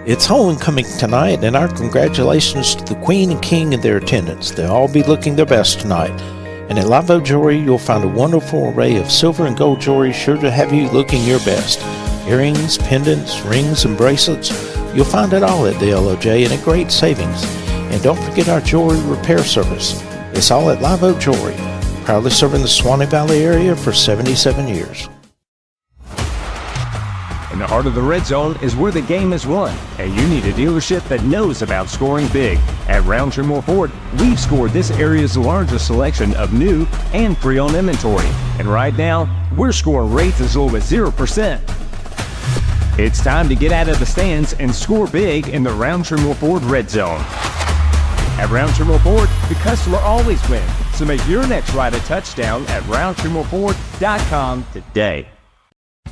It's homecoming tonight, and our congratulations to the Queen and King and their attendants. They'll all be looking their best tonight. And at Live Oak Jewelry, you'll find a wonderful array of silver and gold jewelry sure to have you looking your best. Earrings, pendants, rings, and bracelets. You'll find it all at the LOJ and at great savings. And don't forget our jewelry repair service. It's all at Live Oak Jewelry, proudly serving the Suwannee Valley area for 77 years. In the heart of the red zone is where the game is won, and you need a dealership that knows about scoring big. At Roundtree Moore Ford, we've scored this area's largest selection of new and pre-owned inventory. And right now, we're scoring rates as low as 0%. It's time to get out of the stands and score big in the Roundtree Moore Ford red zone. At Roundtree Moore Ford, the customer always wins. So make your next ride a touchdown at RoundtreeMoreFord.com today.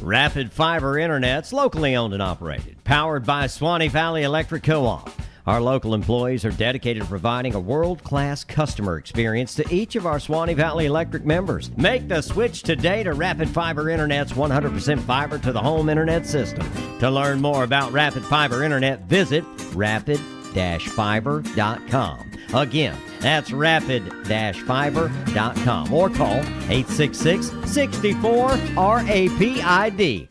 Rapid Fiber Internet's locally owned and operated, powered by Suwannee Valley Electric Co-op. Our local employees are dedicated to providing a world-class customer experience to each of our Suwannee Valley Electric members. Make the switch today to Rapid Fiber Internet's 100% fiber to the home internet system. To learn more about Rapid Fiber Internet, visit rapid-fiber.com. Again, that's rapid-fiber.com or call 866-64-RAPID.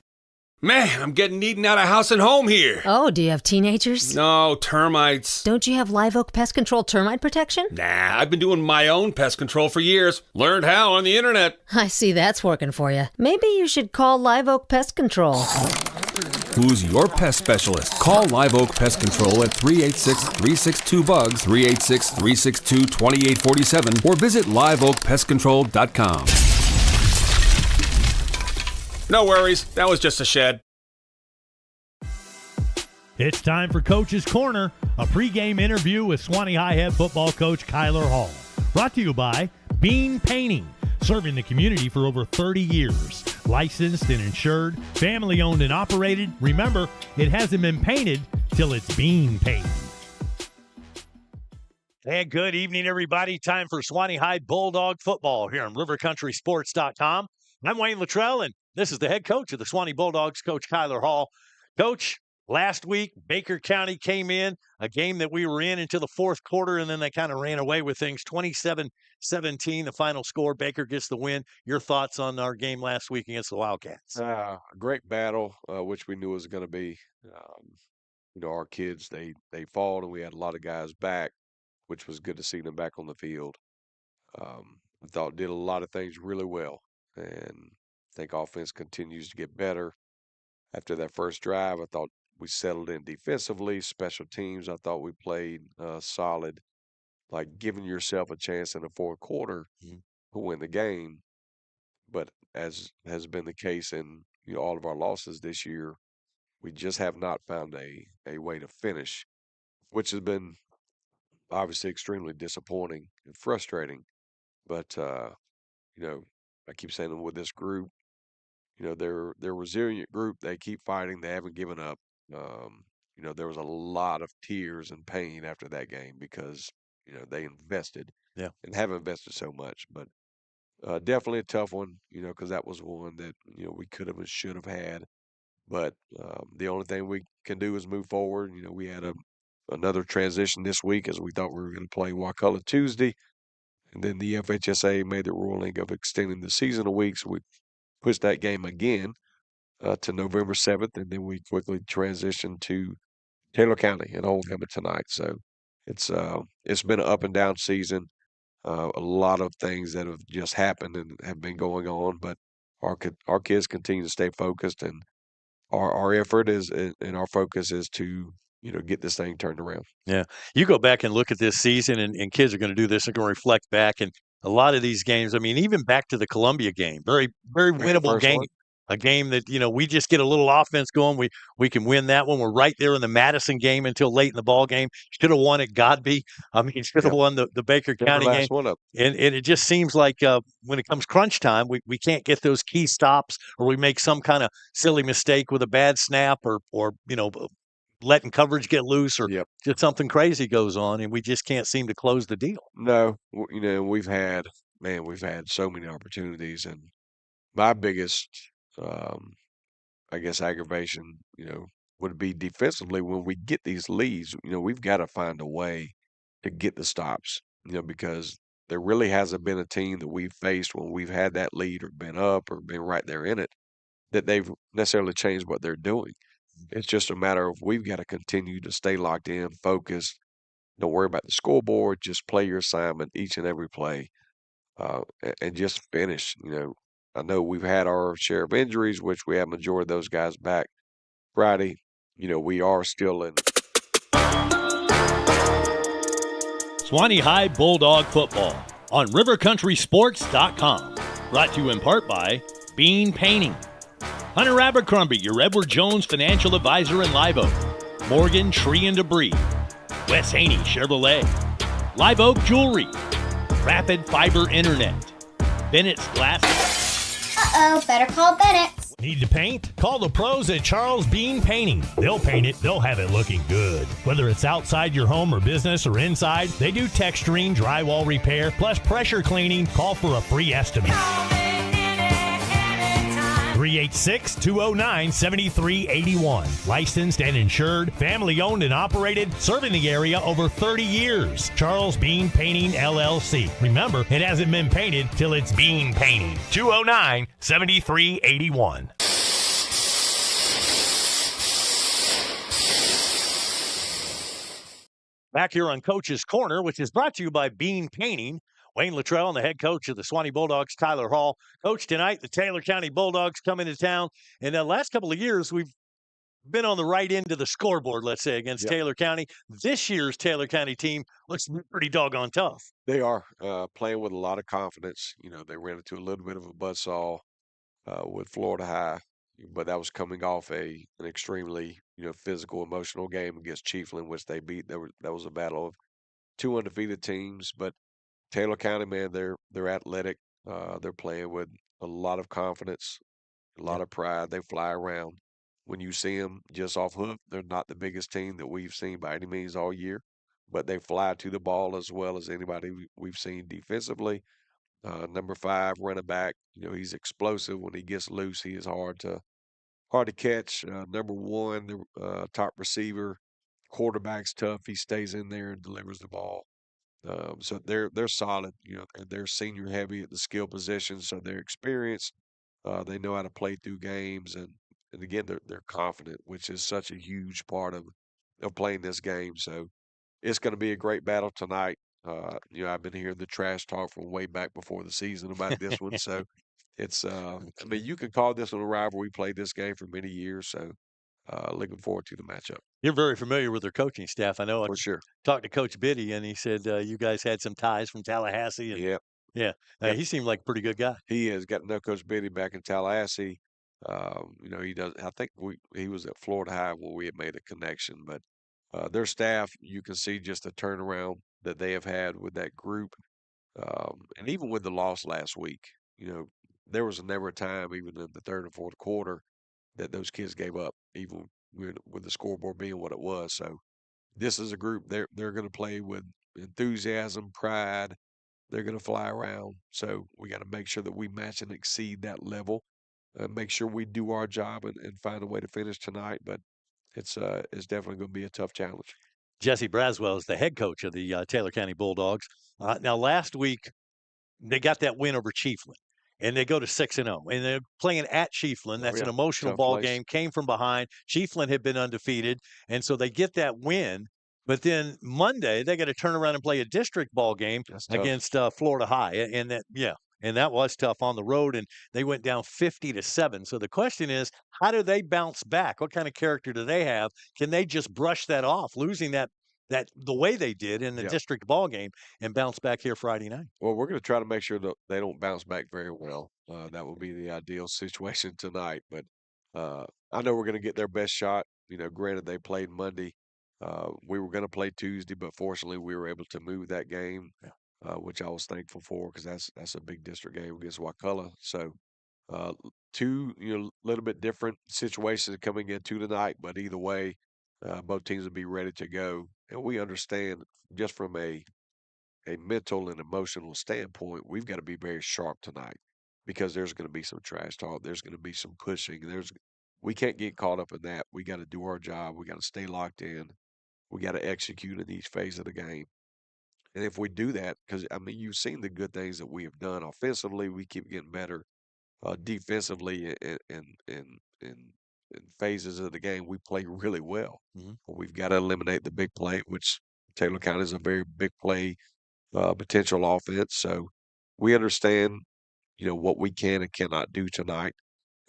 Man, I'm getting eaten out of house and home here. Oh, do you have teenagers? No, termites. Don't you have Live Oak Pest Control termite protection? Nah, I've been doing my own pest control for years. Learned how on the internet. I see that's working for you. Maybe you should call Live Oak Pest Control. Who's your pest specialist? Call Live Oak Pest Control at 386-362-BUGS, 386-362-2847, or visit liveoakpestcontrol.com. No worries, that was just a shed. It's time for Coach's Corner, a pregame interview with Suwannee High head football coach Kyler Hall. Brought to you by Bean Painting, serving the community for over 30 years. Licensed and insured, family-owned and operated. Remember, it hasn't been painted till it's bean painted. And good evening, everybody. Time for Suwannee High Bulldog football here on rivercountrysports.com. I'm Wayne Luttrell, and this is the head coach of the Suwannee Bulldogs, Coach Kyler Hall. Coach, last week, Baker County came in, a game that we were in until the fourth quarter, and then they kind of ran away with things. 27-17, the final score. Baker gets the win. Your thoughts on our game last week against the Wildcats? A great battle, which we knew was going to be. Our kids, they fought, and we had a lot of guys back, which was good to see them back on the field. I thought did a lot of things really well, and I think offense continues to get better. After that first drive, I thought we settled in defensively. Special teams, I thought we played solid, like giving yourself a chance in the fourth quarter to win the game. But as has been the case in all of our losses this year, we just have not found a way to finish, which has been obviously extremely disappointing and frustrating. But I keep saying with this group, they're a resilient group. They keep fighting. They haven't given up. There was a lot of tears and pain after that game because, they invested and have invested so much. But definitely a tough one, because that was one that, we could have and should have had. But the only thing we can do is move forward. We had another transition this week as we thought we were going to play Wakulla Tuesday. And then the FHSA made the ruling of extending the season a week. So we pushed that game again to November 7th. And then we quickly transitioned to Taylor County and Oldham tonight. So it's been an up and down season. A lot of things that have just happened and have been going on. But our kids continue to stay focused. And our effort is and our focus is to get this thing turned around. Yeah. You go back and look at this season, and kids are going to do this. They're going to reflect back. And a lot of these games, I mean, even back to the Columbia game, very, very winnable game. A game that, we just get a little offense going. We can win that one. We're right there in the Madison game until late in the ball game. Should have won at Godby. I mean, should have won the Baker County game. And it just seems like when it comes crunch time, we can't get those key stops, or we make some kind of silly mistake with a bad snap or letting coverage get loose, or just something crazy goes on, and we just can't seem to close the deal. No, we've had so many opportunities, and my biggest, aggravation, would be defensively when we get these leads. We've got to find a way to get the stops. Because there really hasn't been a team that we've faced when we've had that lead or been up or been right there in it that they've necessarily changed what they're doing. It's just a matter of we've got to continue to stay locked in, focused. Don't worry about the scoreboard. Just play your assignment each and every play, and just finish. I know we've had our share of injuries, which we have majority of those guys back Friday. We are still in. Suwannee High Bulldog Football on RiverCountrySports.com. Brought to you in part by Bean Painting, Hunter Abercrombie, your Edward Jones financial advisor in Live Oak, Morgan Tree and Debris, Wes Haney Chevrolet, Live Oak Jewelry, Rapid Fiber Internet, Bennett's Glasses. Uh-oh, better call Bennett. Need to paint? Call the pros at Charles Bean Painting. They'll paint it, they'll have it looking good. Whether it's outside your home or business or inside, they do texturing, drywall repair, plus pressure cleaning. Call for a free estimate. 386-209-7381. Licensed and insured, family owned and operated, serving the area over 30 years. Charles Bean Painting, LLC. Remember, it hasn't been painted till it's Bean Painting. 209-7381. Back here on Coach's Corner, which is brought to you by Bean Painting. Wayne Luttrell and the head coach of the Suwannee Bulldogs, Tyler Hall. Coach, tonight, the Taylor County Bulldogs come into town. In the last couple of years, we've been on the right end of the scoreboard, let's say, against Taylor County. This year's Taylor County team looks pretty doggone tough. They are playing with a lot of confidence. They ran into a little bit of a buzzsaw with Florida High, but that was coming off an extremely physical, emotional game against Chiefland, which they beat. That was a battle of two undefeated teams, but Taylor County, man, they're athletic. They're playing with a lot of confidence, a lot of pride. They fly around. When you see them just off hook, they're not the biggest team that we've seen by any means all year, but they fly to the ball as well as anybody we've seen defensively. Number 5 running back, he's explosive when he gets loose. He is hard to catch. Number 1, the top receiver, quarterback's tough. He stays in there and delivers the ball. So they're solid, and they're senior heavy at the skill position, so they're experienced. They know how to play through games, and again they're confident, which is such a huge part of playing this game. So it's going to be a great battle tonight. I've been hearing the trash talk from way back before the season about this one, so it's I mean, you could call this one a rivalry. We played this game for many years, so looking forward to the matchup. You're very familiar with their coaching staff. I know. For sure. Talked to Coach Biddy, and he said you guys had some ties from Tallahassee. And, yeah. He seemed like a pretty good guy. He has got to know Coach Biddy back in Tallahassee. He does. I think he was at Florida High where we had made a connection. But their staff, you can see just the turnaround that they have had with that group, and even with the loss last week. There was never a time, even in the third and fourth quarter, that those kids gave up, even with the scoreboard being what it was. So this is a group they're going to play with enthusiasm, pride. They're going to fly around. So we got to make sure that we match and exceed that level. Make sure we do our job and find a way to finish tonight. But it's definitely going to be a tough challenge. Jesse Braswell is the head coach of the Taylor County Bulldogs. Now, last week they got that win over Chiefland. And they go to 6-0, and they're playing at Chiefland. That's an emotional ball game. Came from behind. Chiefland had been undefeated, and so they get that win. But then Monday they got to turn around and play a district ball game against Florida High, and that was tough on the road. And they went down 50-7. So the question is, how do they bounce back? What kind of character do they have? Can they just brush that off, losing that the way they did in the district ball game, and bounce back here Friday night? Well, we're going to try to make sure that they don't bounce back very well. That will be the ideal situation tonight. But I know we're going to get their best shot. Granted, they played Monday. We were going to play Tuesday, but fortunately we were able to move that game, which I was thankful for because that's a big district game against Wakulla. So two little bit different situations coming into tonight, but either way, both teams will be ready to go. And we understand just from a mental and emotional standpoint, we've got to be very sharp tonight because there's going to be some trash talk. There's going to be some pushing. we can't get caught up in that. We got to do our job. We got to stay locked in. We got to execute in each phase of the game. And if we do that, because I mean, you've seen the good things that we have done offensively, we keep getting better. Defensively, in phases of the game, we play really well. But we've got to eliminate the big play, which Taylor County is a very big play potential offense. So we understand, what we can and cannot do tonight.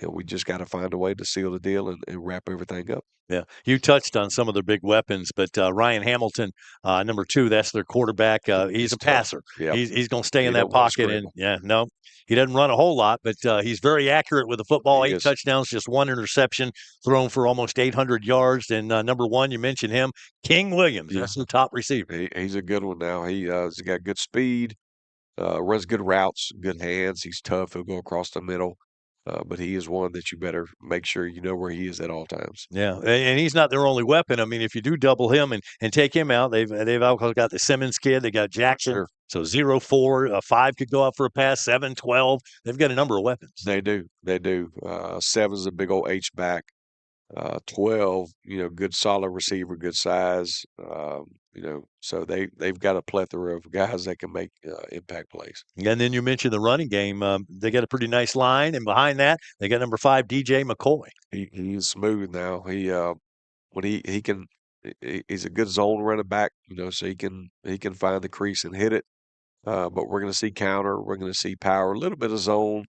And we just got to find a way to seal the deal and wrap everything up. Yeah, you touched on some of their big weapons, but Ryan Hamilton, number 2, that's their quarterback. He's a passer. Yep. He's going to stay in He that don't wanna pocket, and scramble. no, he doesn't run a whole lot, but he's very accurate with the football. He 8 is. touchdowns, just 1 interception, thrown for almost 800 yards. And number 1, you mentioned him, King Williams. Yeah. That's the top receiver. He's a good one now. He's got good speed, runs good routes, good hands. He's tough. He'll go across the middle. But he is one that you better make sure you know where he is at all times. Yeah, and he's not their only weapon. I mean, if you do double him and take him out, they've also got the Simmons kid. They got Jackson. Sure. So 0-4, 5 could go out for a pass, 7, 12. They've got a number of weapons. They do. 7's a big old H back. 12, good solid receiver, good size. So they've got a plethora of guys that can make impact plays. And then you mentioned the running game. They got a pretty nice line, and behind that, they got number 5, DJ McCoy. He's smooth now. When he can, he's a good zone running back. So he can find the crease and hit it. But we're going to see counter. We're going to see power, a little bit of zone,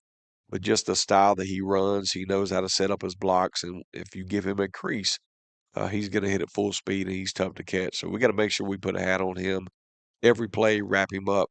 but just the style that he runs, he knows how to set up his blocks. And if you give him a crease, he's going to hit at full speed, and he's tough to catch. So we got to make sure we put a hat on him every play, wrap him up,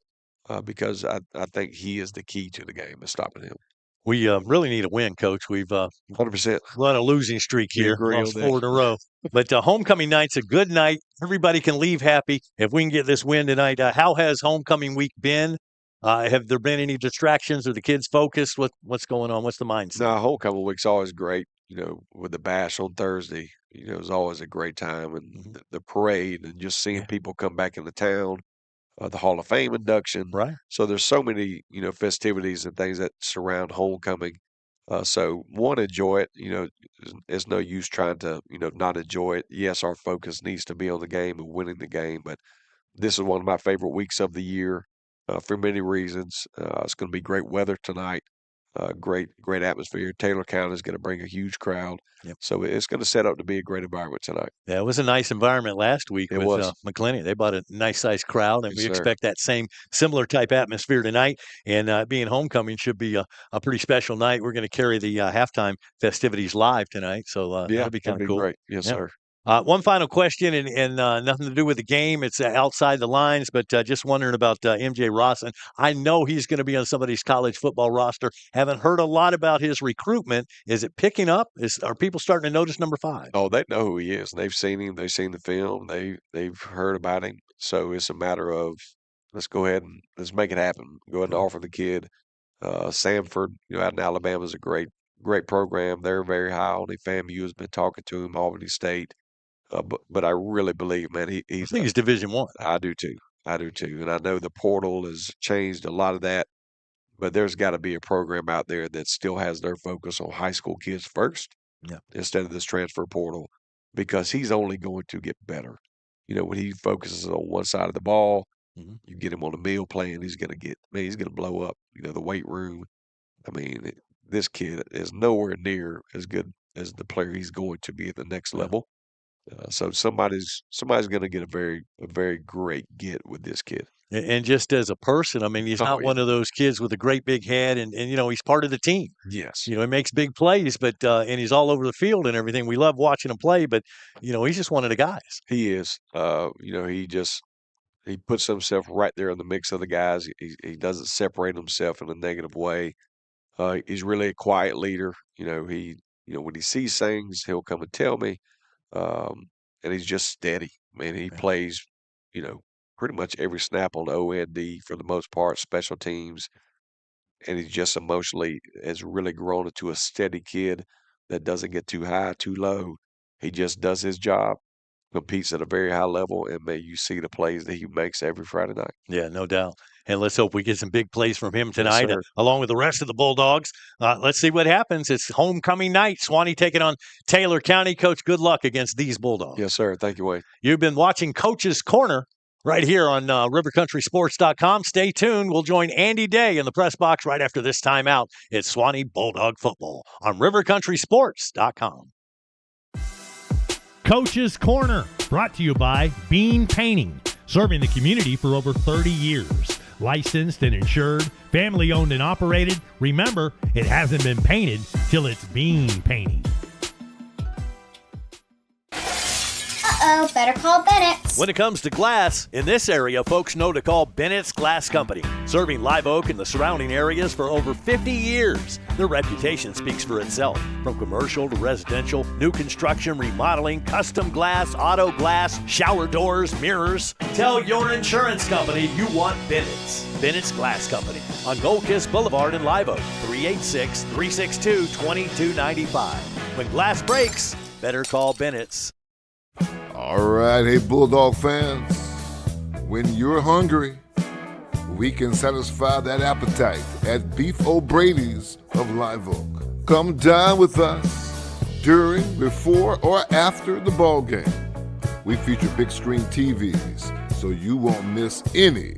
because I think he is the key to the game and stopping him. We really need a win, Coach. We've 100%. run a losing streak We here, agree lost on that. 4 in a row. But homecoming night's a good night. Everybody can leave happy. If we can get this win tonight, how has homecoming week been? Have there been any distractions? Are the kids focused? What's going on? What's the mindset? No, homecoming week's always great. With the bash on Thursday, it's always a great time, and the parade, and just seeing people come back into town, the Hall of Fame induction. Right. So there's so many, festivities and things that surround homecoming. So one, enjoy it. There's no use trying to, not enjoy it. Yes, our focus needs to be on the game and winning the game, but this is one of my favorite weeks of the year for many reasons. It's going to be great weather tonight. Great atmosphere. Taylor County is going to bring a huge crowd. Yep. So it's going to set up to be a great environment tonight. Yeah, it was a nice environment last week It with was. McClenny. They brought a nice sized crowd, and Yes, we sir. expect that similar type atmosphere tonight. And being homecoming should be a pretty special night. We're going to carry the halftime festivities live tonight, so that'll be kind of cool. Great. Yes, Yeah. sir. One final question, and nothing to do with the game. It's outside the lines, but just wondering about MJ Rawson. I know he's going to be on somebody's college football roster. Haven't heard a lot about his recruitment. Is it picking up? Are people starting to notice number 5? Oh, they know who he is. They've seen him. They've seen the film. They've heard about him. So it's a matter of let's go ahead and let's make it happen. Go ahead and offer the kid. Samford, out in Alabama is a great program. They're very high on him. FAMU has been talking to him. Albany State. But I really believe, man, I he's. think it's Division 1. I do too. And I know the portal has changed a lot of that, but there's got to be a program out there that still has their focus on high school kids first, Yeah. instead of this transfer portal, because he's only going to get better. When he focuses on one side of the ball, you get him on a meal plan, he's going to blow up. The weight room. I mean, this kid is nowhere near as good as the player he's going to be at the next level. So somebody's going to get a very great get with this kid. And just as a person, I mean, he's not one of those kids with a great big head, and he's part of the team. Yes. He makes big plays, but and he's all over the field and everything. We love watching him play, but he's just one of the guys. He is. He puts himself right there in the mix of the guys. He doesn't separate himself in a negative way. He's really a quiet leader. When he sees things, he'll come and tell me. And he's just steady. Man, he plays, pretty much every snap on the OND for the most part, special teams. And he's just emotionally has really grown into a steady kid that doesn't get too high, too low. He just does his job, competes at a very high level, and may you see the plays that he makes every Friday night. Yeah, no doubt. and let's hope we get some big plays from him tonight, sir. along with the rest of the Bulldogs. Let's see what happens. It's homecoming night. Suwannee taking on Taylor County. Coach, good luck against these Bulldogs. Yes, sir. Thank you, Wayne. You've been watching Coach's Corner right here on rivercountrysports.com. Stay tuned. We'll join Andy Day in the press box right after this timeout. It's Suwannee Bulldog football on rivercountrysports.com. Coach's Corner, brought to you by Bean Painting, serving the community for over 30 years. Licensed and insured, family-owned and operated. Remember, it hasn't been painted till it's bean painting. Uh-oh, better call Bennett's. When it comes to glass, in this area, folks know to call Bennett's Glass Company, serving Live Oak and the surrounding areas for over 50 years. Their reputation speaks for itself. From commercial to residential, new construction, remodeling, custom glass, auto glass, shower doors, mirrors. Tell your insurance company you want Bennett's. Bennett's Glass Company on Gold Kiss Boulevard in Live Oak, 386-362-2295. When glass breaks, better call Bennett's. All right, hey Bulldog fans, when you're hungry, we can satisfy that appetite at Beef O'Brady's of Live Oak. Come dine with us during, before, or after the ball game. We feature big screen TVs, so you won't miss any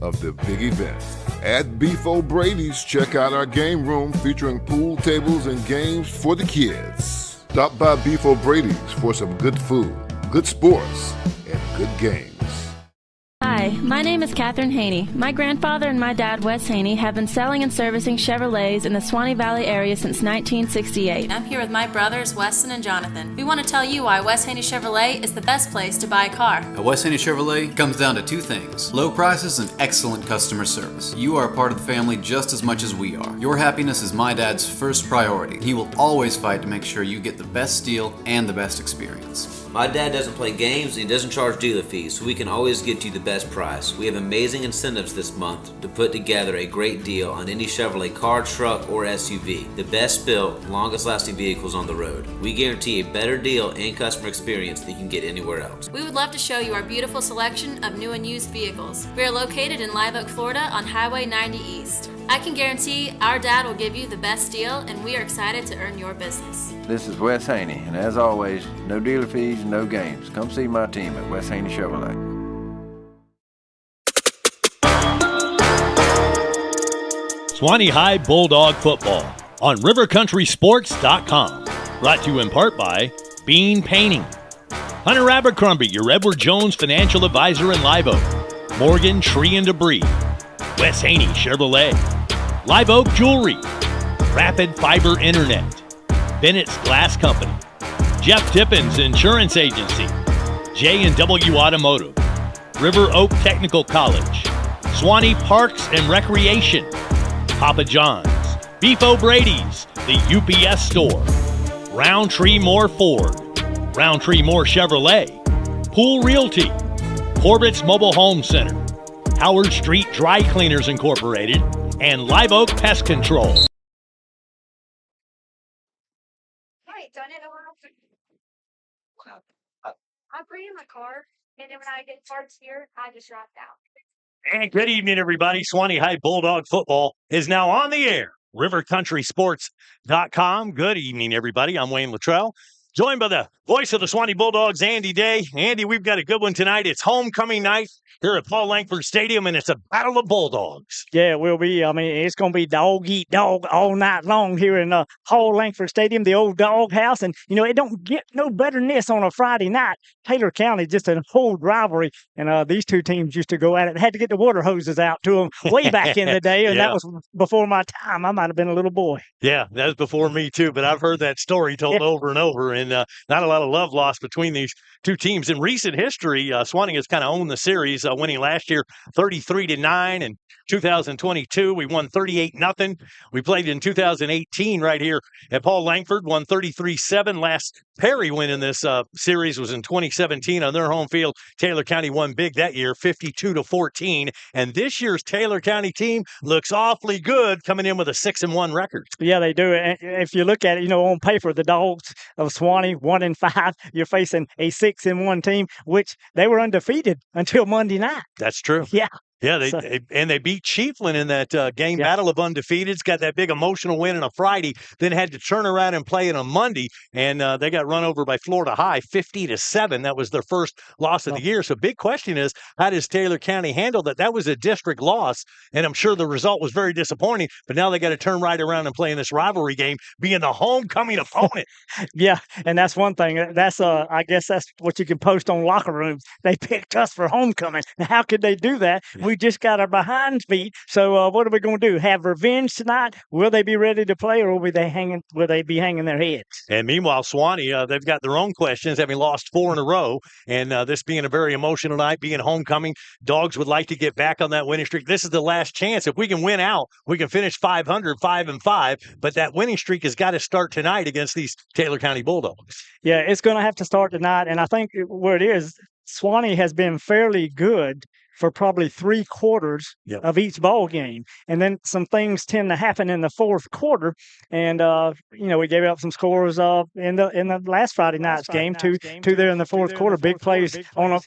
of the big events. At Beef O'Brady's, check out our game room featuring pool tables and games for the kids. Stop by Beef O'Brady's for some good food, good sports, and good games. Hi, my name is Catherine Haney. My grandfather and my dad, Wes Haney, have been selling and servicing Chevrolets in the Suwannee Valley area since 1968. I'm here with my brothers, Weston and Jonathan. We want to tell you why Wes Haney Chevrolet is the best place to buy a car. At Wes Haney Chevrolet comes down to two things: low prices and excellent customer service. You are a part of the family just as much as we are. Your happiness is my dad's first priority. He will always fight to make sure you get the best deal and the best experience. My dad doesn't play games and he doesn't charge dealer fees, so we can always get you the best price. We have amazing incentives this month to put together a great deal on any Chevrolet car, truck, or SUV. The best built, longest lasting vehicles on the road. We guarantee a better deal and customer experience than you can get anywhere else. We would love to show you our beautiful selection of new and used vehicles. We are located in Live Oak, Florida on Highway 90 East. I can guarantee our dad will give you the best deal, and we are excited to earn your business. This is Wes Haney, and as always, no dealer fees, no games. Come see my team at Wes Haney Chevrolet. Suwannee High Bulldog football on rivercountrysports.com. Brought to you in part by Bean Painting. Hunter Abercrombie, your Edward Jones financial advisor in Live Oak. Morgan Tree and Debris. Wes Haney Chevrolet. Live Oak Jewelry. Rapid Fiber Internet. Bennett's Glass Company. Jeff Tippins Insurance Agency. J&W Automotive. River Oak Technical College. Suwannee Parks and Recreation. Papa John's. Beef O'Brady's. The UPS Store. Roundtree Moore Ford. Roundtree Moore Chevrolet. Pool Realty. Corbett's Mobile Home Center. Howard Street Dry Cleaners Incorporated, and Live Oak Pest Control. I'm bringing my car, and then when I get parts here, I just dropped out. And good evening, everybody. Suwannee High Bulldog football is now on the air. rivercountrysports.com. Good evening, everybody. I'm Wayne Luttrell, joined by the voice of the Suwannee Bulldogs, Andy Day. Andy, we've got a good one tonight. It's homecoming night here at Paul Langford Stadium, and it's a battle of Bulldogs. Yeah, it will be. I mean, it's going to be dog eat dog all night long here in Paul Langford Stadium, the old dog house. And, you know, it don't get no better than this on a Friday night. Taylor County, just an old rivalry. And these two teams used to go at it. They had to get the water hoses out to them way back in the day. And that was before my time. I might have been a little boy. Yeah, that was before me, too. But I've heard that story told over and over. And not a lot of love lost between these two teams. In recent history, Suwannee has kind of owned the series, winning last year 33-9, and 2022 we won 38-0. We played in 2018 right here at Paul Langford, won 33-7. Last Perry win in this series was in 2017 on their home field. Taylor County won big that year, 52-14. And this year's Taylor County team looks awfully good, coming in with a 6-1 record. Yeah, they do. And if you look at it, you know, on paper, the Dogs of Suwannee 1-5. You're facing a 6-1 team, which they were undefeated until Monday night. That's true. Yeah. Yeah, they beat Chiefland in that game, Battle of Undefeateds. Got that big emotional win on a Friday, then had to turn around and play it on Monday, and they got run over by Florida High, 50-7. That was their first loss of the year. So, big question is, how does Taylor County handle that? That was a district loss, and I'm sure the result was very disappointing. But now they got to turn right around and play in this rivalry game, being the homecoming opponent. Yeah, and that's one thing. That's I guess that's what you can post on locker rooms. They picked us for homecoming. Now, how could they do that? We just got our behinds beat. So what are we going to do? Have revenge tonight? Will they be ready to play, or will they be hanging their heads? And meanwhile, Suwannee, they've got their own questions, having lost 4 in a row, and this being a very emotional night, being homecoming. Dogs would like to get back on that winning streak. This is the last chance. If we can win out, we can finish 500, 5-5. But that winning streak has got to start tonight against these Taylor County Bulldogs. Yeah, it's going to have to start tonight. And I think where it is, Suwannee has been fairly good for probably 3 quarters of each ball game. And then some things tend to happen in the fourth quarter. And, we gave up some scores in the last Friday night's game, two there in the fourth quarter. Big plays on a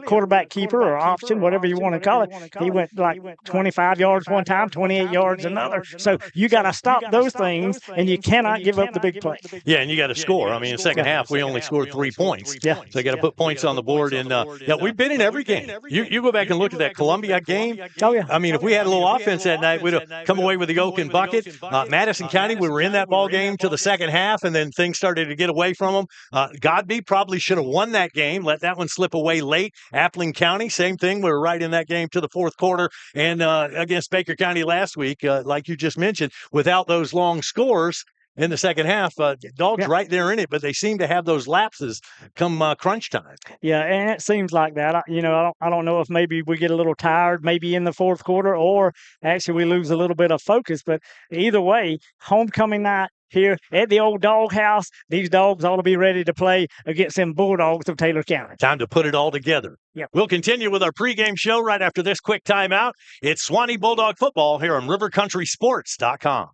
quarterback keeper or option, whatever you want to call it. He went like 25 yards one time, 28 yards another. So you got to stop those things, and you cannot give up the big play. Yeah, and you got to score. I mean, in the second half, we only scored 3 points. Yeah. So you got to put points on the board. And, we've been in every game. You go back and look at that Columbia game. Oh, yeah. I mean, if we had a little offense that night, we'd have come away with the Oak and bucket. Madison County, we were in that ball game to the second half, and then things started to get away from them. Godby probably should have won that game, let that one slip away late. Appling County, same thing. We were right in that game to the fourth quarter. And against Baker County last week, like you just mentioned, without those long scores in the second half, Dogs right there in it, but they seem to have those lapses come crunch time. Yeah, and it seems like that. I don't know if maybe we get a little tired maybe in the fourth quarter, or actually we lose a little bit of focus. But either way, homecoming night here at the old dog house, these dogs ought to be ready to play against them Bulldogs of Taylor County. Time to put it all together. Yep. We'll continue with our pregame show right after this quick timeout. It's Suwannee Bulldog football here on RiverCountrySports.com.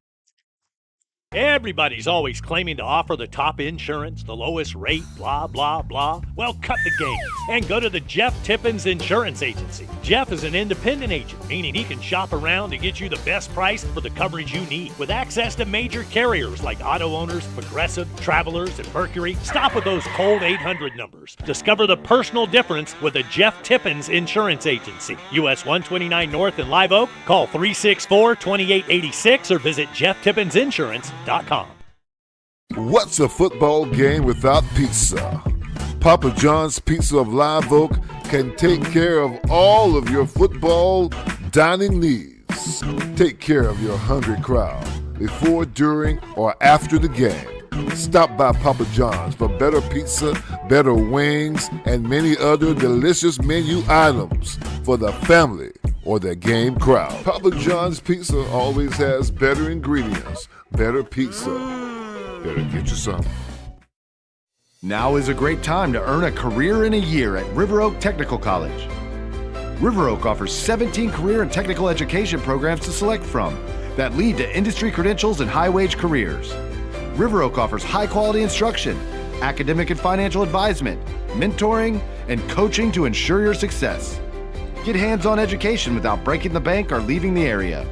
Everybody's always claiming to offer the top insurance, the lowest rate, blah, blah, blah. Well, cut the game and go to the Jeff Tippins Insurance Agency. Jeff is an independent agent, meaning he can shop around to get you the best price for the coverage you need. With access to major carriers like Auto Owners, Progressive, Travelers, and Mercury, stop with those cold 800 numbers. Discover the personal difference with the Jeff Tippins Insurance Agency. US 129 North in Live Oak. Call 364-2886 or visit JeffTippinsinsurance.com. What's a football game without pizza? Papa John's Pizza of Live Oak can take care of all of your football dining needs. Take care of your hungry crowd before, during, or after the game. Stop by Papa John's for better pizza, better wings, and many other delicious menu items for the family or the game crowd. Papa John's Pizza always has better ingredients, better pizza. Better get you some. Now is a great time to earn a career in a year at River Oak Technical College. River Oak offers 17 career and technical education programs to select from that lead to industry credentials and high-wage careers. River Oak offers high-quality instruction, academic and financial advisement, mentoring, and coaching to ensure your success. Get hands-on education without breaking the bank or leaving the area.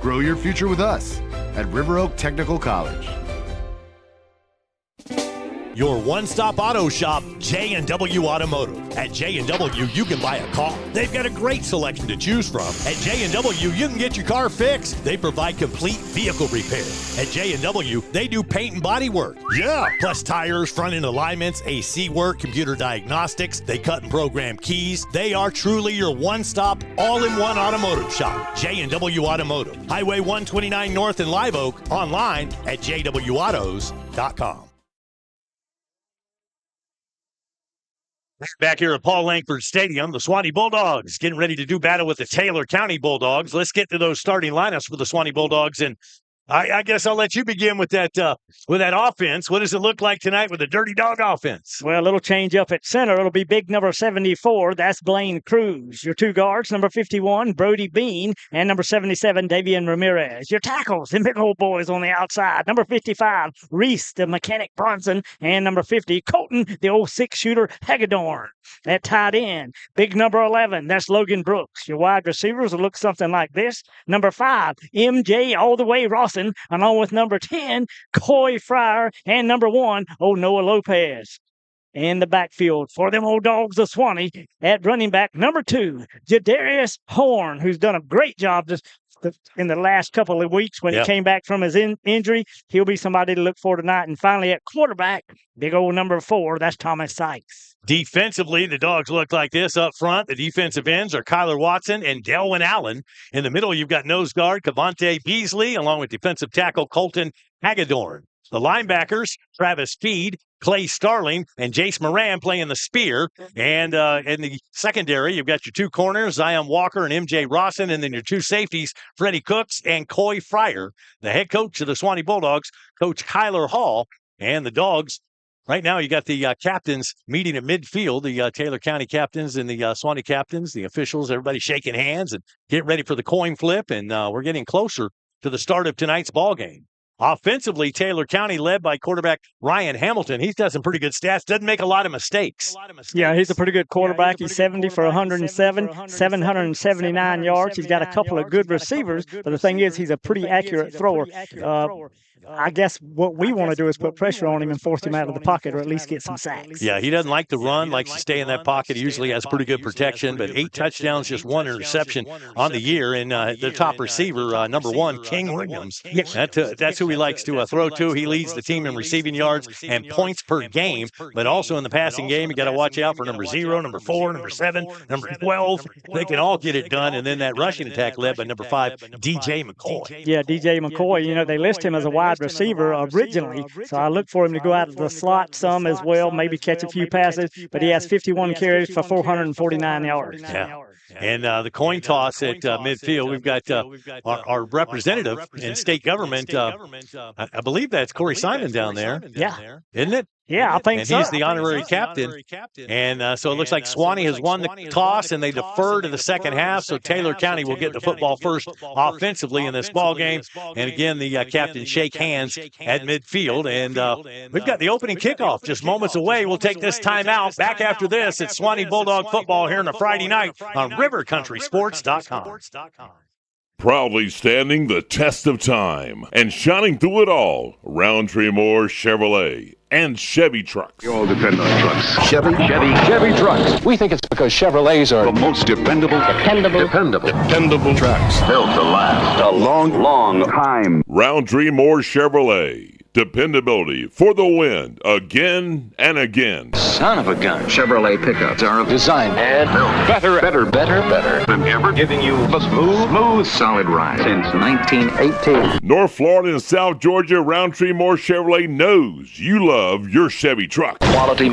Grow your future with us at River Oak Technical College. Your one-stop auto shop, J&W Automotive. At J&W, you can buy a car. They've got a great selection to choose from. At J&W, you can get your car fixed. They provide complete vehicle repair. At J&W, they do paint and body work. Yeah, plus tires, front-end alignments, AC work, computer diagnostics. They cut and program keys. They are truly your one-stop, all-in-one automotive shop. J&W Automotive. Highway 129 North in Live Oak. Online at jwautos.com. Back here at Paul Langford Stadium, the Suwannee Bulldogs getting ready to do battle with the Taylor County Bulldogs. Let's get to those starting lineups for the Suwannee Bulldogs. And I guess I'll let you begin with that offense. What does it look like tonight with the Dirty Dog offense? Well, a little change up at center. It'll be big number 74. That's Blaine Cruz. Your two guards, number 51, Brody Bean, and number 77, Davian Ramirez. Your tackles, the big old boys on the outside. Number 55, Reese, the mechanic Bronson, and number 50, Colton, the old six-shooter Hagedorn. At tight end, big number 11, that's Logan Brooks. Your wide receivers will look something like this. Number 5, MJ all the way Rawson, along with number 10, Coy Fryer, and number 1, Noah Lopez. In the backfield for them old dogs of Suwannee at running back, number 2, Jadarius Horn, who's done a great job just in the last couple of weeks when he came back from his injury. He'll be somebody to look for tonight. And finally at quarterback, big old number 4, that's Thomas Sykes. Defensively, the Dogs look like this up front. The defensive ends are Kyler Watson and Delwyn Allen. In the middle, you've got nose guard Cavante Beasley, along with defensive tackle Colton Hagedorn. The linebackers, Travis Feed, Clay Starling, and Jace Moran playing the spear. And in the secondary, you've got your two corners, Zion Walker and MJ Rawson, and then your two safeties, Freddie Cooks and Coy Fryer. The head coach of the Suwannee Bulldogs, Coach Kyler Hall, and the Dogs. Right now, you got the captains meeting at midfield, the Taylor County captains and the Suwannee captains, the officials, everybody shaking hands and getting ready for the coin flip. And we're getting closer to the start of tonight's ball game. Offensively, Taylor County led by quarterback Ryan Hamilton. He's got some pretty good stats. Doesn't make a lot of mistakes. Yeah, he's a pretty good quarterback. He's 70 for 107, 779 yards. He's got a couple of good receivers, but the thing is he's a pretty accurate thrower. I guess what we want to do is put pressure on him and force him out of the pocket or at least get some sacks. Yeah, he doesn't like to run, likes to stay in that pocket. He usually has pretty good protection, but 8 touchdowns, just 1 interception on the year. And the top receiver, number 1, King Williams, that's who he likes to throw to. He leads the team in receiving yards and points per game, but also in the passing game, you got to watch out for number 0, number 4, number 7, number 12. They can all get it done. And then that rushing attack led by number 5, DJ McCoy. Yeah, DJ McCoy, they list him as a wide receiver originally, so I look for him to go out of the slot some as well, maybe catch a few passes, but he has 51 carries for 449 yards. Yeah. And the coin toss at midfield, we've got our representative in state government. I believe that's Corey Simon down there. Yeah. Isn't it? Yeah, I think and so. He's the honorary captain. And so it looks like Suwannee has won the toss, and they defer to the second half, so Taylor County will get the football first offensively in this ball game. And again, the captains shake hands at midfield. And we've got the opening kickoff just moments away. We'll take this time out. Back after this, it's Suwannee Bulldog football here on a Friday night on RiverCountrySports.com. Proudly standing the test of time and shining through it all, Roundtree Moore Chevrolet and Chevy trucks. You all depend on trucks. Chevy trucks. We think it's because Chevrolets are the most dependable trucks built to last a long time. Roundtree Moore Chevrolet. Dependability for the win, again and again. Son of a gun. Chevrolet pickups are designed and built better than ever, giving you a smooth, solid ride since 1918. North Florida and South Georgia, Roundtree Moore Chevrolet knows you love your Chevy truck. Quality.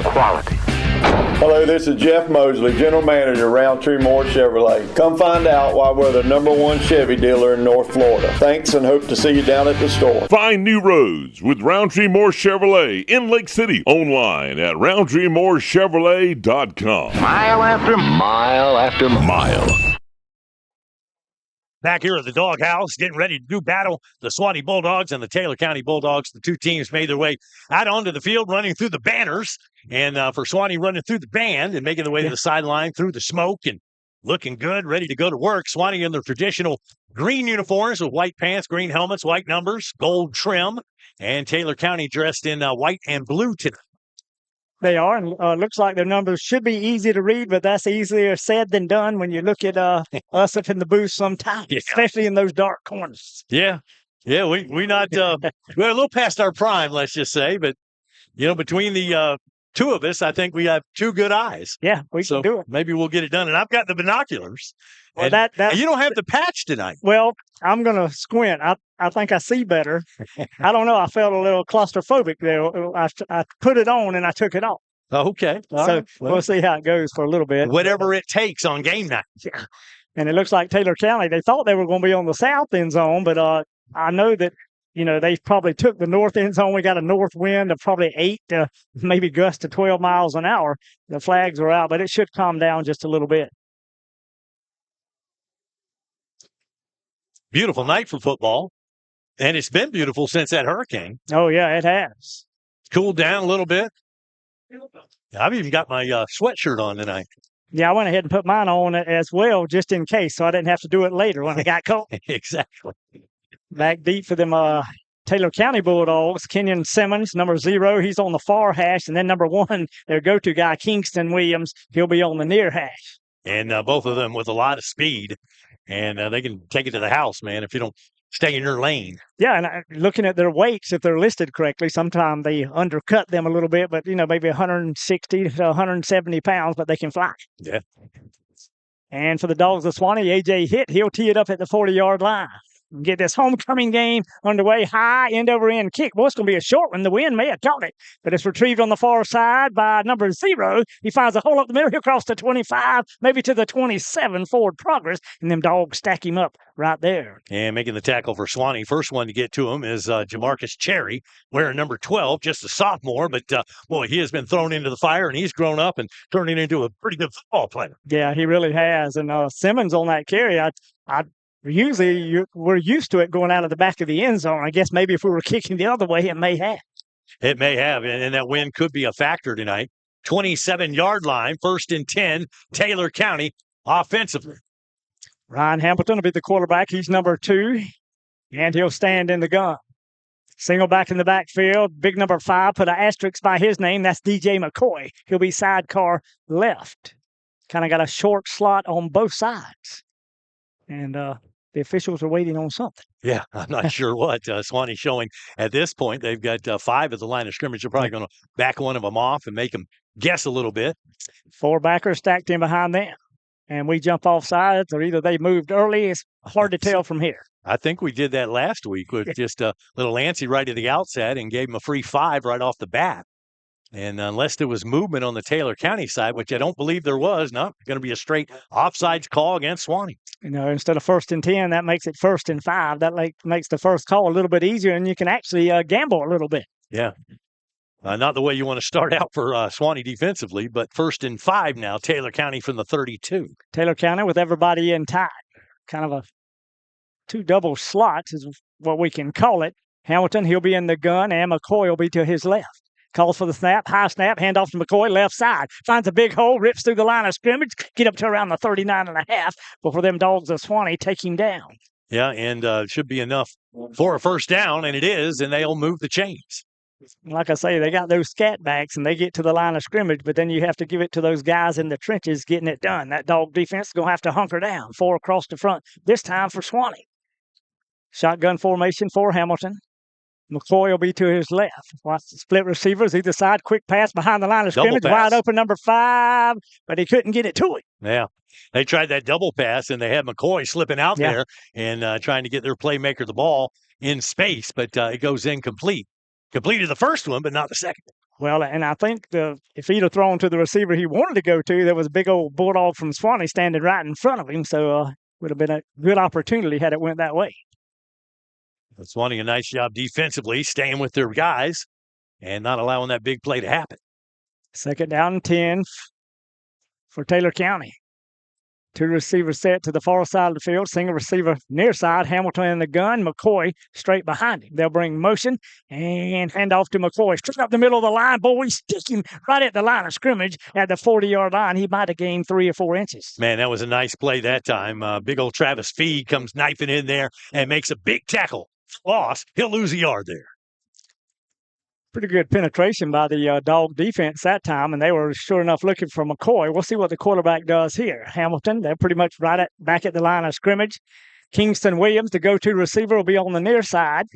Hello, this is Jeff Mosley, General Manager, Roundtree Moore Chevrolet. Come find out why we're the #1 Chevy dealer in North Florida. Thanks, and hope to see you down at the store. Find new roads with Roundtree Moore Chevrolet in Lake City. Online at RoundtreeMooreChevrolet.com. Mile after mile. Back here at the doghouse, getting ready to do battle the Suwannee Bulldogs and the Taylor County Bulldogs. The two teams made their way out onto the field, running through the banners. And for Suwannee, running through the band and making their way to the sideline through the smoke and looking good, ready to go to work. Suwannee in their traditional green uniforms with white pants, green helmets, white numbers, gold trim. And Taylor County dressed in white and blue tonight. They are, and looks like their numbers should be easy to read, but that's easier said than done when you look at us up in the booth sometimes, especially in those dark corners. Yeah, we not we're a little past our prime, let's just say, but between the two of us, I think we have two good eyes. Yeah, we can do it. Maybe we'll get it done. And I've got the binoculars. Well, and you don't have the patch tonight. Well, I'm going to squint. I think I see better. I don't know. I felt a little claustrophobic there. I put it on and I took it off. Okay. We'll see how it goes for a little bit. Whatever it takes on game night. Yeah. And it looks like Taylor County, they thought they were going to be on the south end zone, but I know that They probably took the north end zone. We got a north wind of probably 8 to maybe gust to 12 miles an hour. The flags are out, but it should calm down just a little bit. Beautiful night for football. And it's been beautiful since that hurricane. Oh, yeah, it has. Cooled down a little bit. I've even got my sweatshirt on tonight. Yeah, I went ahead and put mine on as well, just in case, so I didn't have to do it later when I got cold. Exactly. Back deep for them Taylor County Bulldogs. Kenyon Simmons, number 0, he's on the far hash. And then number 1, their go-to guy, Kingston Williams, he'll be on the near hash. And both of them with a lot of speed. And they can take it to the house, man, if you don't stay in your lane. Yeah, and looking at their weights, if they're listed correctly, sometimes they undercut them a little bit, but, maybe 160 to 170 pounds, but they can fly. Yeah. And for the Dogs of Suwannee, A.J. Hitt, he'll tee it up at the 40-yard line. Get this homecoming game underway. High end-over-end kick. Boy, it's going to be a short one. The wind may have caught it, but it's retrieved on the far side by number 0. He finds a hole up the middle. He'll cross to 25, maybe to the 27, forward progress, and them Dogs stack him up right there. And making the tackle for Suwannee. First one to get to him is Jamarcus Cherry, wearing number 12, just a sophomore, but boy, he has been thrown into the fire, and he's grown up and turning into a pretty good football player. Yeah, he really has. And Simmons on that carry, usually we're used to it going out of the back of the end zone. I guess maybe if we were kicking the other way, it may have. It may have, and that wind could be a factor tonight. 27-yard line, 1st and 10, Taylor County offensively. Ryan Hamilton will be the quarterback. He's number 2, and he'll stand in the gun. Single back in the backfield. Big number 5, put an asterisk by his name. That's DJ McCoy. He'll be sidecar left. Kind of got a short slot on both sides. And the officials are waiting on something. Yeah, I'm not sure what. Suwannee showing at this point. They've got 5 at the line of scrimmage. They're probably going to back one of them off and make them guess a little bit. 4 backers stacked in behind them. And we jump off sides, or either they moved early. It's hard to tell from here. I think we did that last week with just a little Lancey right at the outset and gave him a free 5 right off the bat. And unless there was movement on the Taylor County side, which I don't believe there was, not going to be a straight offsides call against Suwannee. Instead of 1st and 10, that makes it 1st and 5. That makes the first call a little bit easier, and you can actually gamble a little bit. Yeah. Not the way you want to start out for Suwannee defensively, but 1st and 5 now, Taylor County from the 32. Taylor County with everybody in tight. Kind of a 2 double slots is what we can call it. Hamilton, he'll be in the gun, and McCoy will be to his left. Calls for the snap, high snap, handoff to McCoy, left side. Finds a big hole, rips through the line of scrimmage, get up to around the 39.5 before them Dogs of Suwannee take him down. Yeah, and should be enough for a first down, and it is, and they'll move the chains. Like I say, they got those scat backs, and they get to the line of scrimmage, but then you have to give it to those guys in the trenches getting it done. That Dog defense is going to have to hunker down. 4 across the front, this time for Suwannee. Shotgun formation for Hamilton. McCoy will be to his left. Watch the split receivers either side. Quick pass behind the line of scrimmage. Wide open number 5, but he couldn't get it to him. Yeah. They tried that double pass, and they had McCoy slipping out there and trying to get their playmaker the ball in space, but it goes incomplete. Completed the first one, but not the second. Well, and I think if he'd have thrown to the receiver he wanted to go to, there was a big old Bulldog from Suwannee standing right in front of him, so would have been a good opportunity had it went that way. Suwannee a nice job defensively, staying with their guys and not allowing that big play to happen. 2nd down and 10 for Taylor County. 2 receivers set to the far side of the field. Single receiver near side. Hamilton in the gun. McCoy straight behind him. They'll bring motion and hand off to McCoy. Straight up the middle of the line. Boy, we stick him right at the line of scrimmage at the 40-yard line. He might have gained 3 or 4 inches. Man, that was a nice play that time. Big old Travis Fee comes knifing in there and makes a big tackle. Loss. He'll lose a yard there. Pretty good penetration by the Dog defense that time, and they were sure enough looking for McCoy. We'll see what the quarterback does here. Hamilton, they're pretty much back at the line of scrimmage. Kingston Williams, the go-to receiver, will be on the near side.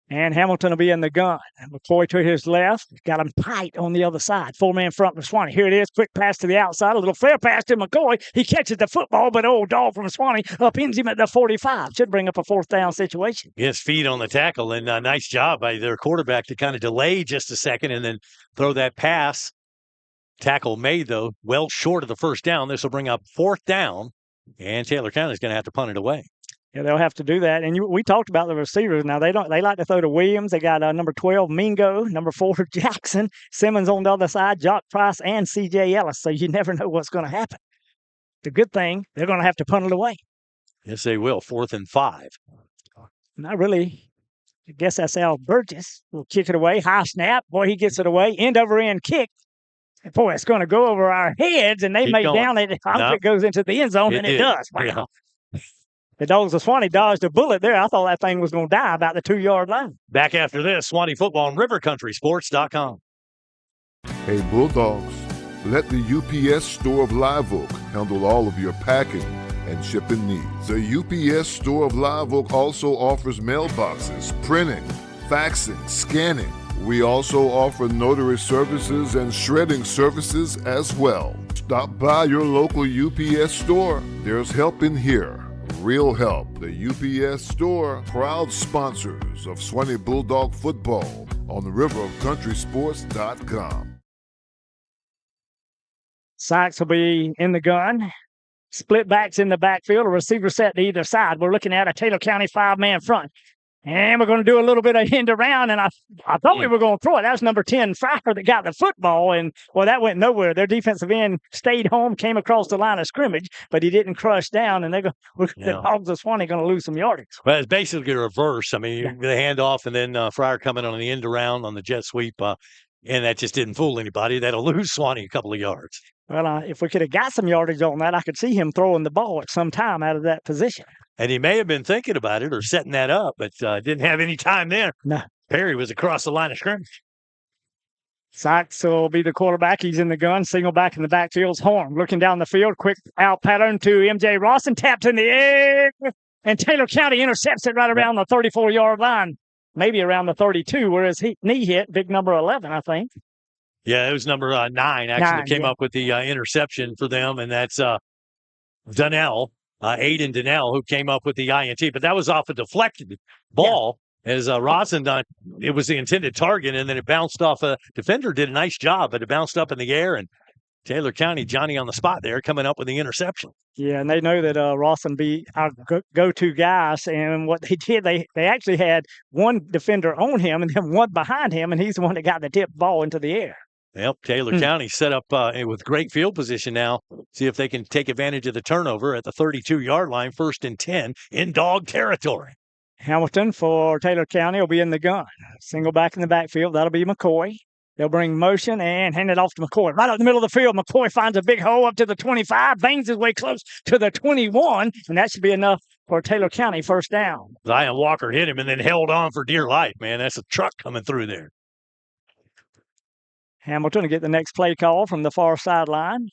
And Hamilton will be in the gun. McCoy to his left. Got him tight on the other side. 4-man front for Suwannee. Here it is. Quick pass to the outside. A little flare pass to McCoy. He catches the football, but old Dog from Suwannee upends him at the 45. Should bring up a 4th down situation. His feet on the tackle, and nice job by their quarterback to kind of delay just a second and then throw that pass. Tackle made, though, well short of the 1st down. This will bring up 4th down, and Taylor County is going to have to punt it away. Yeah, they'll have to do that. And we talked about the receivers. Now, they like to throw to Williams. They got number 12, Mingo, number 4, Jackson, Simmons on the other side, Jock Price, and C.J. Ellis. So you never know what's going to happen. The good thing, they're going to have to punt it away. Yes, they will. 4th and 5. Not really. I guess that's Al Burgess. Will kick it away. High snap. Boy, he gets it away. End over end kick. And boy, it's going to go over our heads. And they may down it. I hope it goes into the end zone, and it does. Wow. Yeah. The Dogs of Suwannee dodged a bullet there. I thought that thing was going to die about the 2-yard line. Back after this, Suwannee football on rivercountrysports.com. Hey, Bulldogs, let the UPS Store of Live Oak handle all of your packing and shipping needs. The UPS Store of Live Oak also offers mailboxes, printing, faxing, scanning. We also offer notary services and shredding services as well. Stop by your local UPS store. There's help in here. Real help. The UPS Store, proud sponsors of Suwannee Bulldog football on the riverofcountrysports.com. Sykes will be in the gun. Split backs in the backfield. A receiver set to either side. We're looking at a Taylor County 5-man front. And we're going to do a little bit of end around, and I thought we were going to throw it. That was number 10, Fryer, that got the football, and, well, that went nowhere. Their defensive end stayed home, came across the line of scrimmage, but he didn't crush down, and the Dogs of Suwannee going to lose some yardage. Well, it's basically a reverse. I mean, the handoff, and then Fryer coming on the end around on the jet sweep, and that just didn't fool anybody. That'll lose Suwannee a couple of yards. Well, if we could have got some yardage on that, I could see him throwing the ball at some time out of that position. And he may have been thinking about it or setting that up, but didn't have any time there. No. Perry was across the line of scrimmage. Sykes will be the quarterback. He's in the gun. Single back in the backfield's Horn. Looking down the field. Quick out pattern to M.J. Rawson. Tapped in the air. And Taylor County intercepts it right around the 34-yard line. Maybe around the 32, where his knee hit. Big number 11, I think. Yeah, it was number 9, actually, came up with the interception for them, and that's Donnell. Aiden Donnell, who came up with the INT, but that was off a deflected ball as Rawson done. It was the intended target, and then it bounced off. A defender did a nice job, but it bounced up in the air, and Taylor County, Johnny on the spot there, coming up with the interception. Yeah, and they know that Rawson be our go-to guys, and what they did, they actually had one defender on him and then one behind him, and he's the one that got the tip ball into the air. Yep, Taylor County set up with great field position now. See if they can take advantage of the turnover at the 32-yard line, 1st and 10 in dog territory. Hamilton for Taylor County will be in the gun. Single back in the backfield. That'll be McCoy. They'll bring motion and hand it off to McCoy. Right up the middle of the field, McCoy finds a big hole up to the 25, bangs his way close to the 21, and that should be enough for Taylor County 1st down. Zion Walker hit him and then held on for dear life, man. That's a truck coming through there. Hamilton to get the next play call from the far sideline.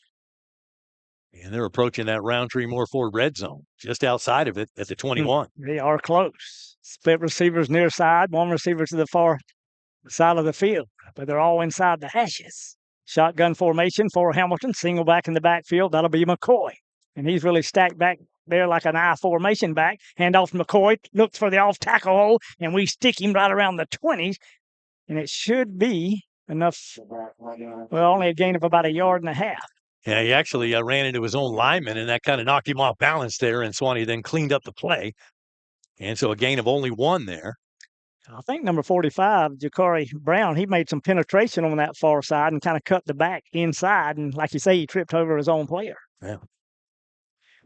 And they're approaching that Roundtree Moore Ford red zone, just outside of it at the 21. They are close. Split receivers near side, one receiver to the far side of the field, but they're all inside the hashes. Shotgun formation for Hamilton, single back in the backfield. That'll be McCoy. And he's really stacked back there like an I formation back. Hand off to McCoy, looks for the off tackle hole, and we stick him right around the 20s. And it should be enough, well, only a gain of about 1.5 yards. Yeah, he actually ran into his own lineman, and that kind of knocked him off balance there, and Suwannee then cleaned up the play. And so a gain of only 1 there. I think number 45, Ja'Cory Brown, he made some penetration on that far side and kind of cut the back inside, and like you say, he tripped over his own player. Yeah.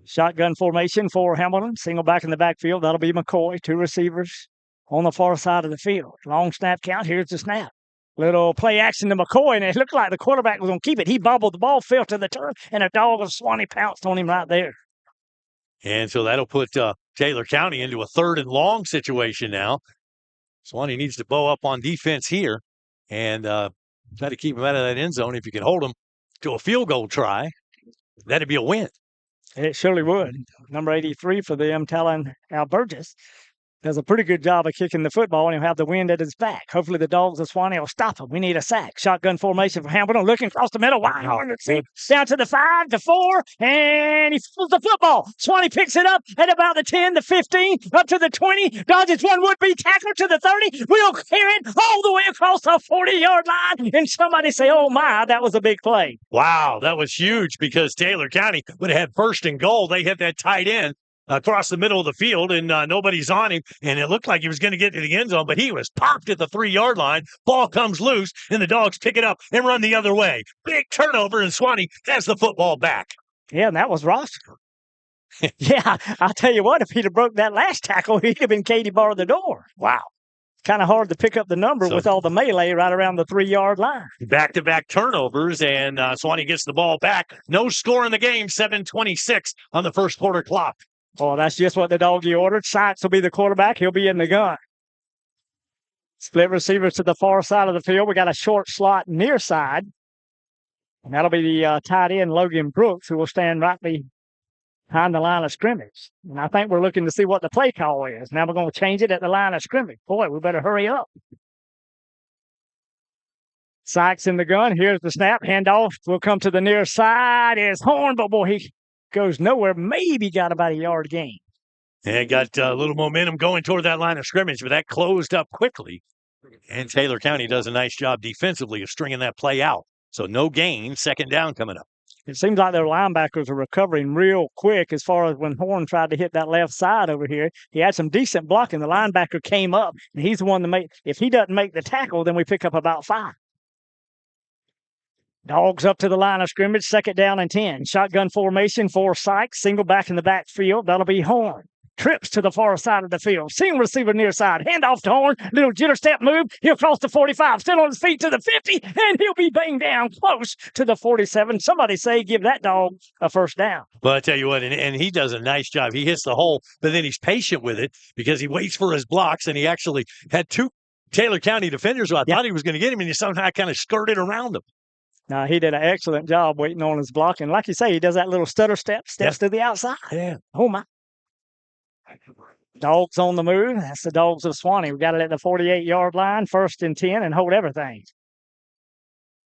Shotgun formation for Hamilton, single back in the backfield. That'll be McCoy, 2 receivers on the far side of the field. Long snap count, here's the snap. Little play action to McCoy, and it looked like the quarterback was going to keep it. He bobbled the ball, fell to the turf, and a dog of Suwannee pounced on him right there. And so that'll put Taylor County into a 3rd and long situation now. Suwannee needs to bow up on defense here and try to keep him out of that end zone. If you can hold him to a field goal try, that'd be a win. It surely would. Number 83 for them, Talon Alburgess, does a pretty good job of kicking the football, and he'll have the wind at his back. Hopefully the Dogs of Suwannee will stop him. We need a sack. Shotgun formation for Hamilton, looking across the middle. Wow, down to the 5, to 4, and he fumbles the football. Suwannee picks it up at about the 10, the 15, up to the 20. Dodges one would-be tackler to the 30. We'll clear it all the way across the 40-yard line, and somebody say, oh, my, that was a big play. Wow, that was huge because Taylor County would have had 1st and goal. They hit that tight end. across the middle of the field, and nobody's on him, and it looked like he was going to get to the end zone, but he was popped at the 3-yard line. Ball comes loose, and the Dogs pick it up and run the other way. Big turnover, and Suwannee has the football back. Yeah, and that was Ross. Yeah, I'll tell you what, if he'd have broke that last tackle, he'd have been Katie bar the door. Wow. Kind of hard to pick up the number with all the melee right around the 3-yard line. Back-to-back turnovers, and Suwannee gets the ball back. No score in the game, 7:26 on the first quarter clock. Oh, that's just what the Doggy ordered. Sykes will be the quarterback. He'll be in the gun. Split receivers to the far side of the field. We got a short slot near side. And that'll be the tight end, Logan Brooks, who will stand right behind the line of scrimmage. And I think we're looking to see what the play call is. Now we're going to change it at the line of scrimmage. Boy, we better hurry up. Sykes in the gun. Here's the snap. Handoff will come to the near side. Is Horn, but boy, he goes nowhere. Maybe got about a yard gain. And got a little momentum going toward that line of scrimmage, but that closed up quickly. And Taylor County does a nice job defensively of stringing that play out. So no gain, second down coming up. It seems like their linebackers are recovering real quick as far as when Horn tried to hit that left side over here. He had some decent blocking. The linebacker came up, and he's the one to make – if he doesn't make the tackle, then we pick up about 5. Dogs up to the line of scrimmage, second down and 10. Shotgun formation for Sykes, single back in the backfield. That'll be Horn. Trips to the far side of the field. Seam receiver near side. Hand off to Horn. Little jitter step move. He'll cross the 45. Still on his feet to the 50. And he'll be banged down close to the 47. Somebody say give that dog a first down. Well, I tell you what, and he does a nice job. He hits the hole, but then he's patient with it because he waits for his blocks, and he actually had 2 Taylor County defenders who I thought he was going to get him, and he somehow kind of skirted around them. He did an excellent job waiting on his blocking. Like you say, he does that little stutter steps to the outside. Yeah. Oh, my. Dogs on the move. That's the Dogs of Suwannee. We got it at the 48-yard line, 1st and 10, and hold everything.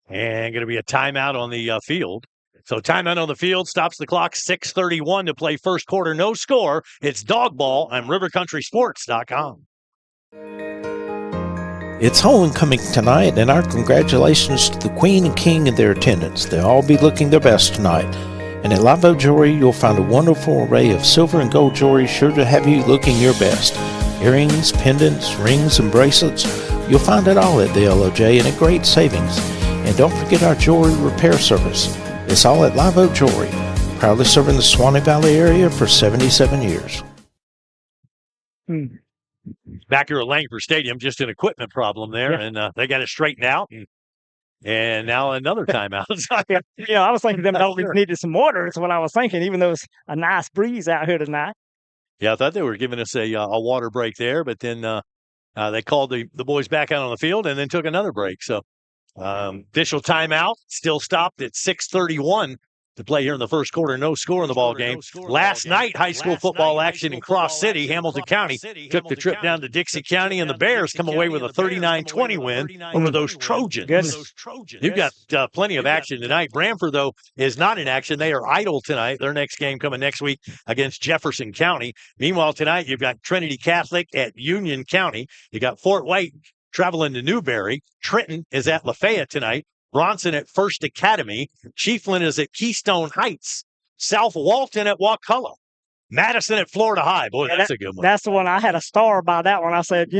And going to be a timeout on the field. So timeout on the field stops the clock. 6:31 to play first quarter. No score. It's dog ball on rivercountrysports.com. It's homecoming tonight, and our congratulations to the Queen and King and their attendants. They'll all be looking their best tonight. And at Live Oak Jewelry, you'll find a wonderful array of silver and gold jewelry sure to have you looking your best. Earrings, pendants, rings, and bracelets. You'll find it all at the LOJ and at great savings. And don't forget our jewelry repair service. It's all at Live Oak Jewelry, proudly serving the Suwannee Valley area for 77 years. Back here at Langford Stadium, just an equipment problem there, and they got it straightened out. And now another timeout. I was thinking them Dogs needed some water. That's what I was thinking, even though it's a nice breeze out here tonight. Yeah, I thought they were giving us a water break there, but then they called the boys back out on the field and then took another break. So official timeout still stopped at 6:31 to play here in the first quarter. No score in the ball game. Last night, high school football action in Cross City. Hamilton County took the trip down to Dixie County, and the Bears come away with a 39-20 win over those Trojans. You've got plenty of action tonight. Branford, though, is not in action. They are idle tonight. Their next game coming next week against Jefferson County. Meanwhile, tonight, you've got Trinity Catholic at Union County. You got Fort White traveling to Newberry. Trenton is at Lafayette tonight. Bronson at First Academy. Chiefland is at Keystone Heights. South Walton at Wakulla. Madison at Florida High. Boy, that's a good one. That's the one. I had a star by that one. I said,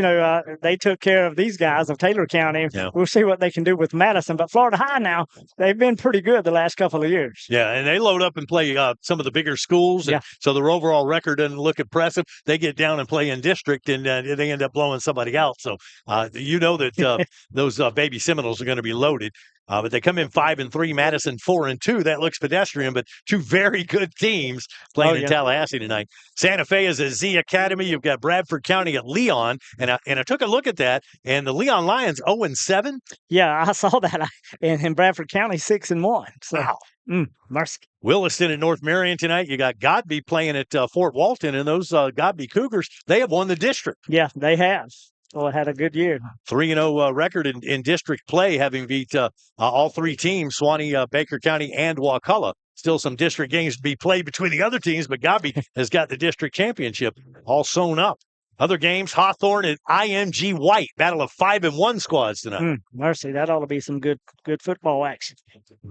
they took care of these guys of Taylor County. Yeah. We'll see what they can do with Madison. But Florida High now, they've been pretty good the last couple of years. Yeah, and they load up and play some of the bigger schools. And so their overall record doesn't look impressive. They get down and play in district, and they end up blowing somebody out. So that those baby Seminoles are going to be loaded. But they come in 5-3, Madison 4-2. That looks pedestrian, but 2 very good teams playing in Tallahassee tonight. Santa Fe is at Z Academy. You've got Bradford County at Leon, and I took a look at that, and the Leon Lions 0-7. Yeah, I saw that. In Bradford County 6-1. So, wow. Mercy. Williston at North Marion tonight. You got Godby playing at Fort Walton, and those Godby Cougars, they have won the district. Yeah, they have. Well, it had a good year. 3-0 record in district play, having beat all 3 teams, Suwannee, Baker County, and Wakulla. Still some district games to be played between the other teams, but Godby has got the district championship all sewn up. Other games, Hawthorne and IMG White, battle of 5-1 squads tonight. Mercy, that ought to be some good football action.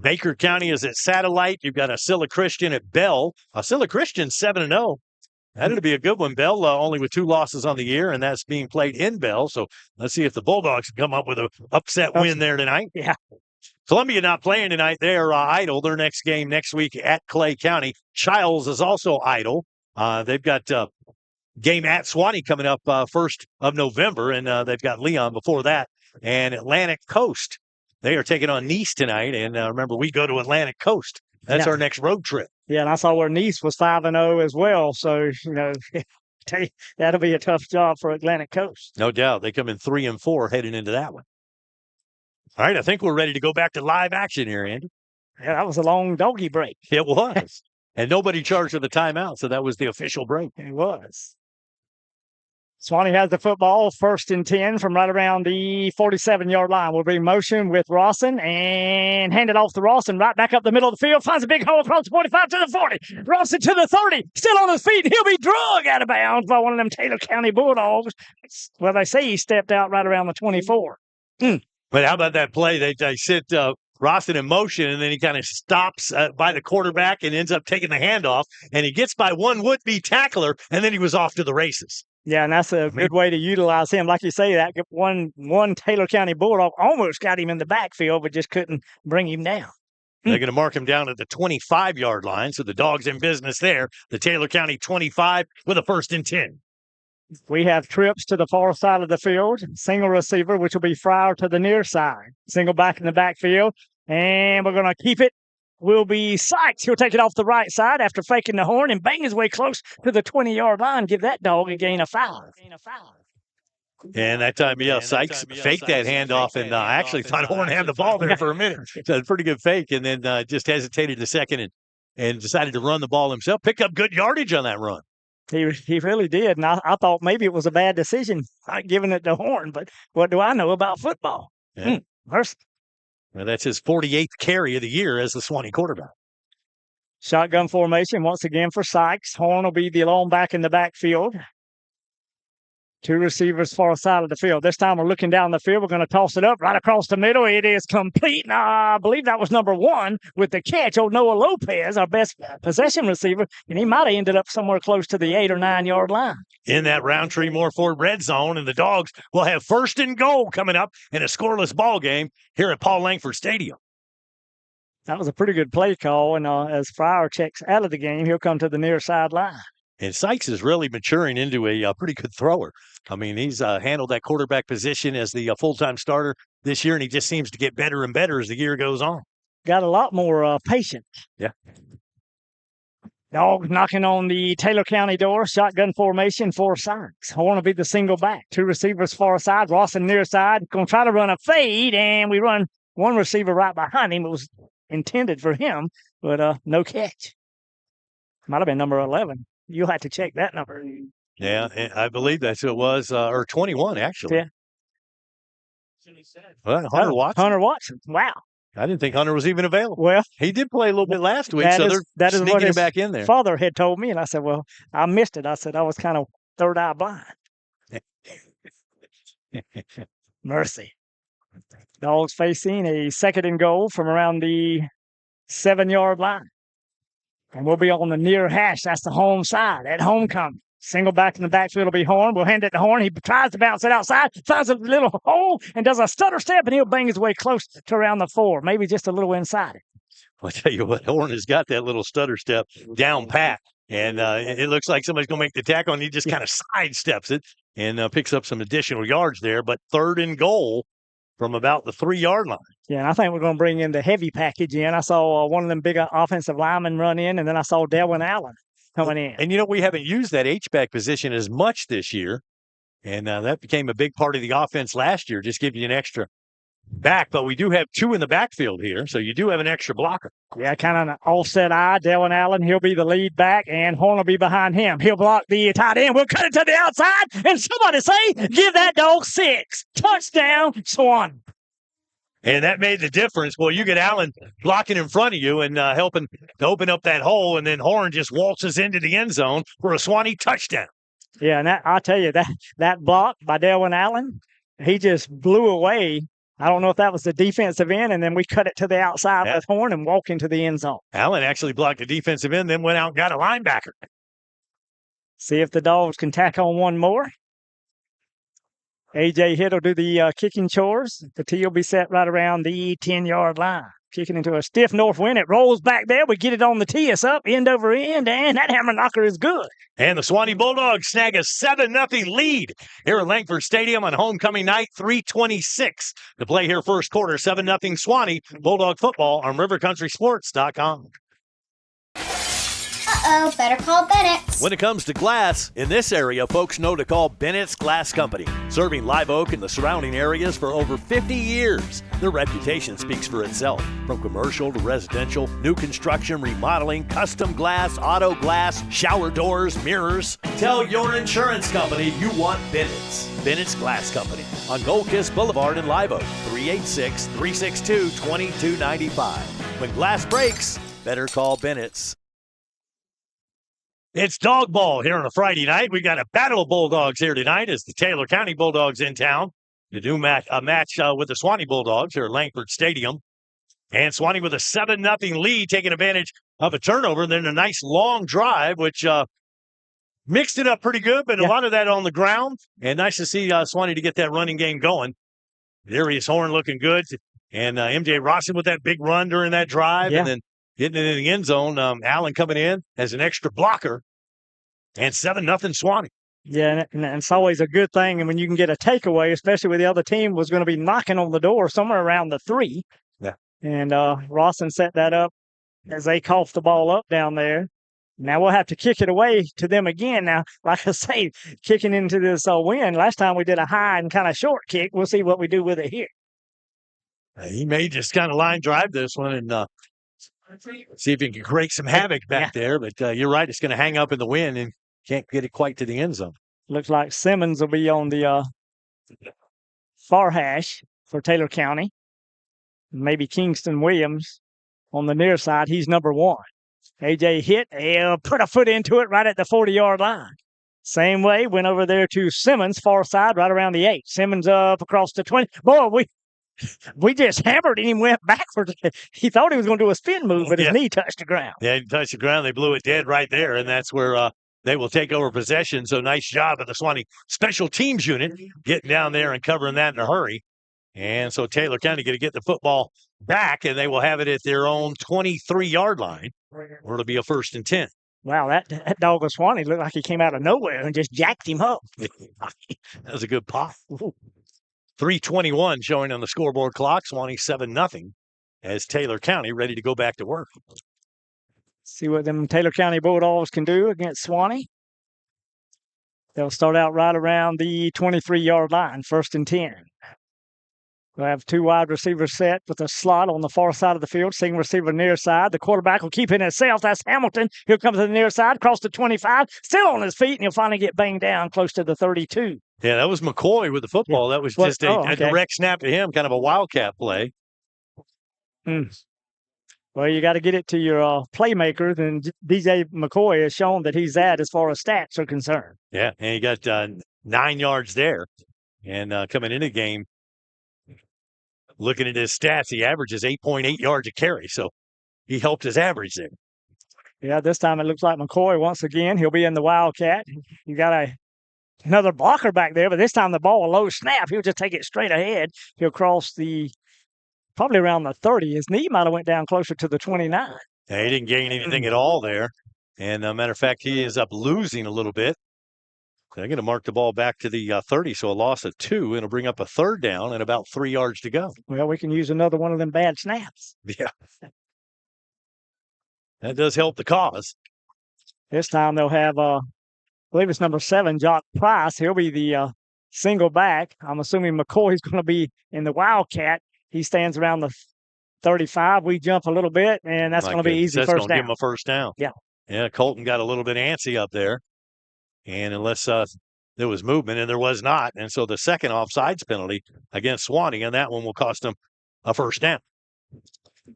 Baker County is at Satellite. You've got Asilla Christian at Bell. Asilla Christian 7-0. That'll be a good one. Bell only with 2 losses on the year, and that's being played in Bell. So let's see if the Bulldogs can come up with an upset win there tonight. Yeah. Columbia not playing tonight. They're idle. Their next game next week at Clay County. Childs is also idle. They've got game at Suwannee coming up 1st of November, and they've got Leon before that. And Atlantic Coast, they are taking on Nice tonight. And remember, we go to Atlantic Coast. That's our next road trip. Yeah, and I saw where Nice was 5-0 as well. So, that'll be a tough job for Atlantic Coast. No doubt. They come in 3-4 heading into that one. All right, I think we're ready to go back to live action here, Andy. Yeah, that was a long doggy break. It was. And nobody charged for the timeout, so that was the official break. It was. Suwannee has the football, 1st and 10 from right around the 47-yard line. We'll be in motion with Rawson and hand it off to Rawson right back up the middle of the field. Finds a big hole across the 45 to the 40. Rawson to the 30. Still on his feet. He'll be drug out of bounds by one of them Taylor County Bulldogs. Well, they say he stepped out right around the 24. But how about that play? They sit Rawson in motion, and then he kind of stops by the quarterback and ends up taking the handoff. And he gets by one would-be tackler, and then he was off to the races. Yeah, and that's a good way to utilize him. Like you say, that one Taylor County Bulldog almost got him in the backfield, but just couldn't bring him down. They're going to mark him down at the 25-yard line, so the Dogs in business there. The Taylor County 25 with a 1st and 10. We have trips to the far side of the field. Single receiver, which will be Fryer to the near side. Single back in the backfield, and we're going to keep it. Will be Sykes. He'll take it off the right side after faking the horn and bang his way close to the 20-yard line. Give that dog a gain of 5. And that time, Sykes faked that handoff, and I actually thought Horn had the ball there for a minute. It's a pretty good fake, and then just hesitated a second and decided to run the ball himself. Picked up good yardage on that run. He really did, and I thought maybe it was a bad decision not giving it to Horn, but what do I know about football? Yeah. Well, that's his 48th carry of the year as the Suwannee quarterback. Shotgun formation once again for Sykes. Horn will be the lone back in the backfield. 2 receivers far side of the field. This time we're looking down the field. We're going to toss it up right across the middle. It is complete. And I believe that was number 1 with the catch. Noah Lopez, our best possession receiver, and he might have ended up somewhere close to the 8 or 9 yard line. In that Roundtree Moore Ford red zone, and the Dogs will have 1st and goal coming up in a scoreless ball game here at Paul Langford Stadium. That was a pretty good play call, and as Fryer checks out of the game, he'll come to the near sideline. And Sykes is really maturing into a pretty good thrower. I mean, he's handled that quarterback position as the full-time starter this year, and he just seems to get better and better as the year goes on. Got a lot more patience. Yeah. Dogs knocking on the Taylor County door. Shotgun formation for Sykes. Horn will be the single back. 2 receivers far side. Rawson near side. Going to try to run a fade, and we run 1 receiver right behind him. It was intended for him, but no catch. Might have been number 11. You'll have to check that number. Yeah, I believe that's who it was, or 21, actually. Yeah. Well, Hunter Watson. Hunter Watson. Wow. I didn't think Hunter was even available. Well, he did play a little bit last week, so they're sneaking him back in there. Father had told me, and I said, well, I missed it. I said I was kind of third eye blind. Mercy. Dogs facing a 2nd and goal from around the 7-yard line. And we'll be on the near hash. That's the home side at homecoming. Single back in the backfield will be Horn. We'll hand it to Horn. He tries to bounce it outside, finds a little hole, and does a stutter step, and he'll bang his way close to around the 4, maybe just a little inside it. I'll tell you what, Horn has got that little stutter step down pat, and it looks like somebody's going to make the tackle, and he just kind of sidesteps it and picks up some additional yards there. But 3rd and goal from about the 3-yard line. Yeah, and I think we're going to bring in the heavy package in. I saw one of them big offensive linemen run in, and then I saw Delwyn Allen coming in. And, we haven't used that H-back position as much this year, and that became a big part of the offense last year, just give you an extra back. But we do have 2 in the backfield here, so you do have an extra blocker. Yeah, kind of an offset eye. Delwyn Allen, he'll be the lead back, and Horn will be behind him. He'll block the tight end. We'll cut it to the outside, and somebody say, give that dog 6. Touchdown, Swan. And that made the difference. Well, you get Allen blocking in front of you and helping to open up that hole, and then Horn just waltzes into the end zone for a Suwannee touchdown. Yeah, and I'll tell you, that block by Delwyn Allen, he just blew away. I don't know if that was the defensive end, and then we cut it to the outside with Horn and walk into the end zone. Allen actually blocked the defensive end, then went out and got a linebacker. See if the Dogs can tack on one more. A.J. Hitt will do the kicking chores. The tee will be set right around the 10-yard line. Kicking into a stiff north wind. It rolls back there. We get it on the tee. It's up, end over end, and that hammer knocker is good. And the Suwannee Bulldogs snag a 7-0 lead here at Langford Stadium on homecoming night, 3:26 to play here first quarter. 7-0 Suwannee. Bulldog football on rivercountrysports.com. Uh-oh, better call Bennett's. When it comes to glass, in this area, folks know to call Bennett's Glass Company. Serving Live Oak and the surrounding areas for over 50 years. Their reputation speaks for itself. From commercial to residential, new construction, remodeling, custom glass, auto glass, shower doors, mirrors. Tell your insurance company you want Bennett's. Bennett's Glass Company on Gold Kiss Boulevard in Live Oak, 386-362-2295. When glass breaks, better call Bennett's. It's dog ball here on a Friday night. We got a battle of Bulldogs here tonight as the Taylor County Bulldogs in town to do a match with the Suwannee Bulldogs here at Langford Stadium. And Suwannee with a 7-0 lead, taking advantage of a turnover. And then a nice long drive, which mixed it up pretty good, but a lot of that on the ground. And nice to see Suwannee to get that running game going. Darius Horn looking good. And M.J. Rosson with that big run during that drive. And then hitting it in the end zone. Allen coming in as an extra blocker. And 7-0 Suwannee. Yeah, and it's always a good thing. And when you can get a takeaway, especially when the other team was going to be knocking on the door somewhere around the 3. Yeah. And Rawson set that up as they coughed the ball up down there. Now we'll have to kick it away to them again. Now, like I say, kicking into this wind. Last time we did a high and kind of short kick. We'll see what we do with it here. He may just kind of line drive this one and see if he can create some havoc back there. But you're right, it's going to hang up in the wind and can't get it quite to the end zone. Looks like Simmons will be on the far hash for Taylor County. Maybe Kingston Williams on the near side. He's number 1. A.J. Hitt. He'll put a foot into it right at the 40-yard line. Same way, went over there to Simmons, far side, right around the 8. Simmons up across the 20. Boy, we just hammered and he went backwards. He thought he was going to do a spin move, but his knee touched the ground. Yeah, he touched the ground. They blew it dead right there, and that's where they will take over possession. So nice job of the Suwannee special teams unit getting down there and covering that in a hurry. And so Taylor County going to get the football back, and they will have it at their own 23-yard line, where it'll be a 1st and 10. Wow, that dog of Suwannee looked like he came out of nowhere and just jacked him up. That was a good pop. 3:21 showing on the scoreboard clock. Suwannee 7-0 as Taylor County ready to go back to work. See what them Taylor County Bulldogs can do against Suwannee. They'll start out right around the 23-yard line, 1st and 10. We'll have 2 wide receivers set with a slot on the far side of the field, single receiver near side. The quarterback will keep it himself. That's Hamilton. He'll come to the near side, across the 25, still on his feet, and he'll finally get banged down close to the 32. Yeah, that was McCoy with the football. That was just a direct snap to him, kind of a wildcat play. Well, you got to get it to your playmakers, and DJ McCoy has shown that he's that as far as stats are concerned. Yeah, and he got 9 yards there. And coming into the game, looking at his stats, he averages 8.8 yards a carry. So he helped his average there. Yeah, this time it looks like McCoy once again. He'll be in the Wildcat. You got another blocker back there, but this time the ball a low snap. He'll just take it straight ahead. He'll cross probably around the 30. His knee might have went down closer to the 29. Yeah, he didn't gain anything at all there. And matter of fact, he ends up losing a little bit. They're going to mark the ball back to the 30, so a loss of 2. It'll bring up a 3rd down and about 3 yards to go. Well, we can use another one of them bad snaps. Yeah. That does help the cause. This time they'll have, I believe it's number 7, Jock Price. He'll be the single back. I'm assuming McCoy's going to be in the Wildcat. He stands around the 35. We jump a little bit, and that's going to be easy first down. That's going to give him a first down. Yeah. Yeah, Colton got a little bit antsy up there. And unless there was movement, and there was not. And so the second offsides penalty against Suwannee, and that one will cost them a first down.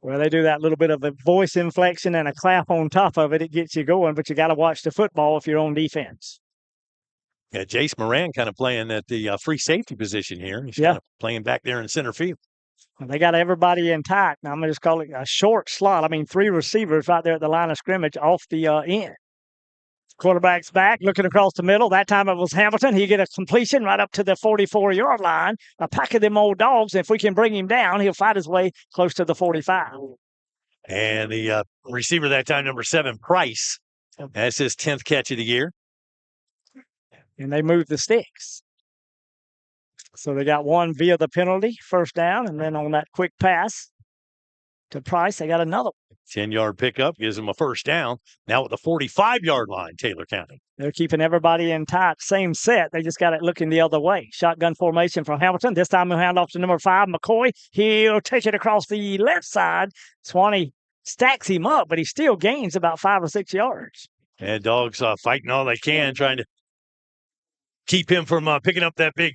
Well, they do that little bit of a voice inflection and a clap on top of it. It gets you going, but you got to watch the football if you're on defense. Yeah, Jace Moran kind of playing at the free safety position here. He's kind of playing back there in center field. Well, they got everybody in tight. Now, I'm going to just call it a short slot. I mean, 3 receivers right there at the line of scrimmage off the end. Quarterback's back, looking across the middle. That time it was Hamilton. He get a completion right up to the 44-yard line. A pack of them old dogs. If we can bring him down, he'll fight his way close to the 45. And the receiver that time, number 7, Price. That's his 10th catch of the year. And they moved the sticks. So they got one via the penalty, first down, and then on that quick pass to Price, they got another one. 10-yard pickup gives them a first down. Now at the 45-yard line, Taylor County. They're keeping everybody in tight. Same set. They just got it looking the other way. Shotgun formation from Hamilton. This time he'll hand off to number 5, McCoy. He'll take it across the left side. Suwannee stacks him up, but he still gains about 5 or 6 yards. And Dogs fighting all they can, trying to keep him from picking up that big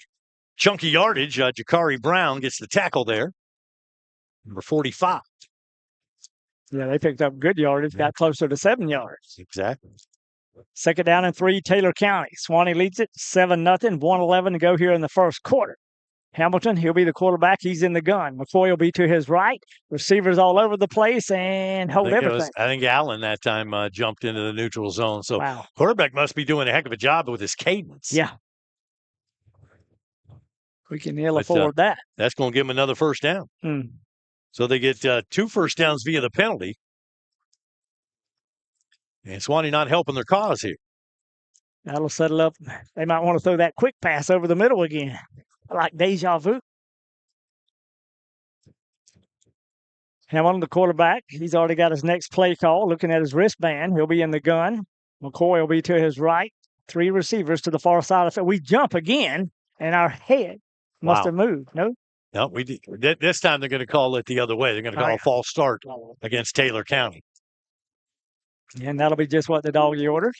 chunky yardage. Jakari Brown gets the tackle there. Number 45. Yeah, they picked up good yardage, got closer to 7 yards. Exactly. Second down and 3, Taylor County. Suwannee leads it 7-0, 1:11 to go here in the first quarter. Hamilton, he'll be the quarterback. He's in the gun. McCoy will be to his right. Receivers all over the place and hold everything. I think Allen that time jumped into the neutral zone. So wow. Quarterback must be doing a heck of a job with his cadence. Yeah. We can ill afford that. That's going to give him another first down. So they get 2 first downs via the penalty. And Suwannee not helping their cause here. That'll settle up. They might want to throw that quick pass over the middle again. Like deja vu. Hamilton, the quarterback, he's already got his next play call. Looking at his wristband, he'll be in the gun. McCoy will be to his right. 3 receivers to the far side of it. We jump again, and our head must have moved. No, we did. This time they're going to call it the other way. They're going to call a false start against Taylor County. And that'll be just what the doggy ordered.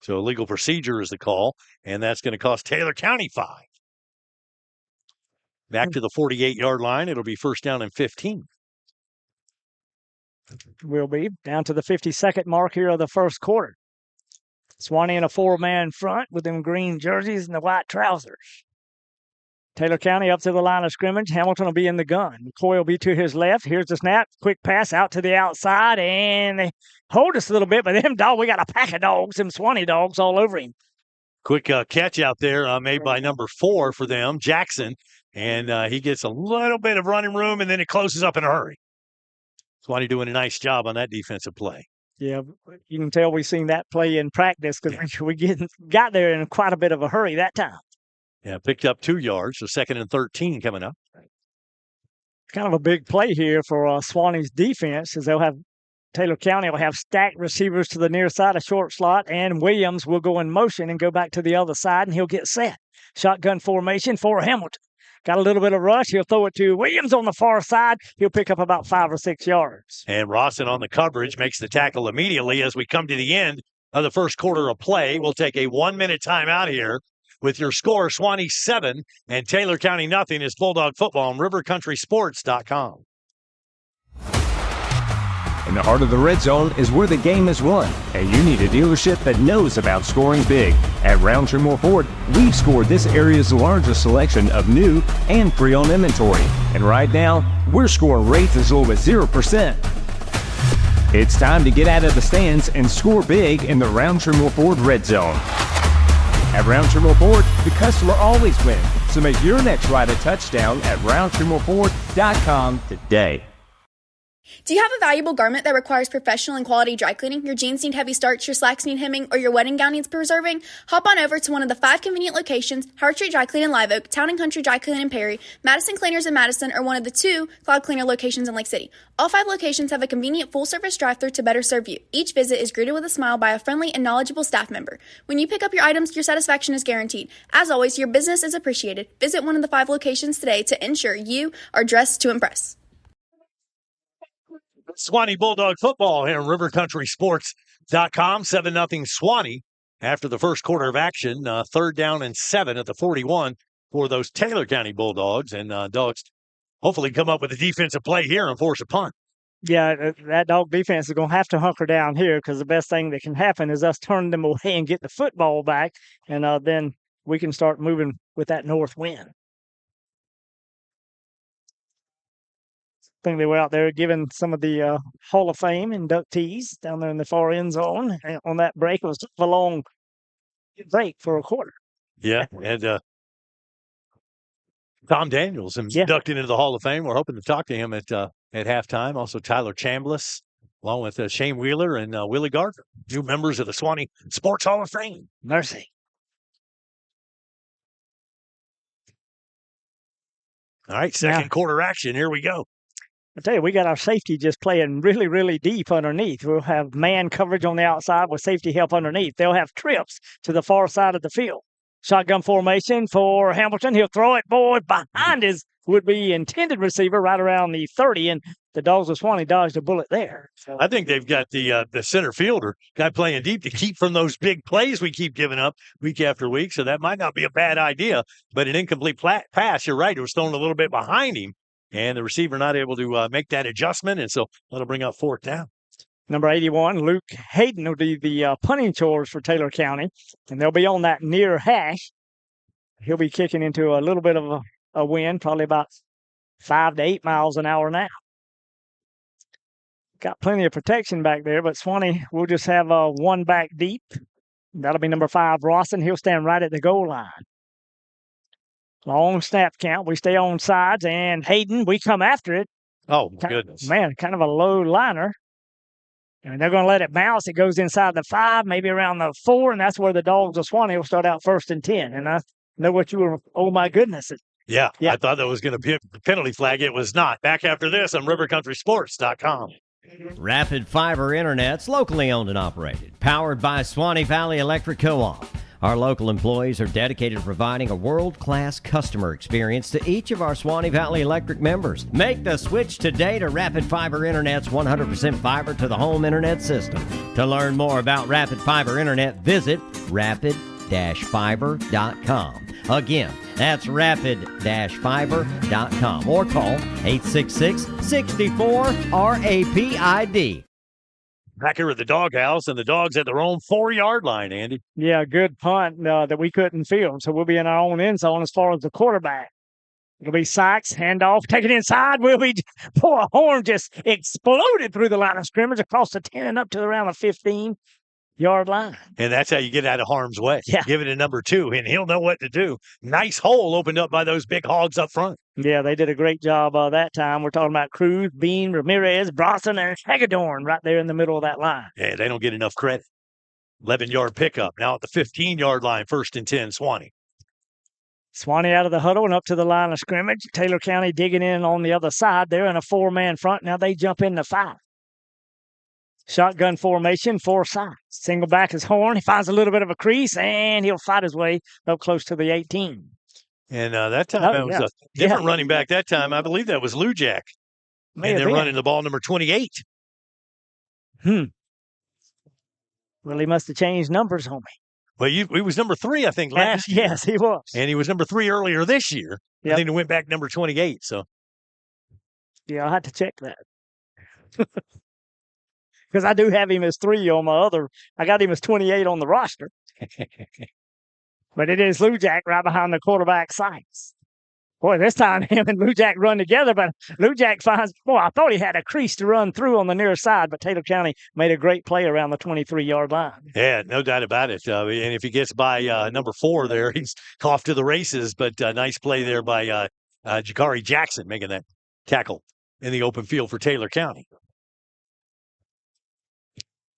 So illegal procedure is the call, and that's going to cost Taylor County 5. Back to the 48-yard line. It'll be first down and 15. Will be down to the 52nd mark here of the first quarter. Suwannee in a 4-man front with them green jerseys and the white trousers. Taylor County up to the line of scrimmage. Hamilton will be in the gun. McCoy will be to his left. Here's the snap. Quick pass out to the outside, and they hold us a little bit, but we got a pack of dogs, them Suwannee dogs all over him. Quick catch out there made by number 4 for them, Jackson, and he gets a little bit of running room, and then it closes up in a hurry. Suwannee doing a nice job on that defensive play. Yeah, you can tell we've seen that play in practice because we got there in quite a bit of a hurry that time. Yeah, picked up 2 yards, so 2nd and 13 coming up. Kind of a big play here for Suwannee's defense, as Taylor County will have stacked receivers to the near side, a short slot, and Williams will go in motion and go back to the other side, and he'll get set. Shotgun formation for Hamilton. Got a little bit of rush. He'll throw it to Williams on the far side. He'll pick up about 5 or 6 yards. And Rawson on the coverage makes the tackle immediately as we come to the end of the first quarter of play. We'll take a 1-minute timeout here. With your score, Suwannee 7 and Taylor County nothing is Bulldog Football on RiverCountrySports.com. In the heart of the red zone is where the game is won, and you need a dealership that knows about scoring big. At Roundtree Moore Ford, we've scored this area's largest selection of new and pre-owned inventory, and right now, we're scoring rates as low as 0%. It's time to get out of the stands and score big in the Roundtree Moore Ford red zone. At Roundtree Moore Ford, the customer always wins. So make your next ride a touchdown at RoundtreeMoreFord.com today. Do you have a valuable garment that requires professional and quality dry cleaning? Your jeans need heavy starch, your slacks need hemming, or your wedding gown needs preserving? Hop on over to one of the 5 convenient locations, Howard Street Dry Clean in Live Oak, Town & Country Dry Clean in Perry, Madison Cleaners in Madison, or one of the 2 Cloud Cleaner locations in Lake City. All 5 locations have a convenient full-service drive-thru to better serve you. Each visit is greeted with a smile by a friendly and knowledgeable staff member. When you pick up your items, your satisfaction is guaranteed. As always, your business is appreciated. Visit one of the 5 locations today to ensure you are dressed to impress. Suwannee Bulldog football here on RiverCountrySports.com. 7-0 Suwannee after the first quarter of action. 3rd down and 7 at the 41 for those Taylor County Bulldogs. And Dogs hopefully come up with a defensive play here and force a punt. Yeah, that dog defense is going to have to hunker down here because the best thing that can happen is us turn them away and get the football back. And then we can start moving with that north wind. think they were out there giving some of the Hall of Fame inductees down there in the far end zone on that break. It was a long break for a quarter. Yeah, and Tom Daniels inducted into the Hall of Fame. We're hoping to talk to him at halftime. Also, Tyler Chambliss, along with Shane Wheeler and Willie Gardner, new members of the Suwannee Sports Hall of Fame. Mercy. All right, second quarter action. Here we go. I tell you, we got our safety just playing really, really deep underneath. We'll have man coverage on the outside with safety help underneath. They'll have trips to the far side of the field. Shotgun formation for Hamilton. He'll throw it, behind his would-be intended receiver right around the 30, and the Dogs of Suwannee dodged a bullet there. So, I think they've got the center fielder guy playing deep to keep from those big plays we keep giving up week after week, so that might not be a bad idea, but an incomplete pass, you're right, it was thrown a little bit behind him, and the receiver not able to make that adjustment, and so that'll bring up fourth down. Number 81, Luke Hayden will do the punting chores for Taylor County, and they'll be on that near hash. He'll be kicking into a little bit of a wind, probably about 5 to 8 miles an hour now. Got plenty of protection back there, but Suwannee will just have one back deep. That'll be number 5, Rawson. He'll stand right at the goal line. Long snap count. We stay on sides, and Hayden, we come after it. Oh, goodness. Man, kind of a low liner. And they're going to let it bounce. It goes inside the 5, maybe around the 4, and that's where the Dogs of Suwannee will start out 1st and 10. And I know what you were, oh, my goodness. Yeah, I thought that was going to be a penalty flag. It was not. Back after this on rivercountrysports.com. Rapid Fiber Internet's locally owned and operated, powered by Suwannee Valley Electric Co-op. Our local employees are dedicated to providing a world-class customer experience to each of our Suwannee Valley Electric members. Make the switch today to Rapid Fiber Internet's 100% fiber to the home internet system. To learn more about Rapid Fiber Internet, visit rapid-fiber.com. Again, that's rapid-fiber.com or call 866-64-RAPID. Back here at the doghouse, and the Dogs at their own 4-yard line, Andy. Yeah, good punt that we couldn't field. So we'll be in our own end zone as far as the quarterback. It'll be Sykes, handoff, take it inside. Poor Horn just exploded through the line of scrimmage across the 10 and up to around the 15-yard line. And that's how you get out of harm's way. Yeah. Give it to number 2, and he'll know what to do. Nice hole opened up by those big hogs up front. Yeah, they did a great job that time. We're talking about Cruz, Bean, Ramirez, Bronson, and Hagedorn right there in the middle of that line. Yeah, they don't get enough credit. 11-yard pickup. Now at the 15-yard line, 1st and 10, Suwannee. Suwannee out of the huddle and up to the line of scrimmage. Taylor County digging in on the other side. They're in a 4-man front. Now they jump into 5. Shotgun formation, 4 sides. Single back is Horn. He finds a little bit of a crease, and he'll fight his way up close to the 18. And that time it was a different running back that time. I believe that was Lujak. And they're running the ball number 28. Well, he must have changed numbers on me. Well, he was number 3, I think, last year. Yes, he was. And he was number 3 earlier this year. Yep. I think he went back number 28. So, yeah, I'll have to check that. Because I do have him as 3 on my other. I got him as 28 on the roster. But it is Lujak right behind the quarterback Sykes. Boy, this time him and Lujak run together, but Lujak finds, I thought he had a crease to run through on the near side, but Taylor County made a great play around the 23-yard line. Yeah, no doubt about it. And if he gets by number 4 there, he's off to the races, but nice play there by Jakari Jackson making that tackle in the open field for Taylor County.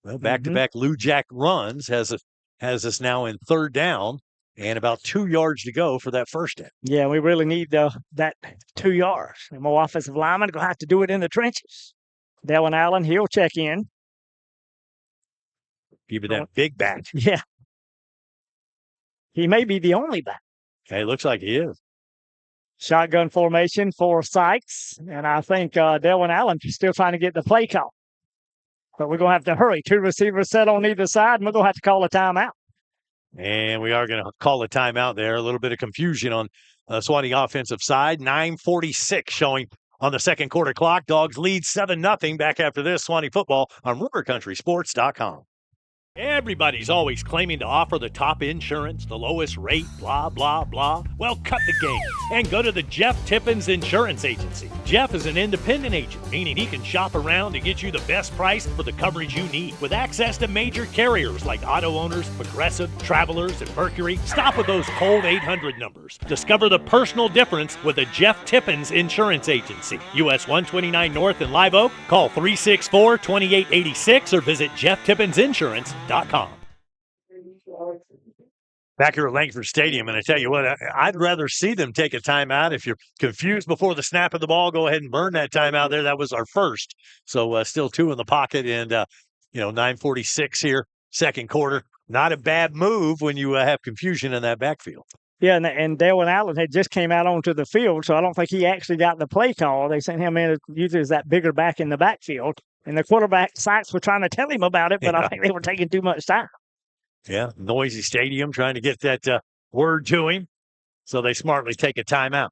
Well, back-to-back Lujak runs has us now in 3rd down. And about 2 yards to go for that first down. Yeah, we really need that 2 yards. And more offensive linemen are going to have to do it in the trenches. Delwyn Allen, he'll check in. Give it that big back. Yeah. He may be the only back. Okay, looks like he is. Shotgun formation for Sykes. And I think Delwyn Allen is still trying to get the play call. But we're going to have to hurry. 2 receivers set on either side, and we're going to have to call a timeout. And we are going to call a timeout there. A little bit of confusion on the Suwannee offensive side. 9:46 showing on the second quarter clock. Dogs lead 7-0 back after this. Suwannee football on rivercountrysports.com. Everybody's always claiming to offer the top insurance, the lowest rate, blah, blah, blah. Well, cut the game and go to the Jeff Tippins Insurance Agency. Jeff is an independent agent, meaning he can shop around to get you the best price for the coverage you need. With access to major carriers like Auto Owners, Progressive, Travelers, and Mercury, stop with those cold 800 numbers. Discover the personal difference with the Jeff Tippins Insurance Agency. US 129 North in Live Oak. Call 364-2886 or visit JeffTippinsInsurance.com. Back here at Langford Stadium, and I tell you what, I'd rather see them take a timeout. If you're confused before the snap of the ball, go ahead and burn that timeout there. That was our first. So still 2 in the pocket, and 9:46 here, second quarter. Not a bad move when you have confusion in that backfield. Yeah, and Delwyn Allen had just came out onto the field, so I don't think he actually got the play call. They sent him in usually as that bigger back in the backfield. And the quarterback Sykes were trying to tell him about it, but I think they were taking too much time. Yeah, noisy stadium, trying to get that word to him. So they smartly take a timeout.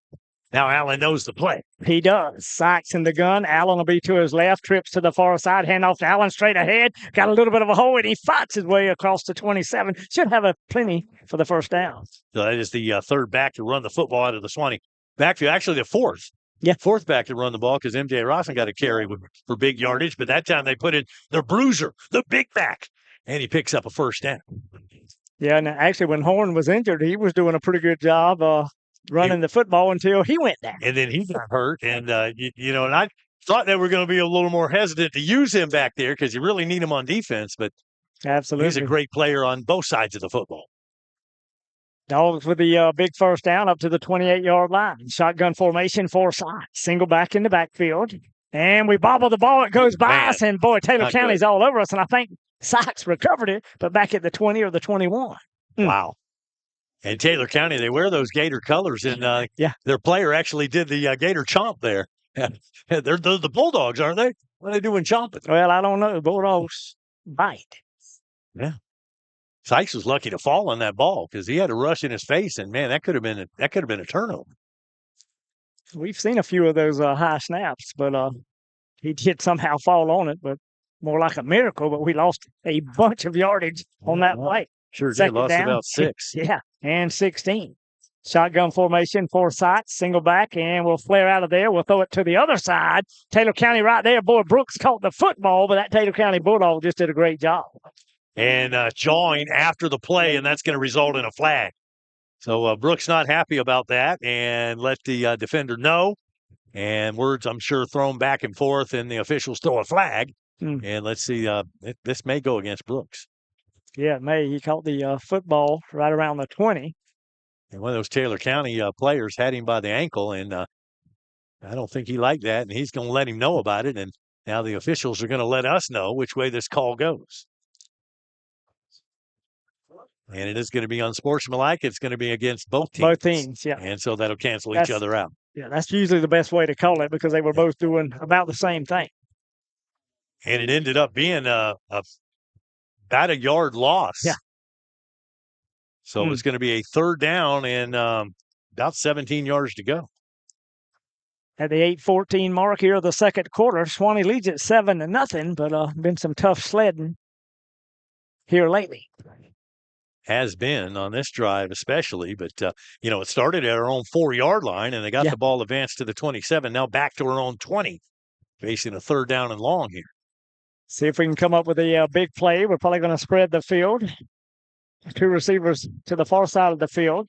Now Allen knows the play. He does. Sykes in the gun. Allen will be to his left, trips to the far side, hand off to Allen straight ahead. Got a little bit of a hole, and he fights his way across the 27. Should have a plenty for the first down. So that is the third back to run the football out of the Suwannee backfield. Actually, the fourth. Yeah. Fourth back to run the ball because MJ Rawson got a carry for big yardage, but that time they put in the bruiser, the big back, and he picks up a first down. Yeah, and actually when Horn was injured, he was doing a pretty good job running the football until he went down. And then he got hurt, and, and I thought they were going to be a little more hesitant to use him back there because you really need him on defense, but absolutely, he's a great player on both sides of the football. Dogs with the big first down up to the 28-yard line. Shotgun formation, 4 sides. Single back in the backfield. And we bobble the ball. It goes by us. And, boy, Taylor County's all over us. And I think Sykes recovered it, but back at the 20 or the 21. Wow. And Taylor County, they wear those Gator colors. And their player actually did the Gator chomp there. They're the Bulldogs, aren't they? What are they doing chomping? Well, I don't know. Bulldogs bite. Yeah. Sykes was lucky to fall on that ball because he had a rush in his face, and man, that could have been a turnover. We've seen a few of those high snaps, but he did somehow fall on it, but more like a miracle. But we lost a bunch of yardage on that play. Sure did. Lost about 6. Yeah, and 16. Shotgun formation, 4 sides, single back, and we'll flare out of there. We'll throw it to the other side. Taylor County right there. Boy, Brooks caught the football, but that Taylor County Bulldog just did a great job. And jawing after the play, and that's going to result in a flag. So Brooks not happy about that and let the defender know. And words, I'm sure, thrown back and forth, and the officials throw a flag. And let's see, this may go against Brooks. Yeah, it may. He caught the football right around the 20. And one of those Taylor County players had him by the ankle, and I don't think he liked that, and he's going to let him know about it. And now the officials are going to let us know which way this call goes. And it is going to be unsportsmanlike. It's going to be against both teams. Both teams, yeah. And so that'll cancel each other out. Yeah, that's usually the best way to call it because they were both doing about the same thing. And it ended up being about a yard loss. Yeah. So it's going to be a third down and about 17 yards to go. At the 8:14 mark here of the second quarter, Suwannee leads at 7-0, but been some tough sledding here lately. Has been on this drive especially, but it started at our own 4-yard line, and they got the ball advanced to the 27. Now back to our own 20, facing a third down and long here. See if we can come up with a big play. We're probably going to spread the field. 2 receivers to the far side of the field,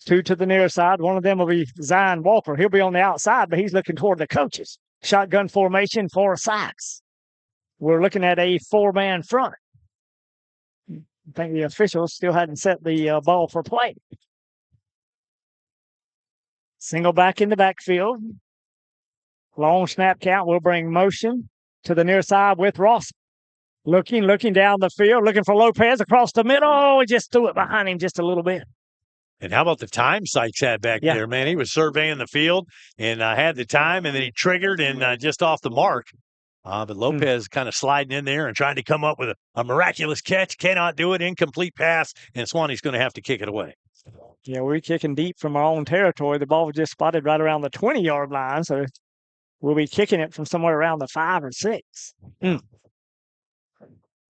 2 to the near side. One of them will be Zion Walker. He'll be on the outside, but he's looking toward the coaches. Shotgun formation, 4 sacks. We're looking at a 4-man front. I think the officials still hadn't set the ball for play. Single back in the backfield. Long snap count. We'll bring motion to the near side with Ross. Looking down the field, looking for Lopez across the middle. Oh, he just threw it behind him just a little bit. And how about the time Sykes had back there, man? He was surveying the field and had the time, and then he triggered and just off the mark. But Lopez kind of sliding in there and trying to come up with a miraculous catch. Cannot do it. Incomplete pass, and Swanee's going to have to kick it away. Yeah, we're kicking deep from our own territory. The ball was just spotted right around the 20-yard line, so we'll be kicking it from somewhere around the 5 or 6.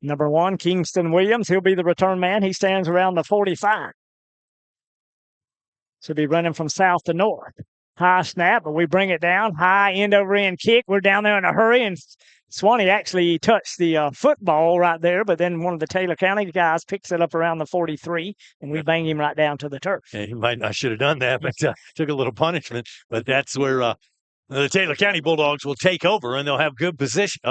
Number 1, Kingston Williams. He'll be the return man. He stands around the 45. Should be running from south to north. High snap, but we bring it down. High end-over-end kick. We're down there in a hurry, and Suwannee actually touched the football right there, but then one of the Taylor County guys picks it up around the 43, and we bang him right down to the turf. Yeah, he might not should have done that, but took a little punishment. But that's where the Taylor County Bulldogs will take over, and they'll have good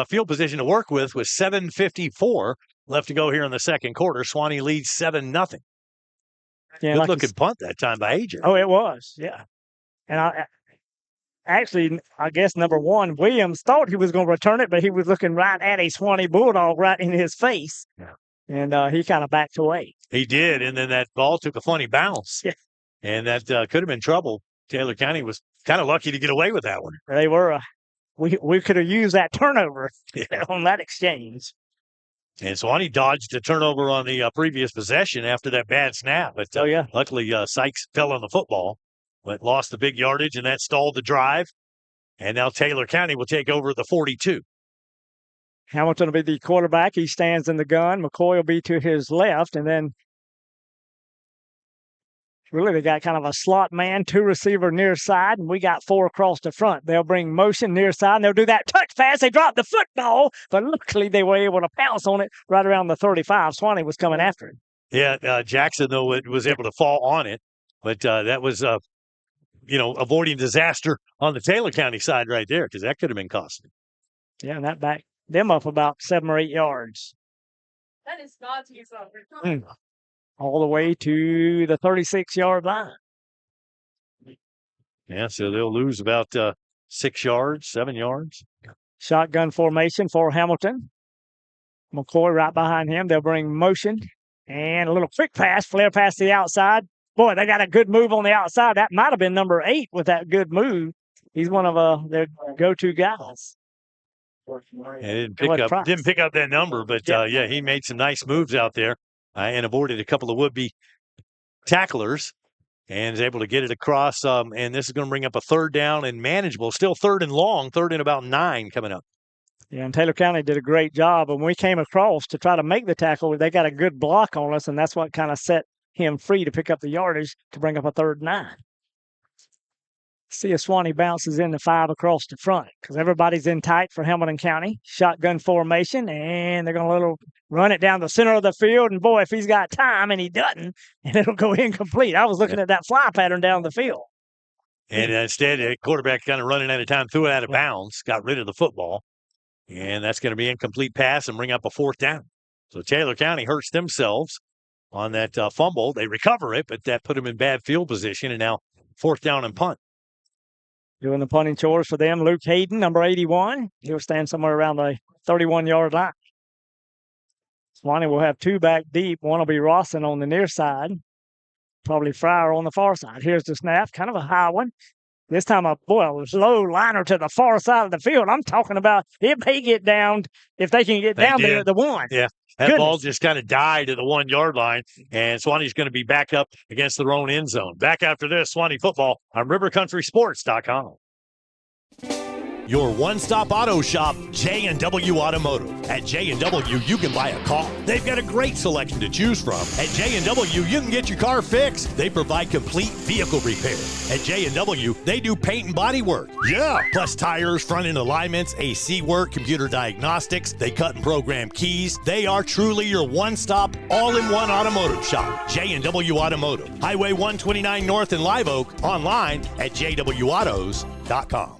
field position to work with 7:54 left to go here in the second quarter. Suwannee leads 7-0. Yeah, good looking punt that time by AJ. Oh, it was, yeah. And I guess number 1, Williams, thought he was going to return it, but he was looking right at a Suwannee Bulldog right in his face. Yeah. And he kind of backed away. He did, and then that ball took a funny bounce. Yeah. And that could have been trouble. Taylor County was kind of lucky to get away with that one. They were. We could have used that turnover on that exchange. And Suwannee dodged a turnover on the previous possession after that bad snap. But luckily, Sykes fell on the football, but lost the big yardage, and that stalled the drive. And now Taylor County will take over the 42. Hamilton will be the quarterback. He stands in the gun. McCoy will be to his left, and then really they got kind of a slot man, 2 receiver near side, and we got 4 across the front. They'll bring motion near side, and they'll do that touch pass. They dropped the football, but luckily they were able to pounce on it right around the 35. Suwannee was coming after it. Yeah, Jackson, though, was able to fall on it, but that was, avoiding disaster on the Taylor County side right there, because that could have been costly. Yeah, and that backed them up about 7 or 8 yards. That is not too All the way to the 36-yard line. Yeah, so they'll lose about 6 yards, 7 yards. Shotgun formation for Hamilton. McCoy right behind him. They'll bring motion and a little quick pass, flare past the outside. Boy, they got a good move on the outside. That might have been number 8 with that good move. He's one of their go-to guys. And didn't pick up that number, but he made some nice moves out there and avoided a couple of would-be tacklers and is able to get it across. And this is going to bring up a 3rd down and manageable. Still 3rd and long, 3rd and about 9 coming up. Yeah, and Taylor County did a great job. And when we came across to try to make the tackle, they got a good block on us, and that's what kind of set him free to pick up the yardage to bring up a 3rd and 9. See if Suwannee bounces in the 5 across the front because everybody's in tight for Hamilton County. Shotgun formation, and they're going to run it down the center of the field. And, boy, if he's got time, and he doesn't, and it'll go incomplete. I was looking at that fly pattern down the field. And instead, the quarterback kind of running out of time, threw it out of bounds, got rid of the football. And that's going to be incomplete pass and bring up a 4th down. So Taylor County hurts themselves on that fumble. They recover it, but that put them in bad field position, and now 4th down and punt. Doing the punting chores for them, Luke Hayden, number 81. He'll stand somewhere around the 31-yard line. Suwannee will have 2 back deep. One will be Rawson on the near side. Probably Fryer on the far side. Here's the snap, kind of a high one. This time, a low liner to the far side of the field. I'm talking about if they get down, if they can get down there at the 1. Yeah, that ball just kind of died at the 1-yard line, and Swanee's going to be back up against their own end zone. Back after this, Suwannee football on RiverCountrySports.com. Your one-stop auto shop, J&W Automotive. At J&W, you can buy a car. They've got a great selection to choose from. At J&W, you can get your car fixed. They provide complete vehicle repair. At J&W, they do paint and body work. Yeah, plus tires, front-end alignments, AC work, computer diagnostics. They cut and program keys. They are truly your one-stop, all-in-one automotive shop. J&W Automotive. Highway 129 North in Live Oak. Online at jwautos.com.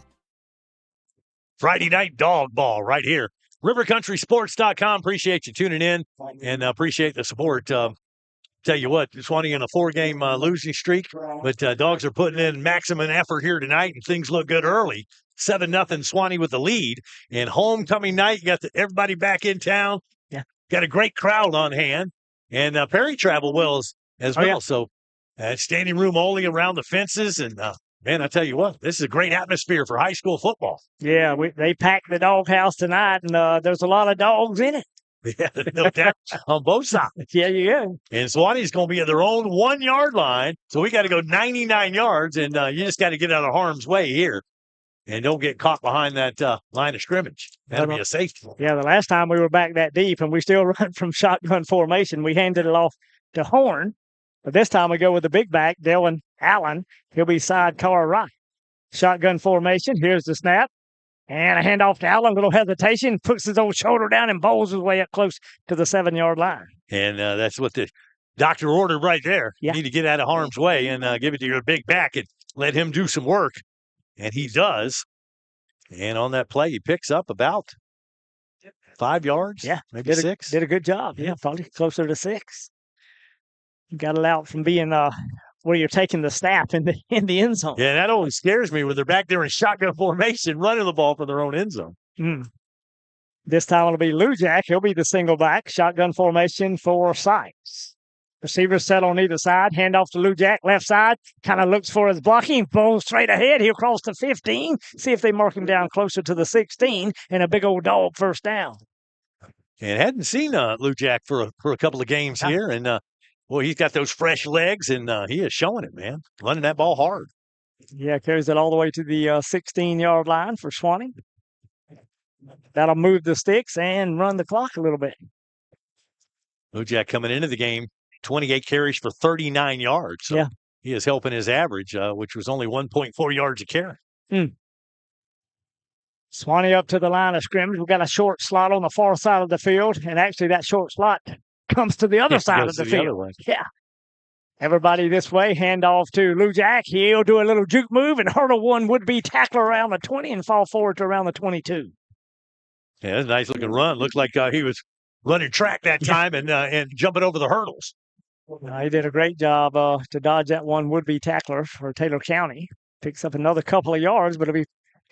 Friday night dog ball right here. RiverCountrySports.com. Appreciate you tuning in and appreciate the support. Tell you what, Suwannee in a 4-game losing streak, but dogs are putting in maximum effort here tonight, and things look good early. 7-0 Suwannee with the lead. And homecoming night, you got everybody back in town. Yeah, got a great crowd on hand. And Perry traveled well as well. Yeah. So standing room only around the fences, and man, I tell you what, this is a great atmosphere for high school football. Yeah, they packed the doghouse tonight, and there's a lot of dogs in it. Yeah, no doubt on both sides. Yeah, you go. And Suwannee's going to be at their own 1-yard line, so we got to go 99 yards, and you just got to get out of harm's way here. and don't get caught behind that line of scrimmage. That'll be a safety. Yeah, the last time we were back that deep and we still run from shotgun formation, we handed it off to Horn. But this time we go with the big back, Dylan Allen. He'll be sidecar right. Shotgun formation. Here's the snap. And a handoff to Allen. Little hesitation. Puts his old shoulder down and bowls his way up close to the 7-yard line. And that's what the doctor ordered right there. Yeah. You need to get out of harm's way and give it to your big back and let him do some work. And he does. And on that play, he picks up about 5 yards. Yeah. Maybe 6. Did a good job. Yeah, probably closer to 6. Got it out from being where you're taking the snap in the end zone. Yeah, that always scares me when they're back there in shotgun formation running the ball for their own end zone. This time it'll be Lujak. He'll be the single back. Shotgun formation for Sykes. Receivers set on either side. Handoff to Lujak, left side. Kind of looks for his blocking. Bowls straight ahead. He'll cross the 15. See if they mark him down closer to the 16. And a big old dog first down. And hadn't seen Lujak for a couple of games here. And, boy, he's got those fresh legs, and he is showing it, man. Running that ball hard. Yeah, carries it all the way to the 16-yard line for Suwannee. That'll move the sticks and run the clock a little bit. Lujak coming into the game, 28 carries for 39 yards. So he is helping his average, which was only 1.4 yards a carry. Suwannee up to the line of scrimmage. We've got a short slot on the far side of the field, and actually that short slot comes to the other side of the field. Yeah. Everybody this way. Handoff to Lujak. He'll do a little juke move and hurdle one would-be tackler around the 20 and fall forward to around the 22. Yeah, that's a nice-looking run. Looked like he was running track that time and jumping over the hurdles. He did a great job to dodge that one would-be tackler for Taylor County. Picks up another couple of yards, but it'll be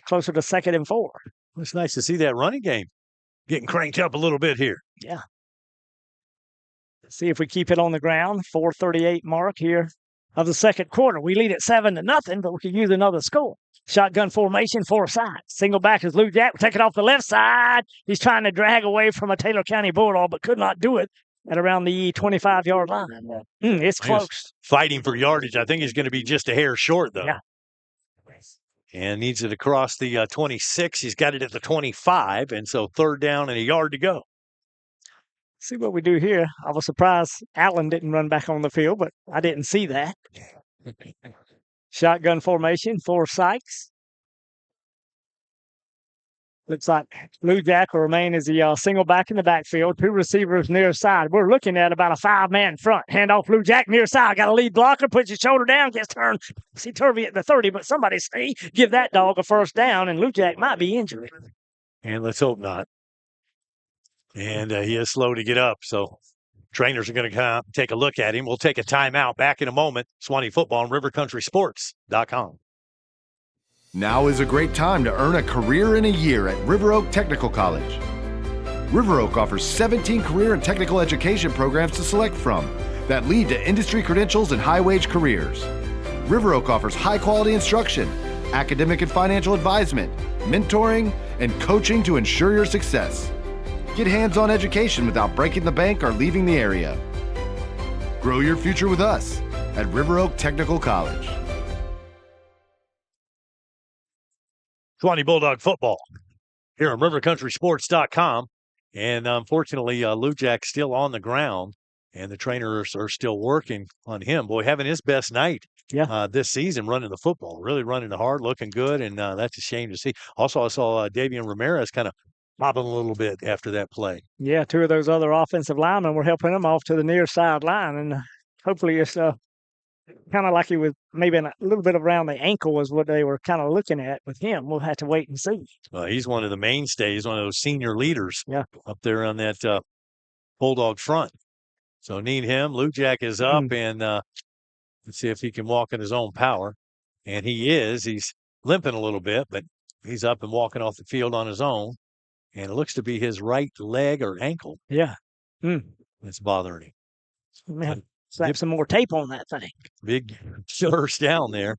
closer to 2nd and 4. It's nice to see that running game getting cranked up a little bit here. Yeah. See if we keep it on the ground. 4:38 mark here of the second quarter. We lead at 7-0, but we could use another score. Shotgun formation, 4 sides. Single back is Lujak. Take it off the left side. He's trying to drag away from a Taylor County Bulldog, but could not do it at around the 25-yard line. It's close. Fighting for yardage. I think he's going to be just a hair short, though. Yeah. And needs it across the 26. He's got it at the 25, and so 3rd down and a yard to go. See what we do here. I was surprised Allen didn't run back on the field, but I didn't see that. Shotgun formation for Sykes. Looks like Lujak will remain as the single back in the backfield. 2 receivers near side. We're looking at about a 5-man front. Handoff Lujak near side. Got a lead blocker. Puts his shoulder down. Gets turned. See Turvey at the 30, but somebody say give that dog a first down, and Lujak might be injured. And let's hope not. And he is slow to get up, so trainers are going to take a look at him. We'll take a timeout. Back in a moment. Suwannee football on rivercountrysports.com. Now is a great time to earn a career in a year at River Oak Technical College. River Oak offers 17 career and technical education programs to select from that lead to industry credentials and high-wage careers. River Oak offers high-quality instruction, academic and financial advisement, mentoring, and coaching to ensure your success. Get hands-on education without breaking the bank or leaving the area. Grow your future with us at River Oak Technical College. Suwannee Bulldog football here on rivercountrysports.com. And unfortunately, Lujak's still on the ground, and the trainers are still working on him. Boy, having his best night this season running the football, really running it hard, looking good, and that's a shame to see. Also, I saw Davian Ramirez kind of popping a little bit after that play. Yeah, 2 of those other offensive linemen were helping him off to the near sideline, and hopefully it's kind of like he was maybe a little bit around the ankle was what they were kind of looking at with him. We'll have to wait and see. He's one of the mainstays, one of those senior leaders up there on that Bulldog front. So need him. Lujak is up, and let's see if he can walk in his own power. And he is. He's limping a little bit, but he's up and walking off the field on his own. And it looks to be his right leg or ankle. Yeah. That's bothering him. Man, slap some more tape on that thing. Big first down there.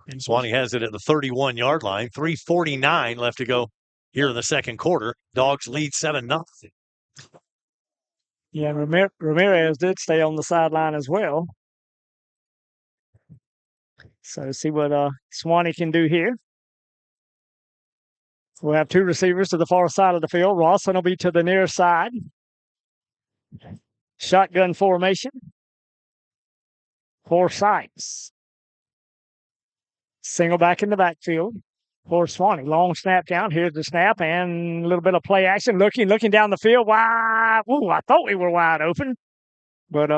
And Suwannee has it at the 31-yard line. 3:49 left to go here in the second quarter. Dogs lead 7-0. Yeah, Ramirez did stay on the sideline as well. So see what Suwannee can do here. We'll have 2 receivers to the far side of the field. Rawson will be to the near side. Shotgun formation for Sykes. Single back in the backfield for Suwannee. Long snap down. Here's the snap and a little bit of play action. Looking down the field. Wide. Ooh, I thought we were wide open, but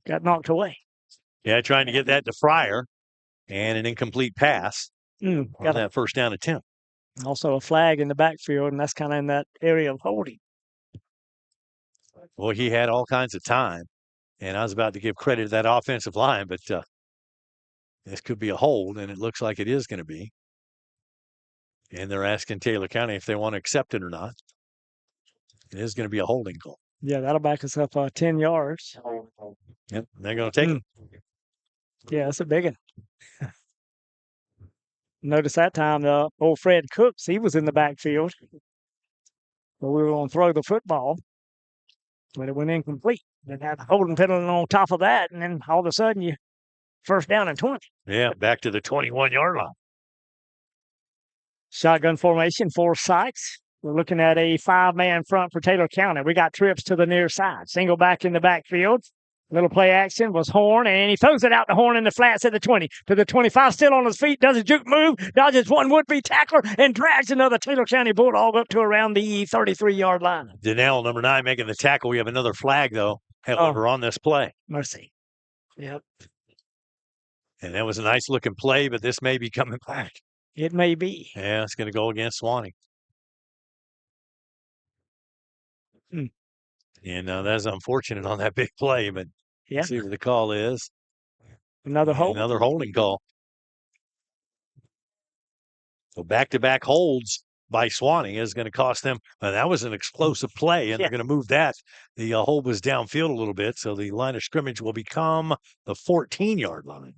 got knocked away. Yeah, trying to get that to Fryer, and an incomplete pass on that first down attempt. Also a flag in the backfield, and that's kind of in that area of holding. Well, he had all kinds of time, and I was about to give credit to that offensive line, but this could be a hold, and it looks like it is going to be. And they're asking Taylor County if they want to accept it or not. It is going to be a holding call. Yeah, that'll back us up 10 yards. Yep, they're going to take it. Yeah, that's a big one. Notice that time, old Fred Cooks, he was in the backfield. But we were going to throw the football, but it went incomplete. Then had the holding penalty on top of that, and then all of a sudden you first down and 20. Yeah, back to the 21-yard line. Shotgun formation for Sykes. We're looking at a 5-man front for Taylor County. We got trips to the near side. Single back in the backfield. Little play action was Horn, and he throws it out to Horn in the flats at the 20. To the 25, still on his feet, does a juke move, dodges one would-be tackler, and drags another Taylor County Bulldog up to around the 33-yard line. Donnell, number 9, making the tackle. We have another flag, though, however, on this play. Mercy. Yep. And that was a nice-looking play, but this may be coming back. It may be. Yeah, it's going to go against Suwannee. And that's unfortunate on that big play, but let's see what the call is. Another holding call. So back-to-back holds by Suwannee is going to cost them. That was an explosive play, and they're going to move that. The hold was downfield a little bit, so the line of scrimmage will become the 14-yard line.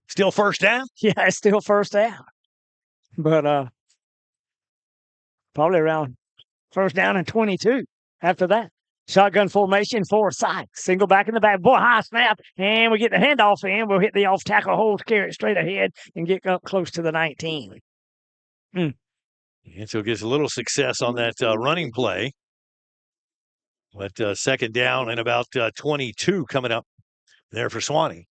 Still first down? Yeah, it's still first down. But probably around first down and 22 after that. Shotgun formation for Sykes. Single back in the back. Boy, high snap. And we get the handoff in. We'll hit the off tackle hold, carry it straight ahead, and get up close to the 19. And so gets a little success on that running play. But second down and about 22 coming up there for Suwannee.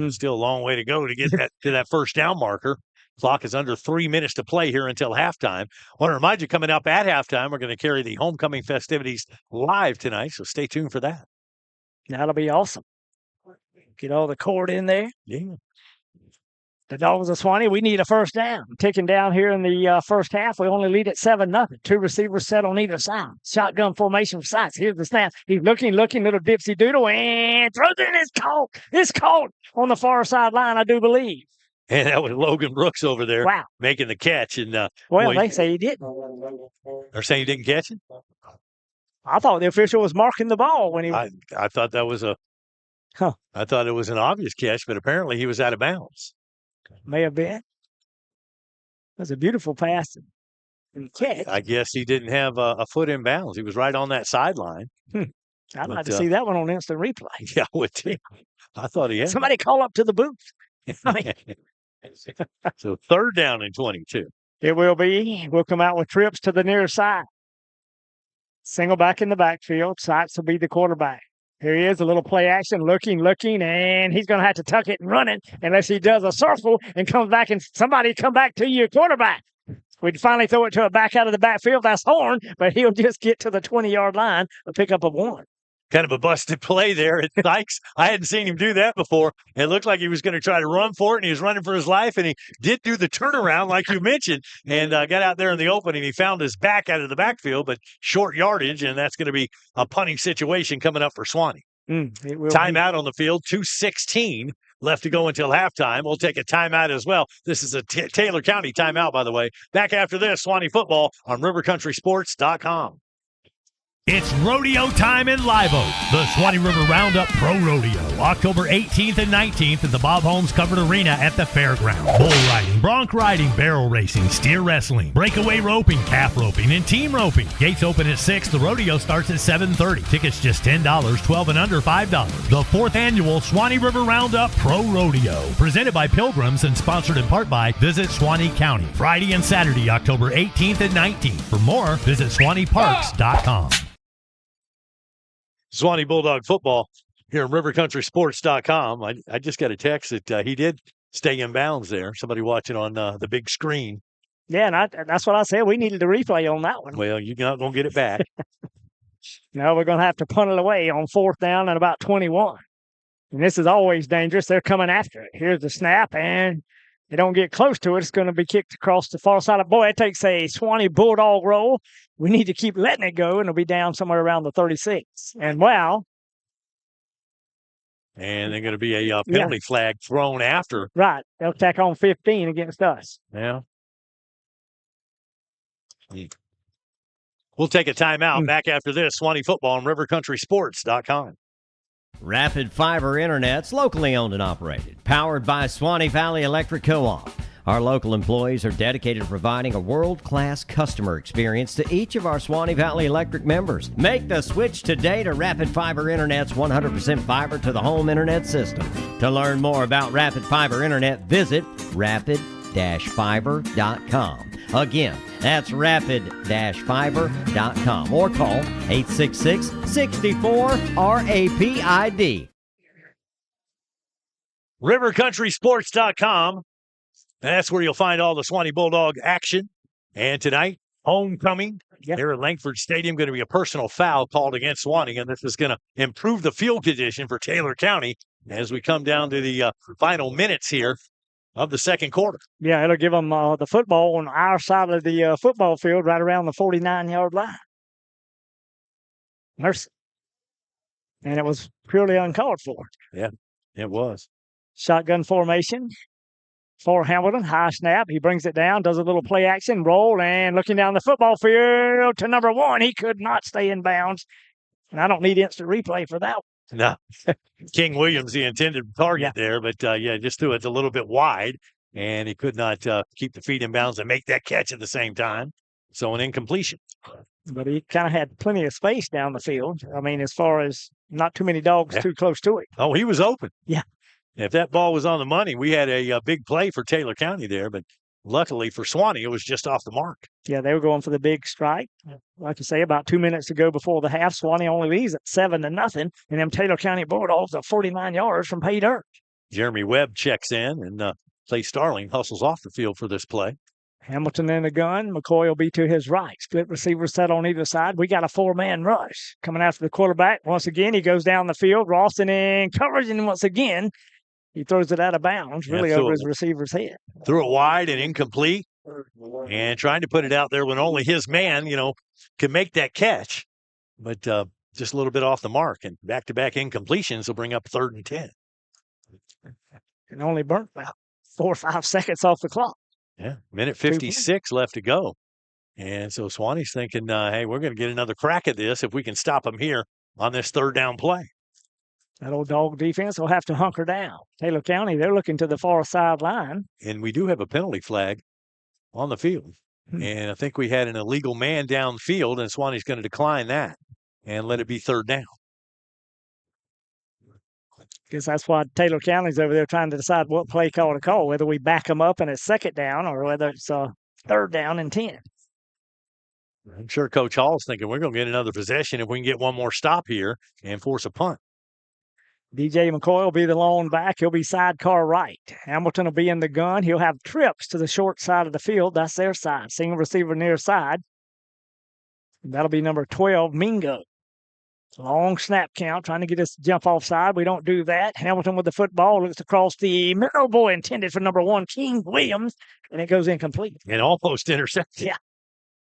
Still a long way to go to get to that first down marker. Clock is under 3 minutes to play here until halftime. I want to remind you, coming up at halftime, we're going to carry the homecoming festivities live tonight, so stay tuned for that. That'll be awesome. Get all the cord in there. Yeah. The Dogs of Suwannee, we need a first down. Ticking down here in the first half, we only lead at 7-0. 2 receivers set on either side. Shotgun formation for Sykes. Here's the snap. He's looking, little dipsy doodle, and throws it in. It's caught on the far sideline, I do believe. And that was Logan Brooks over there making the catch. And they say he didn't. They're saying he didn't catch it? I thought the official was marking the ball when he. I thought that was I thought it was an obvious catch, but apparently he was out of bounds. May have been. It was a beautiful pass and catch. I guess he didn't have a foot in bounds. He was right on that sideline. I'd like to see that one on instant replay. Yeah, I would too. I thought he had. Somebody call up to the booth. So third down and 22. It will be. We'll come out with trips to the near side. Single back in the backfield. Sykes will be the quarterback. Here he is, a little play action, looking, and he's going to have to tuck it and run it unless he does a circle and comes back and somebody come back to you, quarterback. We'd finally throw it to a back out of the backfield. That's Horn, but he'll just get to the 20-yard line and pick up a 1. Kind of a busted play there at Sykes. I hadn't seen him do that before. It looked like he was going to try to run for it, and he was running for his life, and he did do the turnaround like you mentioned, and got out there in the open, and he found his back out of the backfield, but short yardage, and that's going to be a punting situation coming up for Suwannee. Timeout on the field, 2:16 left to go until halftime. We'll take a timeout as well. This is a Taylor County timeout, by the way. Back after this, Suwannee football on RiverCountrySports.com. It's rodeo time in Live Oak. The Suwannee River Roundup Pro Rodeo, October 18th and 19th at the Bob Holmes Covered Arena at the fairground. Bull riding, bronc riding, barrel racing, steer wrestling, breakaway roping, calf roping, and team roping. Gates open at 6. The rodeo starts at 7:30. Tickets just $10, 12 and under $5. The 4th annual Suwannee River Roundup Pro Rodeo, presented by Pilgrims and sponsored in part by Visit Suwannee County. Friday and Saturday, October 18th and 19th. For more, visit SuwanneeParks.com. Suwannee Bulldog football here at rivercountrysports.com. I just got a text that he did stay in bounds there. Somebody watching on the big screen. Yeah, and that's what I said. We needed a replay on that one. Well, you're not going to get it back. No, we're going to have to punt it away on 4th down and about 21. And this is always dangerous. They're coming after it. Here's the snap, and they don't get close to it. It's going to be kicked across the far side. Boy, it takes a Suwannee Bulldog roll. We need to keep letting it go, and it'll be down somewhere around the 36. And wow. And they're going to be a penalty flag thrown after. Right. They'll tack on 15 against us. Yeah. We'll take a timeout. Back after this. Suwannee football on rivercountrysports.com. Rapid Fiber Internet's locally owned and operated, powered by Suwannee Valley Electric Co-op. Our local employees are dedicated to providing a world-class customer experience to each of our Suwannee Valley Electric members. Make the switch today to Rapid Fiber Internet's 100% fiber to the home internet system. To learn more about Rapid Fiber Internet, visit rapid-fiber.com. Again, that's rapid-fiber.com or call 866-64-RAPID. rivercountrysports.com. That's where you'll find all the Suwannee Bulldog action. And tonight, homecoming here at Langford Stadium, going to be a personal foul called against Suwannee, and this is going to improve the field condition for Taylor County as we come down to the final minutes here of the second quarter. Yeah, it'll give them the football on our side of the football field right around the 49-yard line. Mercy. And it was purely uncalled for. Yeah, it was. Shotgun formation for Hamilton. High snap. He brings it down, does a little play action, roll, and looking down the football field to number 1. He could not stay in bounds. And I don't need instant replay for that one. No. King Williams, the intended target there, but just threw it a little bit wide, and he could not keep the feet in bounds and make that catch at the same time. So an incompletion. But he kind of had plenty of space down the field. I mean, as far as not too many dogs too close to it. Oh, he was open. Yeah. If that ball was on the money, we had a big play for Taylor County there, but luckily for Suwannee, it was just off the mark. Yeah, they were going for the big strike. Like I say, about 2 minutes to go before the half, Suwannee only leads at 7-0, and them Taylor County Bulldogs are 49 yards from pay dirt. Jeremy Webb checks in, and Clay Starling hustles off the field for this play. Hamilton in the gun. McCoy will be to his right. Split receivers set on either side. We got a 4-man rush coming after the quarterback. Once again, he goes down the field. Ralston in coverage, and once again, he throws it out of bounds, really over his receiver's head. Threw it wide and incomplete, and trying to put it out there when only his man, can make that catch. But just a little bit off the mark, and back-to-back incompletions will bring up 3rd and 10. And only burnt about 4 or 5 seconds off the clock. Yeah, minute 56 left to go. And so Suwannee's thinking, hey, we're going to get another crack at this if we can stop them here on this 3rd down play. That old dog defense will have to hunker down. Taylor County, they're looking to the far sideline. And we do have a penalty flag on the field. And I think we had an illegal man downfield, and Suwannee's going to decline that and let it be 3rd down. Because that's why Taylor County's over there trying to decide what play call to call, whether we back them up and it's 2nd down or whether it's 3rd down and 10. I'm sure Coach Hall's thinking we're going to get another possession if we can get one more stop here and force a punt. DJ McCoy will be the lone back. He'll be sidecar right. Hamilton will be in the gun. He'll have trips to the short side of the field. That's their side. Single receiver near side. That'll be number 12, Mingo. Long snap count, trying to get us to jump offside. We don't do that. Hamilton with the football, looks across the middle. Boy, intended for number 1, King Williams, and it goes incomplete. And almost intercepted. Yeah.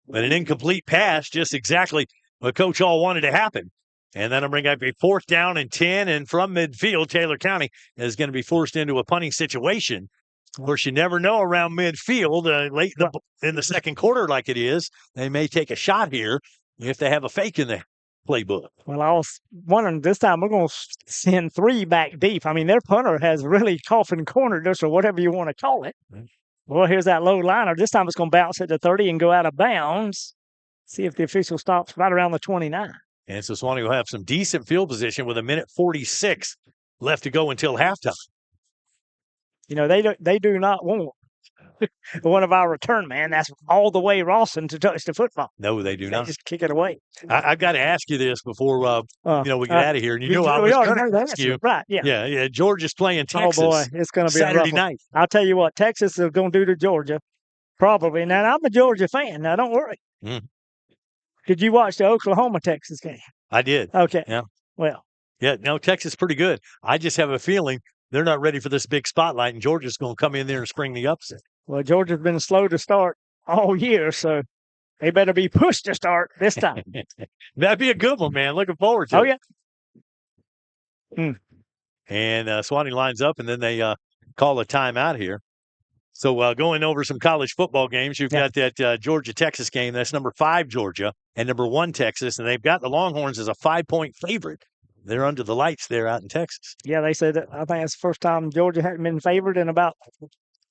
But an incomplete pass, just exactly what Coach Hall wanted to happen. And that'll bring up a 4th down and 10. And from midfield, Taylor County is going to be forced into a punting situation. Of course, you never know around midfield, late in the second quarter like it is. They may take a shot here if they have a fake in there. playbook. Well, I was wondering this time we're going to send 3 back deep. I mean, their punter has really coffin cornered us, or whatever you want to call it. Well, here's that low liner. This time it's going to bounce at the 30 and go out of bounds. See if the official stops right around the 29. And so Suwannee will have some decent field position with 1:46 left to go until halftime. You know, they do not want one of our return man. That's all the way Rawson to touch the football. No, they do not. Just kick it away. I've got to ask you this before we get out of here. And you know I we was already going know to the ask answer. you. Right, yeah. Yeah. Georgia's playing Texas. Oh, boy, it's going to be a rough Saturday one. night. I'll tell you what, Texas is going to do to Georgia, probably. Now, I'm a Georgia fan. Now, don't worry. Mm. Did you watch the Oklahoma-Texas game? I did. Okay. Yeah. Well. Yeah, no, Texas is pretty good. I just have a feeling they're not ready for this big spotlight, and Georgia's going to come in there and spring the upset. Well, Georgia's been slow to start all year, so they better be pushed to start this time. That'd be a good one, man. Looking forward to it. Yeah. And Suwannee lines up, and then they call a timeout here. So going over some college football games, you've got that Georgia-Texas game. That's number 5 Georgia and number 1 Texas, and they've got the Longhorns as a 5-point favorite. They're under the lights there out in Texas. Yeah, they said that. I think that's the first time Georgia hadn't been favored in about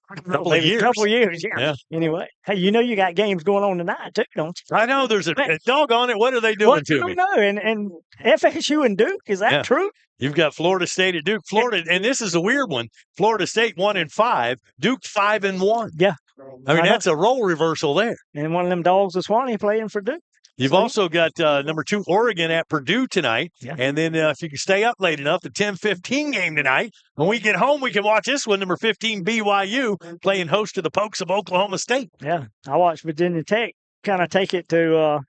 a couple of years. Yeah. Anyway, hey, you know you got games going on tonight too, don't you? I know there's a dog on it. What are they doing to me? I don't know. And FSU and Duke, is that true? You've got Florida State and Duke. Florida, and this is a weird one. Florida State 1-5, Duke 5-1. Yeah. I mean, that's a role reversal there. And one of them dogs is Suwannee playing for Duke. You've also got number 2 Oregon at Purdue tonight. Yeah. And then if you can stay up late enough, the 10:15 game tonight. When we get home, we can watch this one, number 15 BYU playing host to the Pokes of Oklahoma State. Yeah, I watched Virginia Tech kind of take it to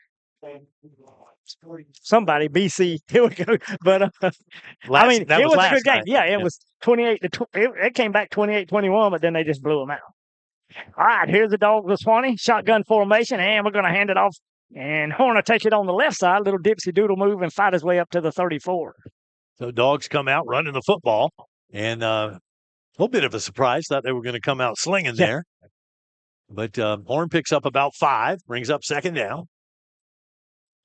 somebody, BC. Here we go. But it was a good game. Yeah, it was 28-20. It came back 28-21, but then they just blew them out. All right, here's the Dogs of Suwannee. Shotgun formation, and we're going to hand it off. And Horner take it on the left side, little dipsy doodle move, and fight his way up to the 34. So Dogs come out running the football, and a little bit of a surprise. Thought they were going to come out slinging there. But Horn picks up about 5, brings up second down.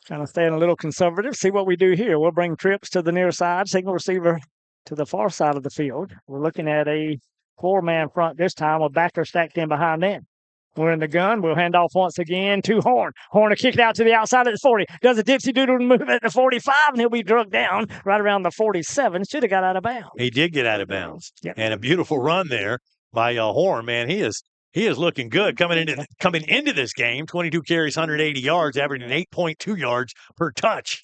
Kind of staying a little conservative. See what we do here. We'll bring trips to the near side, single receiver to the far side of the field. We're looking at a 4-man front this time with backer stacked in behind them. We're in the gun. We'll hand off once again to Horn. Horn will kick it out to the outside at the 40. Does a dipsy doodle move at the 45, and he'll be drugged down right around the 47. Should have got out of bounds. He did get out of bounds. Yep. And a beautiful run there by Horn. Man, he is looking good coming into this game. 22 carries, 180 yards, averaging 8.2 yards per touch.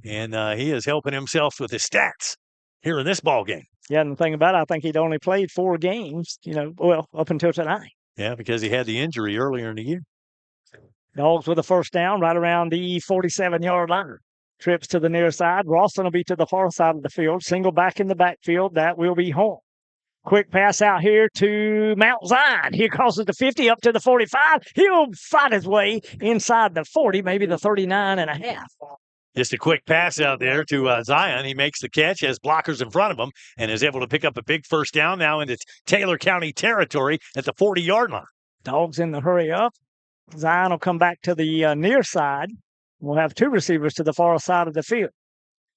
And he is helping himself with his stats here in this ball game. Yeah, and the thing about it, I think he'd only played 4 games, up until tonight. Yeah, because he had the injury earlier in the year. Dogs with a first down right around the 47-yard line. Trips to the near side. Rawson will be to the far side of the field. Single back in the backfield. That will be Horn. Quick pass out here to Mount Zion. He crosses the 50 up to the 45. He'll fight his way inside the 40, maybe the 39 and a half. Just a quick pass out there to Zion. He makes the catch, has blockers in front of him, and is able to pick up a big first down now into Taylor County territory at the 40-yard line. Dogs in the hurry up. Zion will come back to the near side. We'll have 2 receivers to the far side of the field.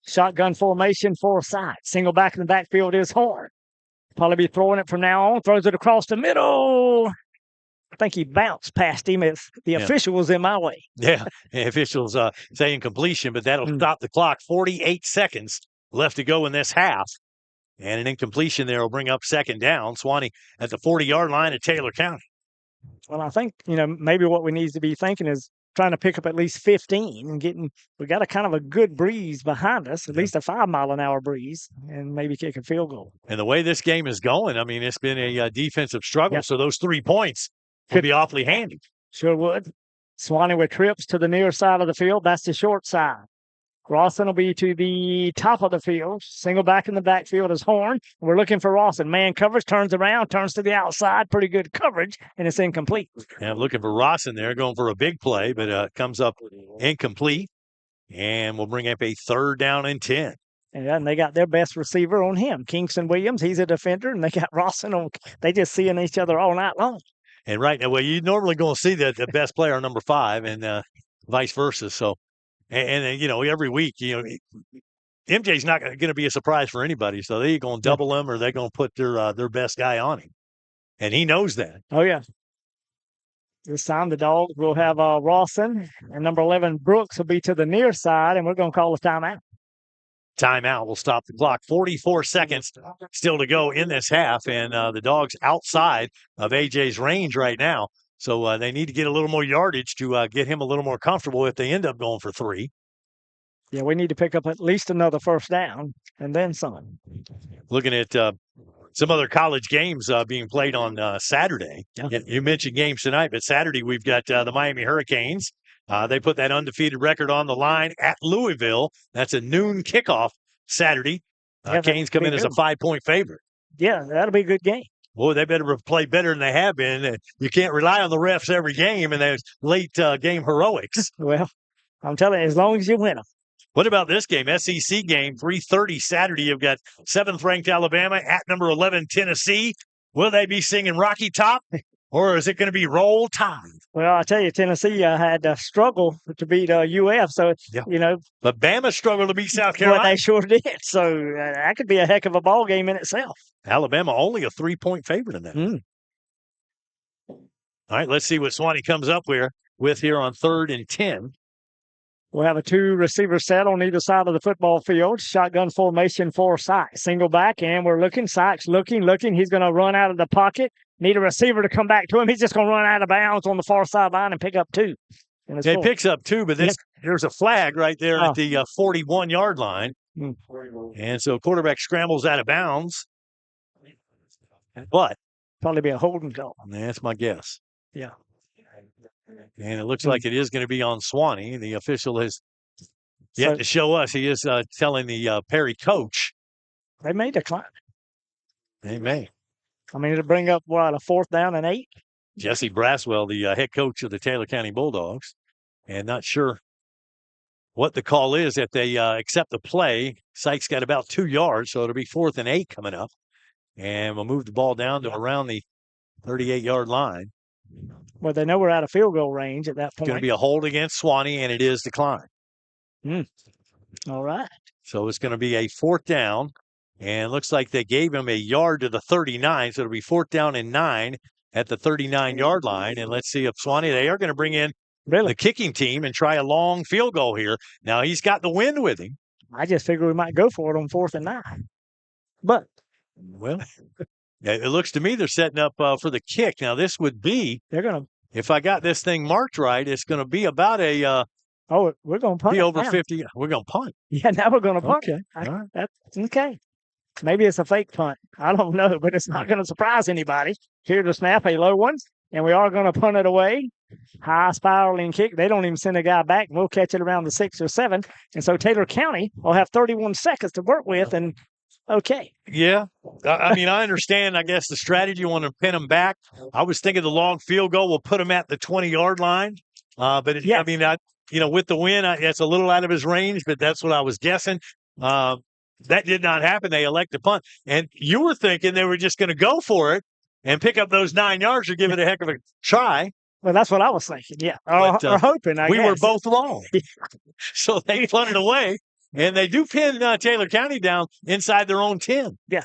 Shotgun formation, 4 sides. Single back in the backfield is Horn. Probably be throwing it from now on. Throws it across the middle. I think he bounced past him as the official was in my way. Yeah, the officials saying completion, but that'll stop the clock. 48 seconds left to go in this half. And an incompletion there will bring up second down. Suwannee at the 40-yard line at Taylor County. Well, I think, maybe what we need to be thinking is trying to pick up at least 15 and we got a kind of a good breeze behind us, at least a 5-mile-an-hour breeze, and maybe kick a field goal. And the way this game is going, I mean, it's been a defensive struggle, so those 3 points could be awfully handy. Sure would. Suwannee with trips to the near side of the field. That's the short side. Rawson will be to the top of the field. Single back in the backfield is Horn. We're looking for Rawson. Man covers, turns around, turns to the outside. Pretty good coverage, and it's incomplete. Yeah, looking for Rawson there, going for a big play, but comes up incomplete. And we'll bring up a 3rd down and 10. And they got their best receiver on him, Kingston Williams. He's a defender, and they got Rawson on. They just seeing each other all night long. And right now, well, you're normally going to see the best player on number 5 and vice versa. So And every week, MJ's not going to be a surprise for anybody. So they're going to double him or they're going to put their best guy on him. And he knows that. Oh, yeah. This time the Dogs will have Rawson, and number 11, Brooks, will be to the near side, and we're going to call a timeout. Timeout will stop the clock. 44 seconds still to go in this half, and the Dogs outside of AJ's range right now. So they need to get a little more yardage to get him a little more comfortable if they end up going for 3. Yeah, we need to pick up at least another first down and then some. Looking at some other college games being played on Saturday. Yeah. You mentioned games tonight, but Saturday we've got the Miami Hurricanes. They put that undefeated record on the line at Louisville. That's a noon kickoff Saturday. Canes come in as a 5-point favorite. Yeah, that'll be a good game. Boy, they better play better than they have been. You can't rely on the refs every game and there's late game heroics. Well, I'm telling you, as long as you win them. What about this game? SEC game, 3:30 Saturday. You've got 7th-ranked Alabama at number 11 Tennessee. Will they be singing Rocky Top, or is it going to be Roll Tide? Well, I tell you, Tennessee had struggle to beat UF, so, But Bama struggled to beat South Carolina. Well, they sure did, so that could be a heck of a ball game in itself. Alabama only a 3-point favorite in that. All right, let's see what Suwannee comes up with here on 3rd and 10. We'll have a 2-receiver set on either side of the football field. Shotgun formation for Sykes. Single back, and we're looking. Sykes looking. He's going to run out of the pocket. Need a receiver to come back to him. He's just going to run out of bounds on the far sideline and pick up 2. He picks up 2, but there's a flag right there at the 41-yard line. And so quarterback scrambles out of bounds. But probably be a holding call. That's my guess. Yeah. And it looks like it is going to be on Suwannee. The official has yet to show us. He is telling the Perry coach. They may decline. They may. I mean, it'll bring up, a 4th down and 8? Jesse Braswell, the head coach of the Taylor County Bulldogs. And not sure what the call is if they accept the play. Sykes got about 2 yards, so it'll be 4th and 8 coming up. And we'll move the ball down to around the 38-yard line. Well, they know we're out of field goal range at that point. It's going to be a hold against Suwannee, and it is declined. All right. So it's going to be a 4th down, and it looks like they gave him a yard to the 39, so it'll be 4th down and 9 at the 39-yard line. And let's see if Suwannee, they are going to bring in the kicking team and try a long field goal here. Now, he's got the wind with him. I just figured we might go for it on 4th and 9. But. Well, it looks to me they're setting up for the kick. Now, this would be, if I got this thing marked right, it's going to be about a we're going to punt. Be over 50. We're going to punt. Yeah, now we're going to punt. Okay. All right. That's okay. Maybe it's a fake punt. I don't know, but it's not going to surprise anybody. Here to snap, a low one, and we are going to punt it away. High spiraling kick. They don't even send a guy back. We'll catch it around the 6 or 7. And so Taylor County will have 31 seconds to work with, and okay. Yeah. I mean, I understand, I guess, the strategy. You want to pin them back. I was thinking the long field goal will put them at the 20-yard line. I mean, with the win, it's a little out of his range, but that's what I was guessing. That did not happen. They elect to punt. And you were thinking they were just going to go for it and pick up those 9 yards or give it a heck of a try. Well, that's what I was thinking, yeah. Or hoping, I guess. We were both wrong. So they punted away. And they do pin Taylor County down inside their own 10. Yeah.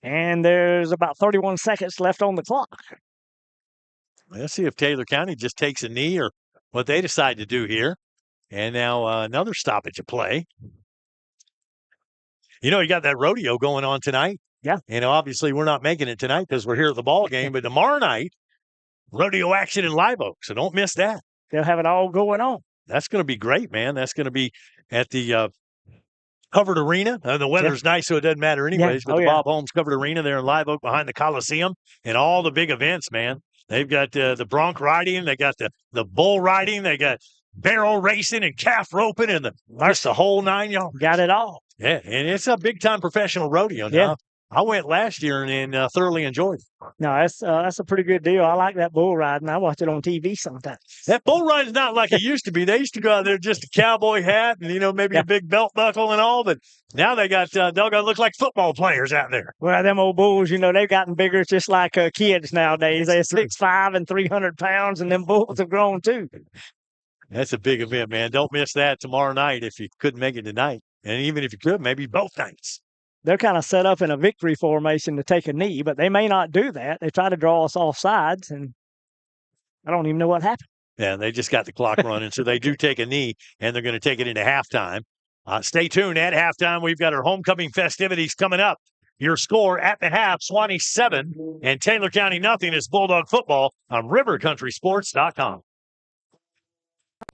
And there's about 31 seconds left on the clock. Let's see if Taylor County just takes a knee or what they decide to do here. And now another stoppage of play. You got that rodeo going on tonight. Yeah. And obviously we're not making it tonight because we're here at the ball game. But tomorrow night, rodeo action in Live Oak. So don't miss that. They'll have it all going on. That's going to be great, man. That's going to be at the covered arena. The weather's nice, so it doesn't matter anyways. But the Bob Holmes covered arena there in Live Oak behind the Coliseum and all the big events, man. They've got the bronc riding. They got the bull riding. They got barrel racing and calf roping and the whole 9 yards. Got it all. Yeah, and it's a big-time professional rodeo now. Yeah. I went last year and thoroughly enjoyed it. No, that's a pretty good deal. I like that bull riding. I watch it on TV sometimes. That bull riding's not like it used to be. They used to go out there just a cowboy hat and, maybe a big belt buckle and all. But now they got, doggone look like football players out there. Well, them old bulls, they've gotten bigger. It's just like kids nowadays. They're 6'5" and 300 pounds, and them bulls have grown too. That's a big event, man. Don't miss that tomorrow night if you couldn't make it tonight. And even if you could, maybe both nights. They're kind of set up in a victory formation to take a knee, but they may not do that. They try to draw us off sides, and I don't even know what happened. Yeah, they just got the clock running, so they do take a knee, and they're going to take it into halftime. Stay tuned. At halftime, we've got our homecoming festivities coming up. Your score at the half, Suwannee 7 and Taylor County nothing is Bulldog football on rivercountrysports.com.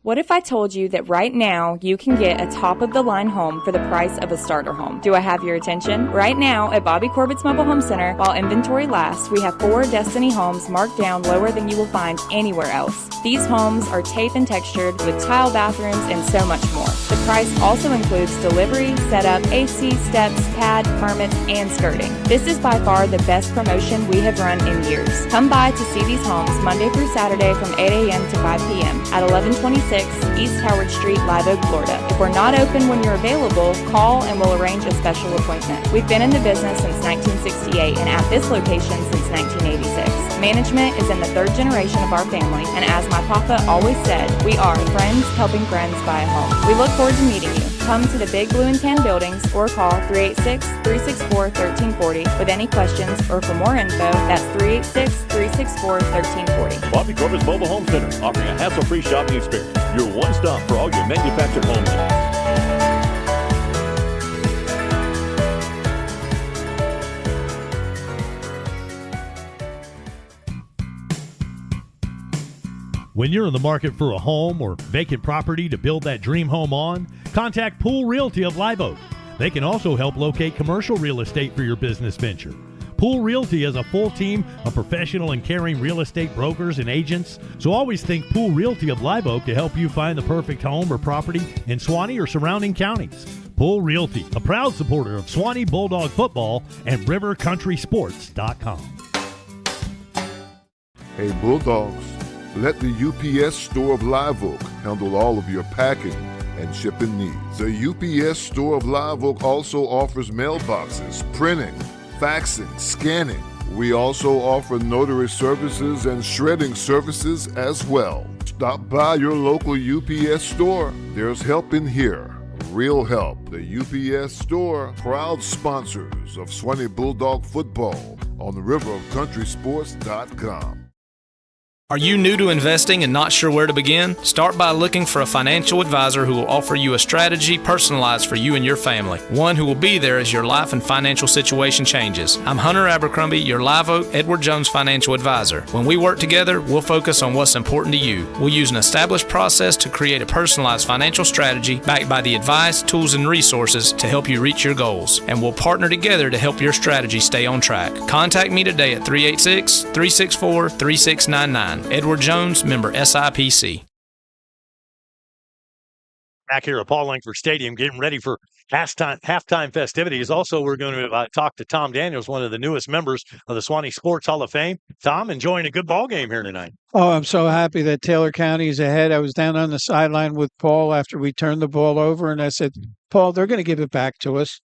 What if I told you that right now you can get a top-of-the-line home for the price of a starter home? Do I have your attention? Right now at Bobby Corbett's Mobile Home Center, while inventory lasts, we have 4 Destiny homes marked down lower than you will find anywhere else. These homes are tape and textured with tile bathrooms and so much more. The price also includes delivery, setup, AC, steps, pad, permits, and skirting. This is by far the best promotion we have run in years. Come by to see these homes Monday through Saturday from 8 a.m. to 5 p.m. at 1126 East Howard Street, Live Oak, Florida. If we're not open when you're available, call and we'll arrange a special appointment. We've been in the business since 1968 and at this location since 1986. Management is in the 3rd generation of our family, and as my papa always said, we are friends helping friends buy a home. We look forward to meeting you. Come to the Big Blue and Tan buildings or call 386-364-1340 with any questions, or for more info, that's 386-364-1340. Bobby Corbett's Mobile Home Center, offering a hassle-free shopping experience. Your one stop for all your manufactured home needs. When you're in the market for a home or vacant property to build that dream home on, contact Pool Realty of Live Oak. They can also help locate commercial real estate for your business venture. Pool Realty has a full team of professional and caring real estate brokers and agents, so always think Pool Realty of Live Oak to help you find the perfect home or property in Suwannee or surrounding counties. Pool Realty, a proud supporter of Suwannee Bulldog football and rivercountrysports.com. Hey Bulldogs, let the UPS Store of Live Oak handle all of your packing and shipping needs. The UPS Store of Live Oak also offers mailboxes, printing, faxing, scanning. We also offer notary services and shredding services as well. Stop by your local UPS store. There's help in here. Real help. The UPS Store, proud sponsors of Suwannee Bulldog football on the rivercountrysports.com. Are you new to investing and not sure where to begin? Start by looking for a financial advisor who will offer you a strategy personalized for you and your family. One who will be there as your life and financial situation changes. I'm Hunter Abercrombie, your Live Oak Edward Jones financial advisor. When we work together, we'll focus on what's important to you. We'll use an established process to create a personalized financial strategy backed by the advice, tools, and resources to help you reach your goals. And we'll partner together to help your strategy stay on track. Contact me today at 386-364-3699. Edward Jones, member SIPC. Back here at Paul Langford Stadium, getting ready for halftime festivities. Also, we're going to talk to Tom Daniels, one of the newest members of the Suwannee Sports Hall of Fame. Tom, enjoying a good ball game here tonight. Oh, I'm so happy that Taylor County is ahead. I was down on the sideline with Paul after we turned the ball over, and I said, Paul, they're going to give it back to us.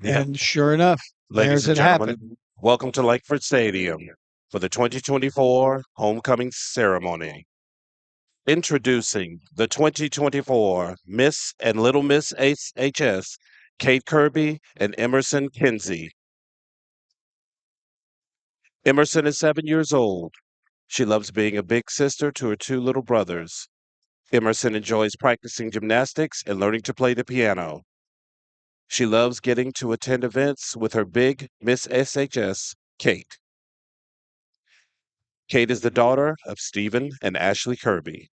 Yeah. And sure enough, ladies and it gentlemen, happened. Welcome to Langford Stadium for the 2024 homecoming ceremony. Introducing the 2024 Miss and Little Miss HS, Kate Kirby and Emerson Kinsey. Emerson is 7 years old. She loves being a big sister to her 2 little brothers. Emerson enjoys practicing gymnastics and learning to play the piano. She loves getting to attend events with her big Miss SHS, Kate. Kate is the daughter of Stephen and Ashley Kirby.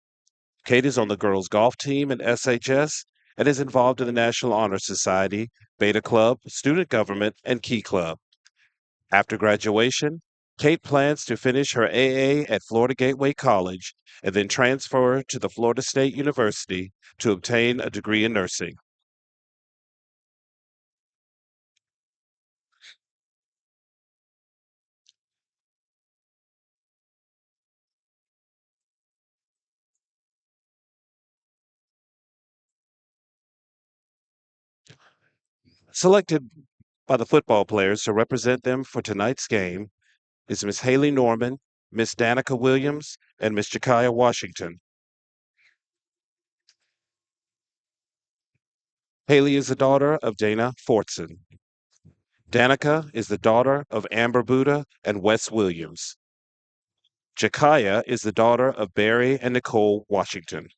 Kate is on the girls' golf team in SHS and is involved in the National Honor Society, Beta Club, Student Government, and Key Club. After graduation, Kate plans to finish her AA at Florida Gateway College and then transfer to the Florida State University to obtain a degree in nursing. Selected by the football players to represent them for tonight's game is Miss Haley Norman, Miss Danica Williams, and Miss Jakaya Washington. Haley is the daughter of Dana Fortson. Danica is the daughter of Amber Buddha and Wes Williams. Jakaya is the daughter of Barry and Nicole Washington.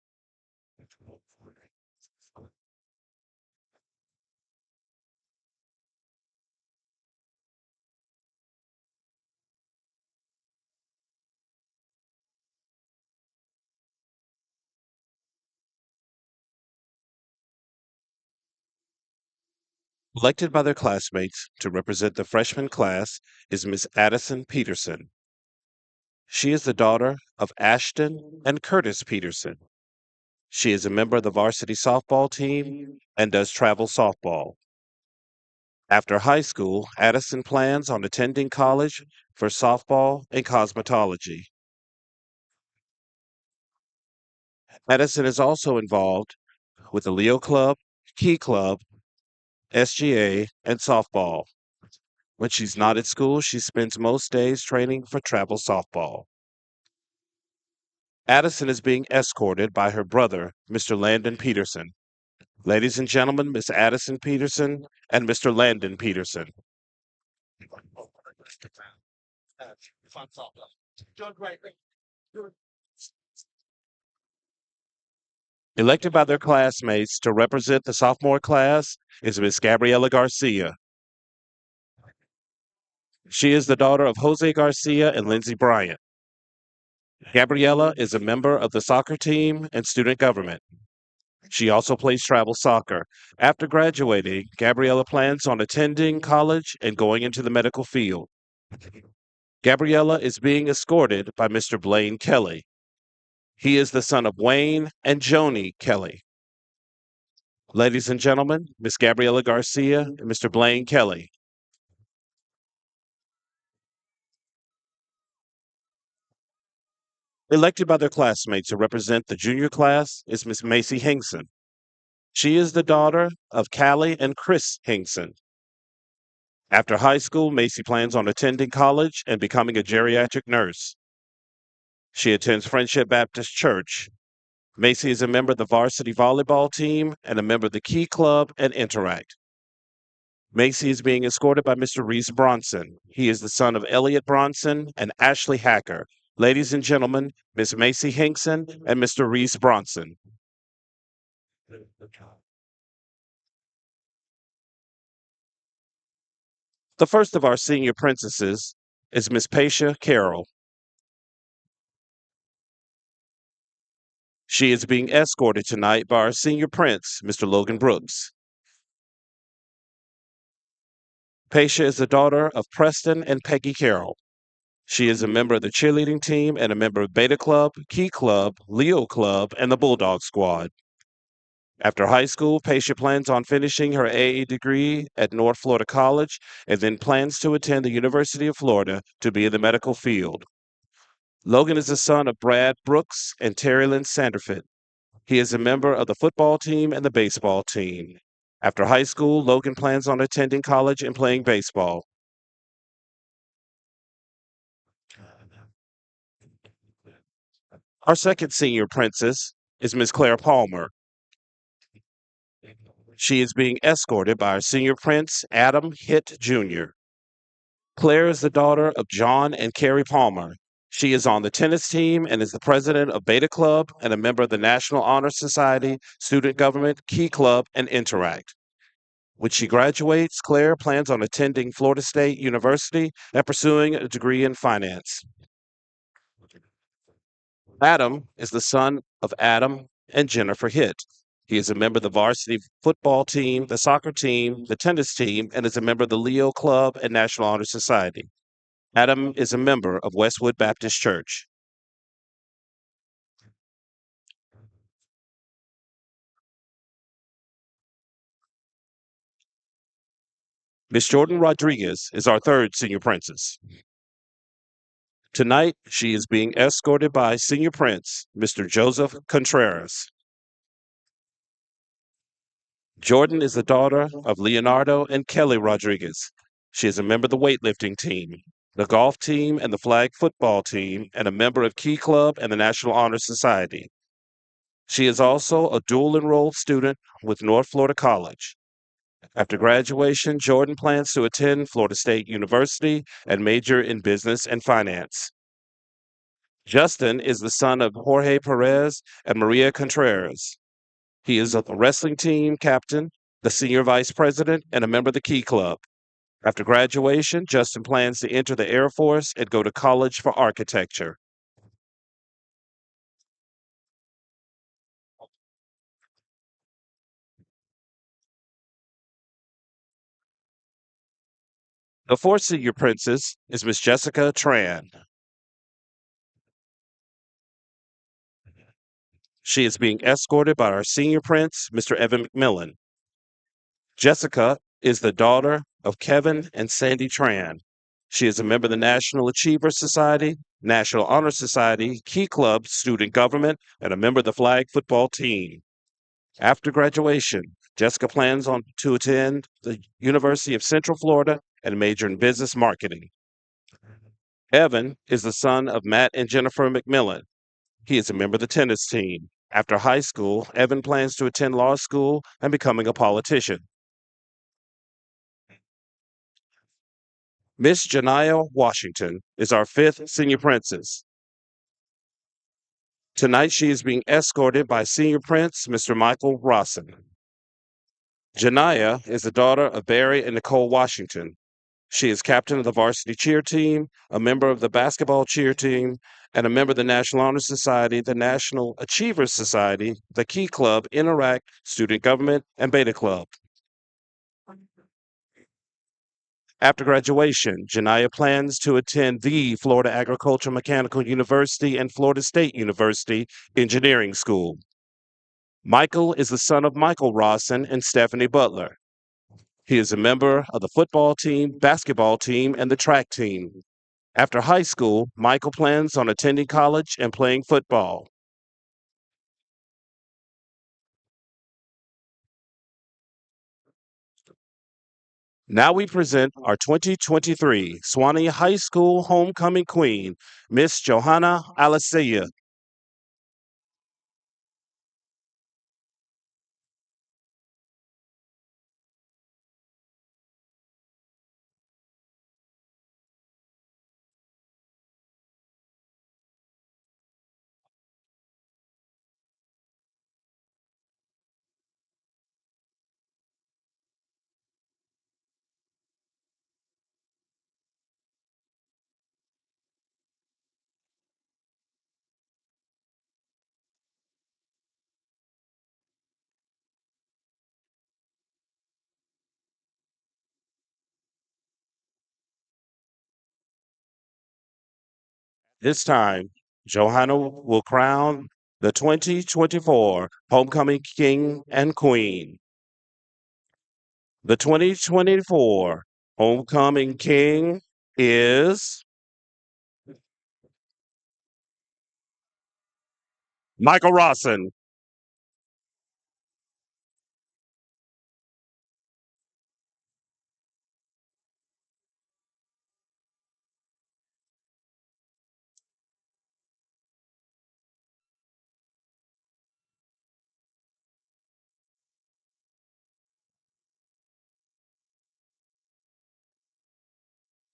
Elected by their classmates to represent the freshman class is Miss Addison Peterson. She is the daughter of Ashton and Curtis Peterson. She is a member of the varsity softball team and does travel softball. After high school, Addison plans on attending college for softball and cosmetology. Addison is also involved with the Leo Club, Key Club, SGA, and softball. When she's not at school, she spends most days training for travel softball. Addison is being escorted by her brother, Mr. Landon Peterson. Ladies and gentlemen, Miss Addison Peterson and Mr. Landon Peterson. Elected by their classmates to represent the sophomore class is Miss Gabriela Garcia. She is the daughter of Jose Garcia and Lindsay Bryant. Gabriela is a member of the soccer team and student government. She also plays travel soccer. After graduating, Gabriela plans on attending college and going into the medical field. Gabriela is being escorted by Mr. Blaine Kelly. He is the son of Wayne and Joni Kelly. Ladies and gentlemen, Miss Gabriela Garcia and Mr. Blaine Kelly. Elected by their classmates to represent the junior class is Miss Macy Hingson. She is the daughter of Callie and Chris Hingson. After high school, Macy plans on attending college and becoming a geriatric nurse. She attends Friendship Baptist Church. Macy is a member of the varsity volleyball team and a member of the Key Club and Interact. Macy is being escorted by Mr. Reese Bronson. He is the son of Elliot Bronson and Ashley Hacker. Ladies and gentlemen, Miss Macy Hinkson and Mr. Reese Bronson. The first of our senior princesses is Miss Paisha Carroll. She is being escorted tonight by our senior prince, Mr. Logan Brooks. Paisha is the daughter of Preston and Peggy Carroll. She is a member of the cheerleading team and a member of Beta Club, Key Club, Leo Club, and the Bulldog Squad. After high school, Paisha plans on finishing her AA degree at North Florida College and then plans to attend the University of Florida to be in the medical field. Logan is the son of Brad Brooks and Terry Lynn Sanderford. He is a member of the football team and the baseball team. After high school, Logan plans on attending college and playing baseball. Our second senior princess is Miss Claire Palmer. She is being escorted by our senior prince, Adam Hitt Jr. Claire is the daughter of John and Carrie Palmer. She is on the tennis team and is the president of Beta Club and a member of the National Honor Society, Student Government, Key Club, and Interact. When she graduates, Claire plans on attending Florida State University and pursuing a degree in finance. Adam is the son of Adam and Jennifer Hitt. He is a member of the varsity football team, the soccer team, the tennis team, and is a member of the Leo Club and National Honor Society. Adam is a member of Westwood Baptist Church. Miss Jordan Rodriguez is our third senior princess. Tonight, she is being escorted by senior prince, Mr. Joseph Contreras. Jordan is the daughter of Leonardo and Kelly Rodriguez. She is a member of the weightlifting team, the golf team, and the flag football team, and a member of Key Club and the National Honor Society. She is also a dual enrolled student with North Florida College. After graduation, Jordan plans to attend Florida State University and major in business and finance. Justin is the son of Jorge Perez and Maria Contreras. He is a wrestling team captain, the senior vice president, and a member of the Key Club. After graduation, Justin plans to enter the Air Force and go to college for architecture. The fourth senior princess is Miss Jessica Tran. She is being escorted by our senior prince, Mr. Evan McMillan. Jessica is the daughter of Kevin and Sandy Tran. She is a member of the National Achiever Society, National Honor Society, Key Club, student government, and a member of the flag football team. After graduation, Jessica plans to attend the University of Central Florida and major in business marketing. Evan is the son of Matt and Jennifer McMillan. He is a member of the tennis team. After high school, Evan plans to attend law school and becoming a politician. Miss Janiyah Washington is our fifth senior princess. Tonight, she is being escorted by senior prince, Mr. Michael Rosson. Janiyah is the daughter of Barry and Nicole Washington. She is captain of the varsity cheer team, a member of the basketball cheer team, and a member of the National Honor Society, the National Achievers Society, the Key Club, Interact, Student Government, and Beta Club. After graduation, Janiyah plans to attend the Florida Agricultural Mechanical University and Florida State University Engineering School. Michael is the son of Michael Rosson and Stephanie Butler. He is a member of the football team, basketball team, and the track team. After high school, Michael plans on attending college and playing football. Now we present our 2023 Suwannee High School Homecoming Queen, Miss Johanna Alessia. This time, Johanna will crown the 2024 Homecoming King and Queen. The 2024 Homecoming King is Michael Rosson.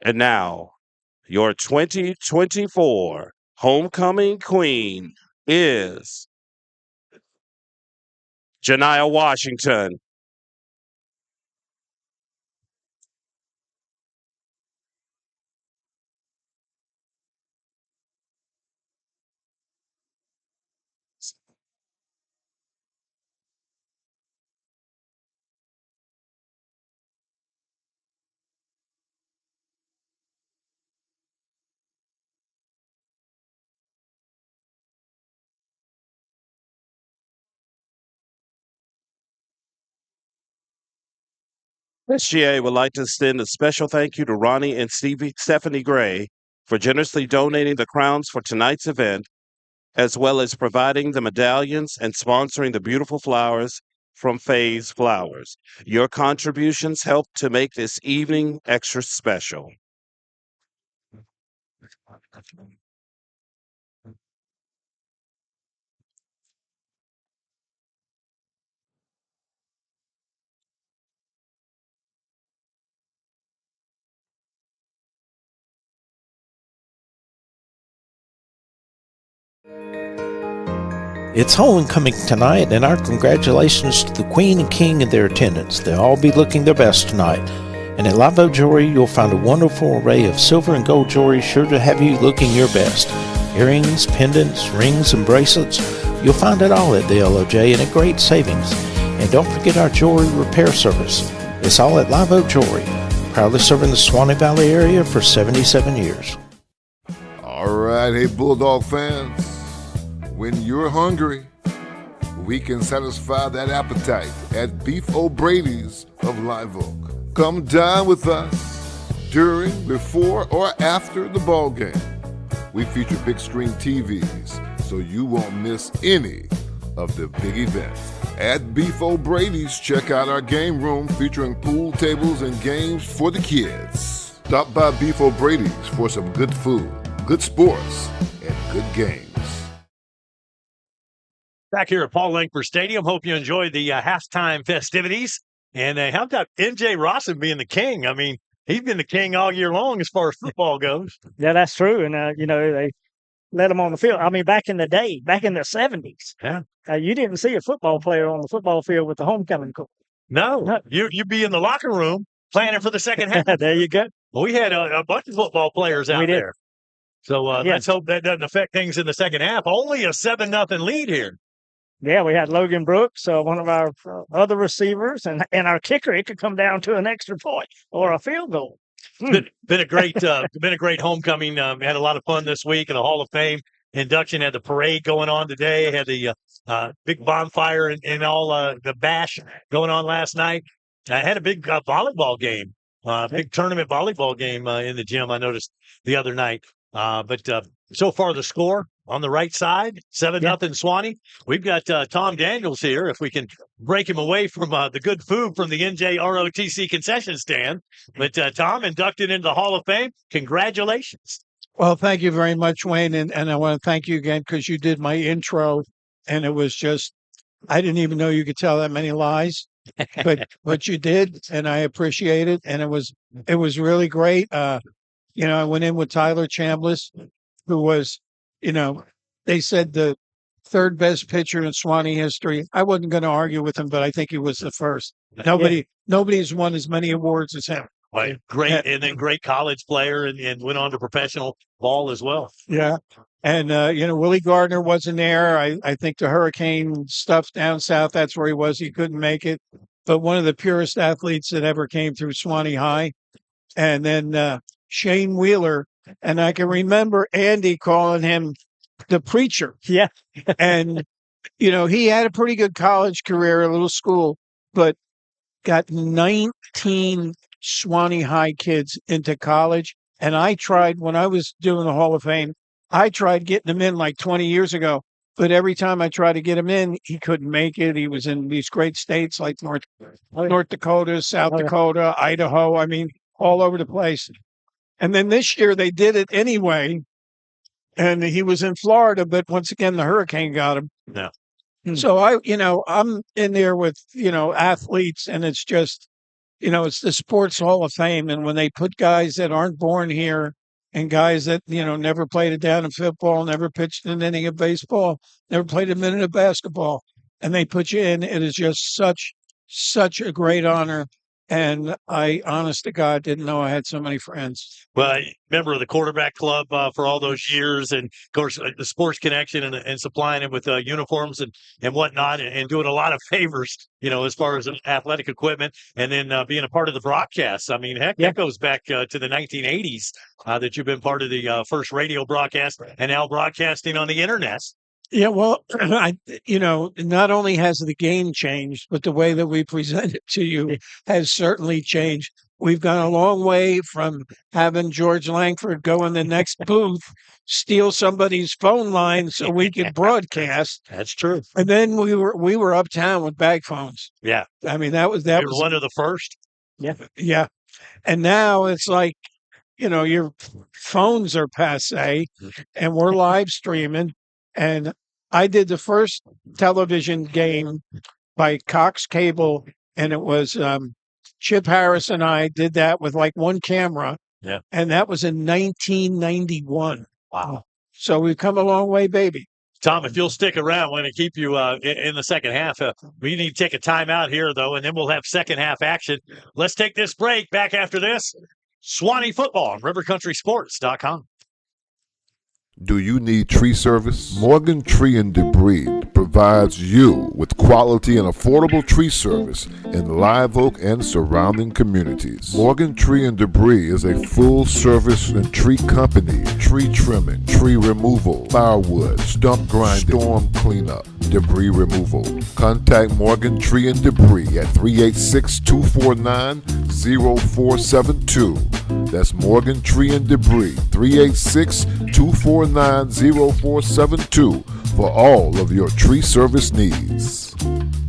And now, your 2024 Homecoming Queen is Janiyah Washington. SGA would like to extend a special thank you to Ronnie and Stephanie Gray for generously donating the crowns for tonight's event, as well as providing the medallions and sponsoring the beautiful flowers from Faye's Flowers. Your contributions help to make this evening extra special. It's homecoming tonight, and our congratulations to the Queen and King and their attendants. They'll all be looking their best tonight. And at Live Oak Jewelry, you'll find a wonderful array of silver and gold jewelry sure to have you looking your best. Earrings, pendants, rings, and bracelets, you'll find it all at the LOJ and at great savings. And don't forget our jewelry repair service. It's all at Live Oak Jewelry, proudly serving the Suwannee Valley area for 77 years. All right, hey Bulldog fans, when you're hungry, we can satisfy that appetite at Beef O'Brady's of Live Oak. Come dine with us during, before, or after the ball game. We feature big screen TVs, so you won't miss any of the big events. At Beef O'Brady's, check out our game room featuring pool tables and games for the kids. Stop by Beef O'Brady's for some good food, good sports, and good games. Back here at Paul Langford Stadium. Hope you enjoyed the halftime festivities. And how about MJ Rawson being the king? I mean, he's been the king all year long as far as football goes. Yeah, that's true. And, they let him on the field. I mean, back in the day, back in the 70s, you didn't see a football player on the football field with the homecoming court. No. You'd be in the locker room planning for the second half. There you go. Well, we had a bunch of football players out there. So let's hope that doesn't affect things in the second half. Only a 7-0 lead here. Yeah, we had Logan Brooks, one of our other receivers, and our kicker. It could come down to an extra point or a field goal. Been a great homecoming. Had a lot of fun this week in the Hall of Fame induction. Had the parade going on today. Had the big bonfire and all the bash going on last night. I had a big volleyball game, big tournament volleyball game in the gym. I noticed the other night. But so far the score on the right side, 7-0 Suwannee. We've got Tom Daniels here. If we can break him away from the good food from the NJROTC concession stand. But Tom, inducted into the Hall of Fame. Congratulations. Well, thank you very much, Wayne. And I want to thank you again because you did my intro. And it was just, I didn't even know you could tell that many lies. But you did, and I appreciate it. And it was really great. I went in with Tyler Chambliss, who was, they said the third best pitcher in Suwannee history. I wasn't going to argue with him, but I think he was the first. Nobody's won as many awards as him. Right. Great. And then great college player and went on to professional ball as well. Yeah. And, Willie Gardner wasn't there. I think the hurricane stuff down south, that's where he was. He couldn't make it. But one of the purest athletes that ever came through Suwannee High. And then Shane Wheeler. And I can remember Andy calling him the preacher. Yeah. And, he had a pretty good college career, a little school, but got 19 Suwannee High kids into college. And I tried, when I was doing the Hall of Fame, I tried getting him in like 20 years ago. But every time I tried to get him in, he couldn't make it. He was in these great states like North Dakota, South Dakota, Idaho. I mean, all over the place. And then this year they did it anyway. And he was in Florida, but once again, the hurricane got him. No. So I'm in there with, athletes, and it's just, it's the Sports Hall of Fame. And when they put guys that aren't born here and guys that, never played a down in football, never pitched an inning of baseball, never played a minute of basketball, and they put you in, it is just such a great honor. And I, honest to God, didn't know I had so many friends. Well, member of the quarterback club for all those years, and of course the Sports Connection and supplying him with uniforms and whatnot, and doing a lot of favors, as far as athletic equipment, and then being a part of the broadcast. I mean, heck, that goes back to the 1980s that you've been part of the first radio broadcast and now broadcasting on the internet. Yeah, well, not only has the game changed, but the way that we present it to you has certainly changed. We've gone a long way from having George Langford go in the next booth, steal somebody's phone line so we could broadcast. That's true. And then we were uptown with bag phones. Yeah. I mean, that was one of the first. Yeah. Yeah. And now it's like, your phones are passe and we're live streaming. And I did the first television game by Cox Cable, and it was Chip Harris and I did that with like one camera. Yeah. And that was in 1991. Wow. So we've come a long way, baby. Tom, if you'll stick around, we're going to keep you in the second half. We need to take a timeout here, though, and then we'll have second half action. Let's take this break. Back after this, Suwannee football on rivercountrysports.com. Do you need tree service? Morgan Tree and Debris provides you with quality and affordable tree service in Live Oak and surrounding communities. Morgan Tree and Debris is a full service and tree company. Tree trimming, tree removal, firewood, stump grinding, storm cleanup, debris removal. Contact Morgan Tree and Debris at 386-249-0472. That's Morgan Tree and Debris, 386-249-0472 for all of your tree service needs.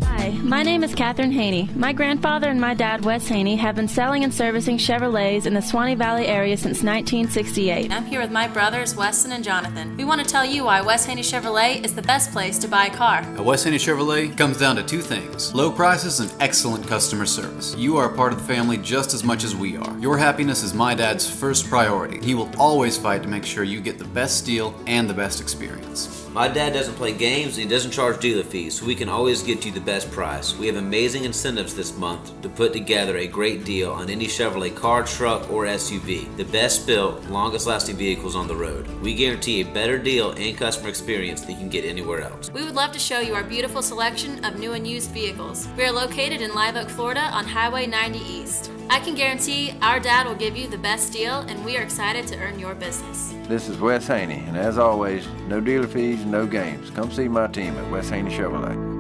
Hi, my name is Catherine Haney. My grandfather and my dad, Wes Haney, have been selling and servicing Chevrolets in the Suwannee Valley area since 1968. I'm here with my brothers, Weston and Jonathan. We want to tell you why Wes Haney Chevrolet is the best place to buy a car. At Wes Haney Chevrolet comes down to two things: low prices and excellent customer service. You are a part of the family just as much as we are. Your happiness is my dad's first priority. He will always fight to make sure you get the best deal and the best experience. My dad doesn't play games and he doesn't charge dealer fees, so we can always get you the best price. We have amazing incentives this month to put together a great deal on any Chevrolet car, truck, or SUV. The best built, longest lasting vehicles on the road. We guarantee a better deal and customer experience than you can get anywhere else. We would love to show you our beautiful selection of new and used vehicles. We are located in Live Oak, Florida on Highway 90 East. I can guarantee our dad will give you the best deal, and we are excited to earn your business. This is Wes Haney, and as always, no dealer fees, no games. Come see my team at Wes Haney Chevrolet.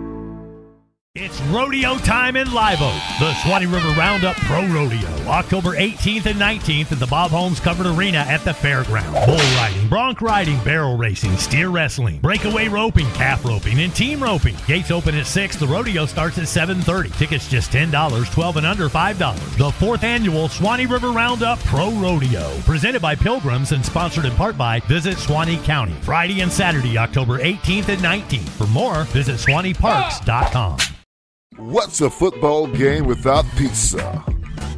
It's rodeo time in Live Oak. The Suwannee River Roundup Pro Rodeo, October 18th and 19th at the Bob Holmes Covered Arena at the fairground. Bull riding, bronc riding, barrel racing, steer wrestling, breakaway roping, calf roping, and team roping. Gates open at 6. The rodeo starts at 7:30. Tickets just $10, 12 and under $5. The 4th annual Suwannee River Roundup Pro Rodeo, presented by Pilgrims and sponsored in part by Visit Suwannee County. Friday and Saturday, October 18th and 19th. For more, visit SwaneeParks.com. What's a football game without pizza?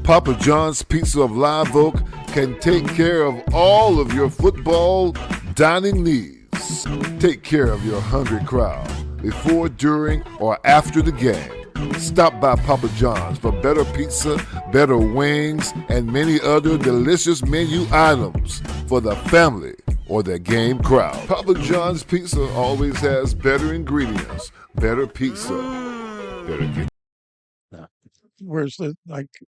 Papa John's Pizza of Live Oak can take care of all of your football dining needs. Take care of your hungry crowd before, during, or after the game. Stop by Papa John's for better pizza, better wings, and many other delicious menu items for the family or the game crowd. Papa John's Pizza always has better ingredients, better pizza. Where's the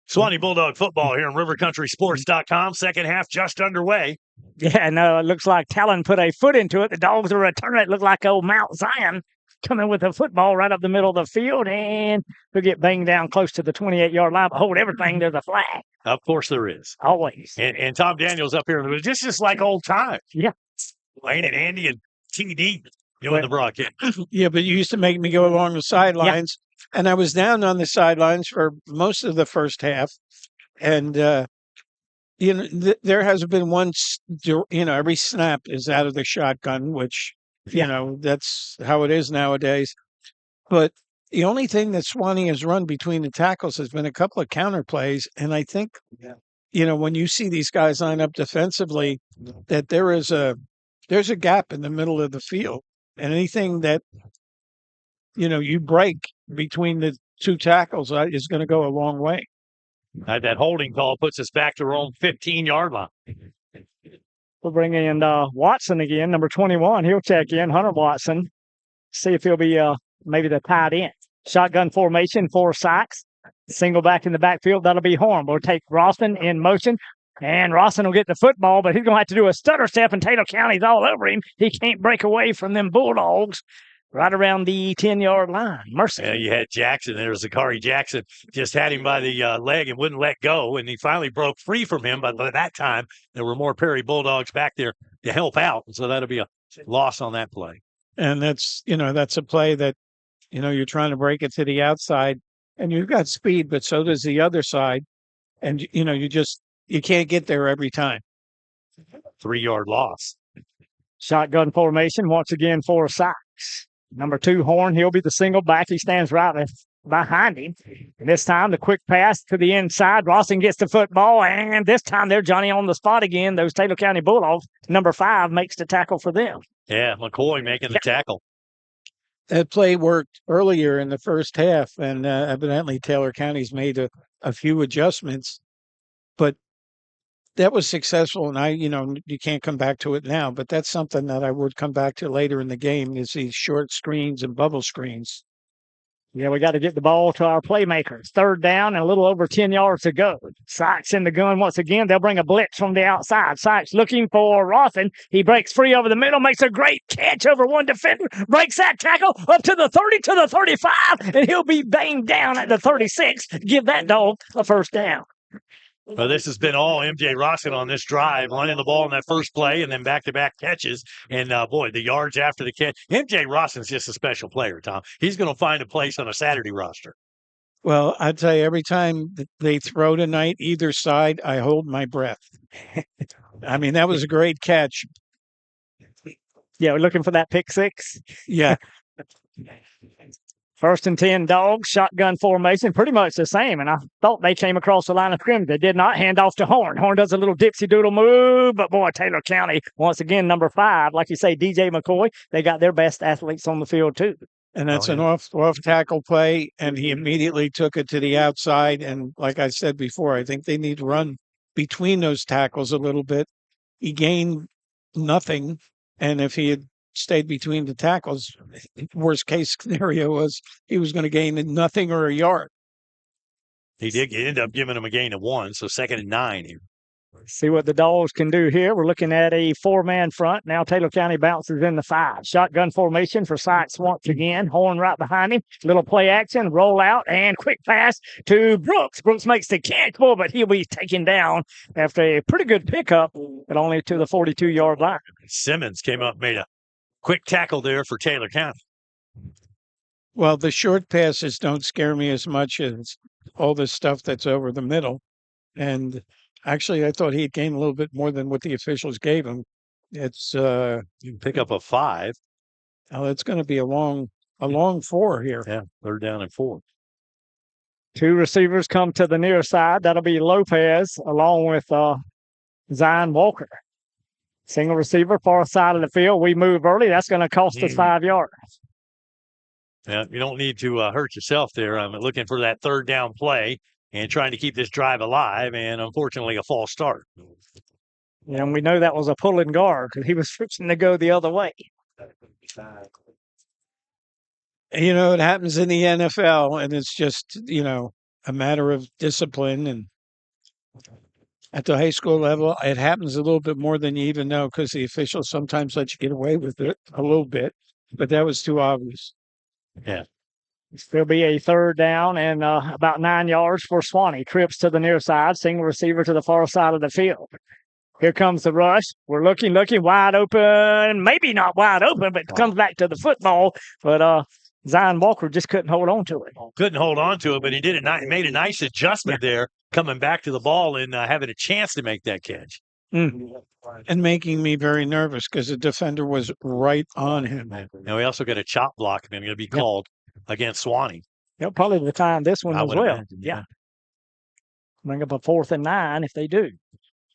Suwannee Bulldog football here on rivercountrysports.com. Second half just underway. Yeah, no, it looks like Talon put a foot into it. The Dogs are returning it. Look like old Mount Zion coming with a football right up the middle of the field, and he'll get banged down close to the 28-yard line. But hold everything, there's a flag. Of course there is. Always. And Tom Daniels up here. It's just like old times. Yeah. Wayne and Andy and TD doing the broadcast. Yeah, but you used to make me go along the sidelines. Yeah. And I was down on the sidelines for most of the first half. And, there hasn't been one, every snap is out of the shotgun, which, that's how it is nowadays. But the only thing that Suwannee has run between the tackles has been a couple of counter plays. And I think, when you see these guys line up defensively, that there's a gap in the middle of the field. And anything that, you break between the two tackles is going to go a long way. That holding call puts us back to our own 15-yard line. We'll bring in Watson again, number 21. He'll check in, Hunter Watson. See if he'll be maybe the tight end. Shotgun formation, 4 sacks. Single back in the backfield, that'll be Horn. We'll take Roston in motion. And Roston will get the football, but he's going to have to do a stutter step, and Taylor County's all over him. He can't break away from them Bulldogs. Right around the 10-yard line. Mercy. Yeah, you had Jackson. There was Zachary Jackson. Just had him by the leg and wouldn't let go. And he finally broke free from him. But by that time, there were more Perry Bulldogs back there to help out. And so that'll be a loss on that play. And that's a play that, you're trying to break it to the outside. And you've got speed, but so does the other side. And, you can't get there every time. 3-yard loss. Shotgun formation, once again, 4 sacks. Number 2, Horn, he'll be the single back. He stands right behind him. And this time, the quick pass to the inside. Rawson gets the football, and this time they're Johnny on the spot again. Those Taylor County Bulldogs. Number 5 makes the tackle for them. Yeah, McCoy making the tackle. That play worked earlier in the first half, and evidently Taylor County's made a few adjustments, but that was successful. And you can't come back to it now, but that's something that I would come back to later in the game is these short screens and bubble screens. Yeah, we got to get the ball to our playmakers. 3rd down and a little over 10 yards to go. Sykes in the gun once again. They'll bring a blitz from the outside. Sykes looking for Rawson. He breaks free over the middle, makes a great catch over one defender, breaks that tackle up to the 30, to the 35, and he'll be banged down at the 36. Give that dog a first down. Well, this has been all M.J. Rawson on this drive, running the ball in that first play and then back-to-back catches. And, boy, the yards after the catch. M.J. Rawson's just a special player, Tom. He's going to find a place on a Saturday roster. Well, I'd tell you, every time they throw tonight, either side, I hold my breath. I mean, that was a great catch. Yeah, we're looking for that pick 6. Yeah. 1st and 10 Dogs, shotgun formation, pretty much the same. And I thought they came across the line of scrimmage. They did not. Hand off to Horn. Horn does a little dipsy doodle move, but boy, Taylor County, once again, number 5, like you say, DJ McCoy, they got their best athletes on the field too. And that's an off tackle play, and he immediately took it to the outside. And like I said before, I think they need to run between those tackles a little bit. He gained nothing, and if he had stayed between the tackles, worst case scenario was he was going to gain nothing or a yard. He did end up giving him a gain of 1, so 2nd and 9 here. See what the Dogs can do here. We're looking at a 4-man front. Now Taylor County bounces in the 5. Shotgun formation for Sykes once again. Horn right behind him. Little play action, roll out, and quick pass to Brooks. Brooks makes the catch, but he'll be taken down after a pretty good pickup, but only to the 42-yard line. Simmons came up, made a quick tackle there for Taylor County. Well, the short passes don't scare me as much as all this stuff that's over the middle. And actually, I thought he'd gain a little bit more than what the officials gave him. It's you can pick up a 5. Oh, it's going to be a long 4 here. Yeah, 3rd down and 4. 2 receivers come to the near side. That'll be Lopez along with Zion Walker. Single receiver, far side of the field. We move early. That's going to cost us 5 yards. Yeah, you don't need to hurt yourself there. I'm looking for that 3rd down play and trying to keep this drive alive, and unfortunately a false start. And we know that was a pulling guard because he was fixing to go the other way. It happens in the NFL, and it's just, a matter of discipline. And at the high school level, it happens a little bit more than you even know because the officials sometimes let you get away with it a little bit, but that was too obvious. Yeah. There'll be a 3rd down and about 9 yards for Suwannee. Trips to the near side, single receiver to the far side of the field. Here comes the rush. We're looking wide open. Maybe not wide open, but comes back to the football. But Zion Walker just couldn't hold on to it. Couldn't hold on to it, but he made a nice adjustment there, coming back to the ball and having a chance to make that catch. And making me very nervous because the defender was right on him. Now we also got a chop block going to be called against Suwannee. They'll probably decline this one as well. Imagine, yeah. Bring up a 4th and 9 if they do.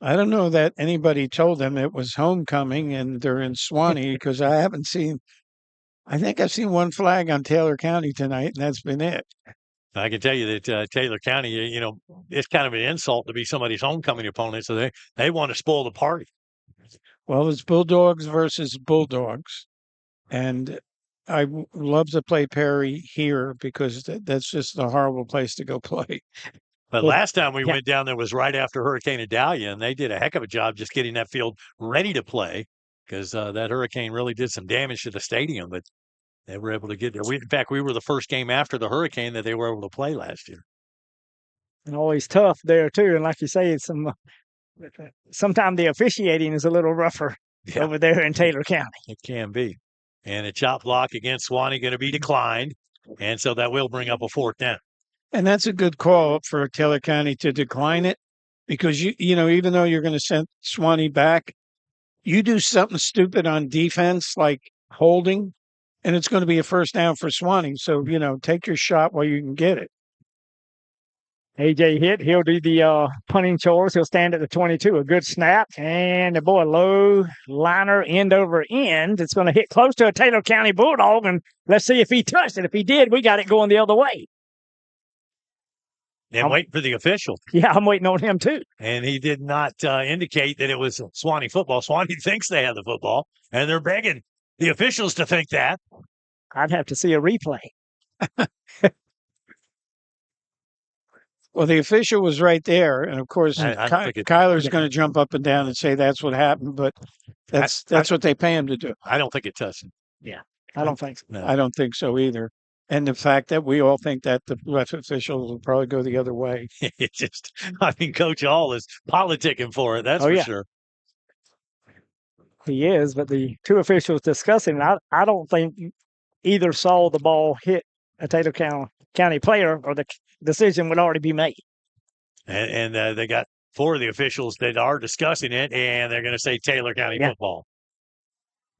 I don't know that anybody told them it was homecoming and they're in Suwannee because I think I've seen one flag on Taylor County tonight, and that's been it. I can tell you that Taylor County, it's kind of an insult to be somebody's homecoming opponent, so they want to spoil the party. Well, it's Bulldogs versus Bulldogs, and I love to play Perry here because that's just a horrible place to go play. But last time we went down there was right after Hurricane Idalia, and they did a heck of a job just getting that field ready to play because that hurricane really did some damage to the stadium, but they were able to get there. In fact, we were the first game after the hurricane that they were able to play last year. And always tough there, too. And like you say, sometimes the officiating is a little rougher over there in Taylor County. It can be. And a chop block against Suwannee going to be declined, and so that will bring up a 4th down. And that's a good call for Taylor County to decline it because, even though you're going to send Suwannee back, you do something stupid on defense like holding, and it's going to be a first down for Suwannee. So, take your shot while you can get it. AJ hit. He'll do the punting chores. He'll stand at the 22. A good snap. And a low liner end over end. It's going to hit close to a Taylor County Bulldog. And let's see if he touched it. If he did, we got it going the other way. And wait for the official. Yeah, I'm waiting on him too. And he did not indicate that it was Suwannee football. Suwannee thinks they have the football, and they're begging the officials to think that. I'd have to see a replay. Well, the official was right there, and of course, Kyler's going to jump up and down and say that's what happened, but that's what they pay him to do. I don't think it touched him. Yeah, I don't think so. No. I don't think so either. And the fact that we all think that the ref officials will probably go the other way. Coach Hall is politicking for it, that's for sure. He is, but the two officials discussing it, I don't think either saw the ball hit a Taylor County player, or the decision would already be made. And they got 4 of the officials that are discussing it, and they're going to say Taylor County football.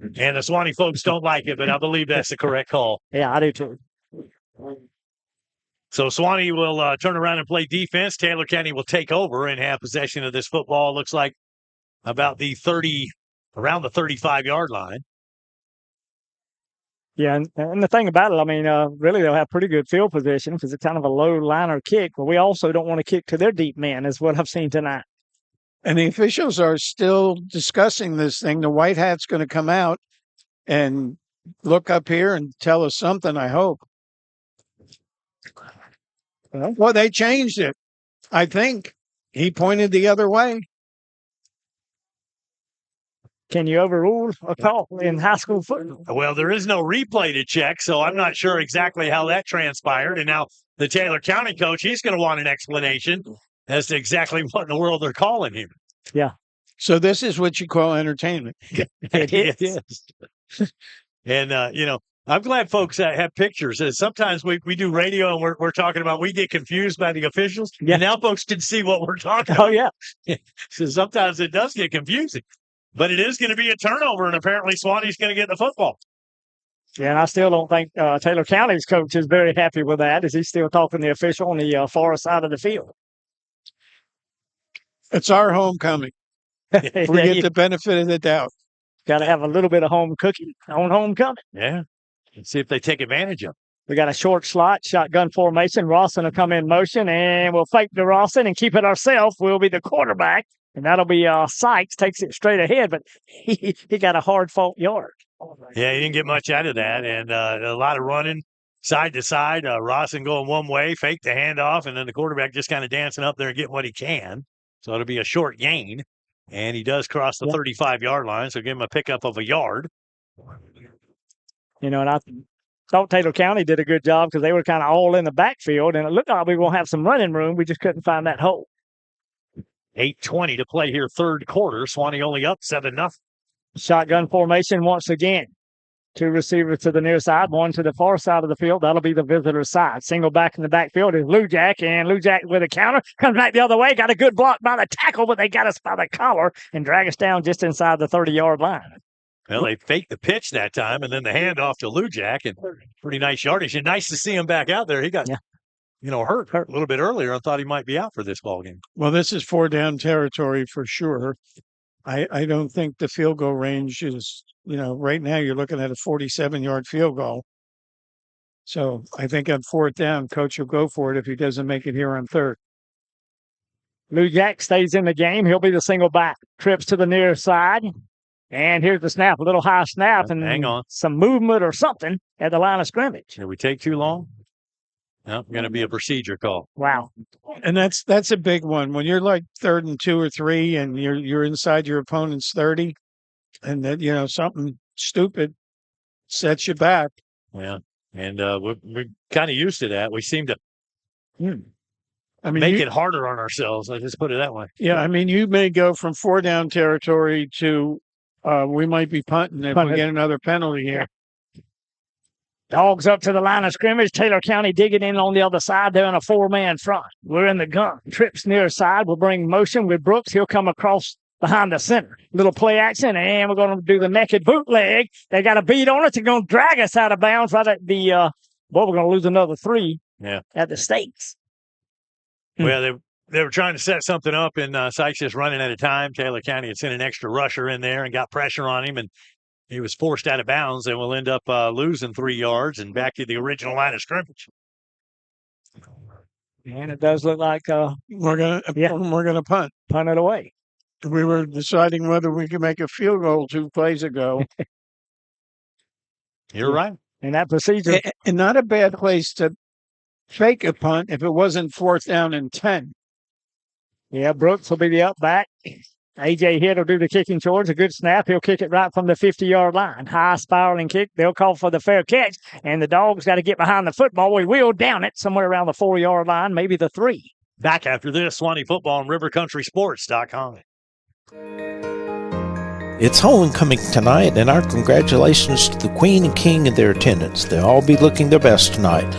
And the Suwannee folks don't like it, but I believe that's the correct call. Yeah, I do too. So Suwannee will turn around and play defense. Taylor County will take over and have possession of this football. Looks like about around the 35-yard line. Yeah, and the thing about it, really they'll have pretty good field position because it's kind of a low liner kick, but we also don't want to kick to their deep man, is what I've seen tonight. And the officials are still discussing this thing. The white hat's going to come out and look up here and tell us something, I hope. Well, they changed it. I think he pointed the other way. Can you overrule a call in high school football? Well, there is no replay to check, so I'm not sure exactly how that transpired. And now the Taylor County coach, he's going to want an explanation as to exactly what in the world they're calling here. Yeah. So this is what you call entertainment. It is. And, I'm glad folks have pictures. Sometimes we do radio and we're talking about, we get confused by the officials. Yeah. And now folks can see what we're talking about. Oh, yeah. So sometimes it does get confusing. But it is going to be a turnover, and apparently Suwannee's going to get the football. Yeah, and I still don't think Taylor County's coach is very happy with that, as he's still talking to the official on the far side of the field. It's our homecoming. We get the benefit of the doubt. Got to have a little bit of home cooking on homecoming. Yeah. Let's see if they take advantage of it. We got a short slot, shotgun formation. Rawson will come in motion, and we'll fake to Rawson and keep it ourselves. We'll be the quarterback. And that'll be Sykes, takes it straight ahead, but he got a hard-fought yard. Yeah, he didn't get much out of that, and a lot of running side to side. Rawson going one way, fake the handoff, and then the quarterback just kind of dancing up there and getting what he can. So it'll be a short gain, and he does cross the 35-yard line, so give him a pickup of a yard. And I thought Taylor County did a good job because they were kind of all in the backfield, and it looked like we were going to have some running room. We just couldn't find that hole. 8:20 to play here, third quarter. Suwannee only up 7-0. Shotgun formation once again. 2 receivers to the near side, 1 to the far side of the field. That'll be the visitor side. Single back in the backfield is Lujak, and Lujak with a counter. Comes back the other way. Got a good block by the tackle, but they got us by the collar and drag us down just inside the 30-yard line. Well, they faked the pitch that time, and then the handoff to Lujak, and pretty nice yardage. And nice to see him back out there. He got hurt a little bit earlier. I thought he might be out for this ball game. Well, this is 4-down territory for sure. I don't think the field goal range is, right now you're looking at a 47-yard field goal. So I think on 4th down, coach will go for it if he doesn't make it here on 3rd. Lujak stays in the game. He'll be the single back. Trips to the near side. And here's the snap, a little high snap, and hang on, some movement or something at the line of scrimmage. Did we take too long? No, going to be a procedure call. Wow. And that's a big one. When you're like 3rd and 2 or 3 and you're inside your opponent's 30 and that, something stupid sets you back. Yeah. And we're kind of used to that. We seem to make it harder on ourselves. I just put it that way. Yeah. You may go from 4-down territory to we might be punting if we get another penalty here. Dogs up to the line of scrimmage. Taylor County digging in on the other side. They're in a 4-man front. We're in the gun. Trips near side. We'll bring motion with Brooks. He'll come across behind the center. Little play action, and we're going to do the naked bootleg. They got a beat on it. They're going to drag us out of bounds right at the we're going to lose another 3 at the stakes. Well, they were trying to set something up, and Sykes just running out of time. Taylor County had sent an extra rusher in there and got pressure on him, and he was forced out of bounds, and we'll end up losing 3 yards and back to the original line of scrimmage. And it does look like we're gonna punt it away. We were deciding whether we could make a field goal 2 plays ago. You're right. And that procedure, and not a bad place to fake a punt if it wasn't 4th down and 10. Yeah, Brooks will be the up back. A.J. Hitt will do the kicking charge. A good snap. He'll kick it right from the 50-yard line. High spiraling kick. They'll call for the fair catch. And the Dogs got to get behind the football. We will down it somewhere around the 4-yard line, maybe the 3. Back after this, Suwannee football on rivercountrysports.com. It's homecoming tonight, and our congratulations to the Queen and King and their attendants. They'll all be looking their best tonight.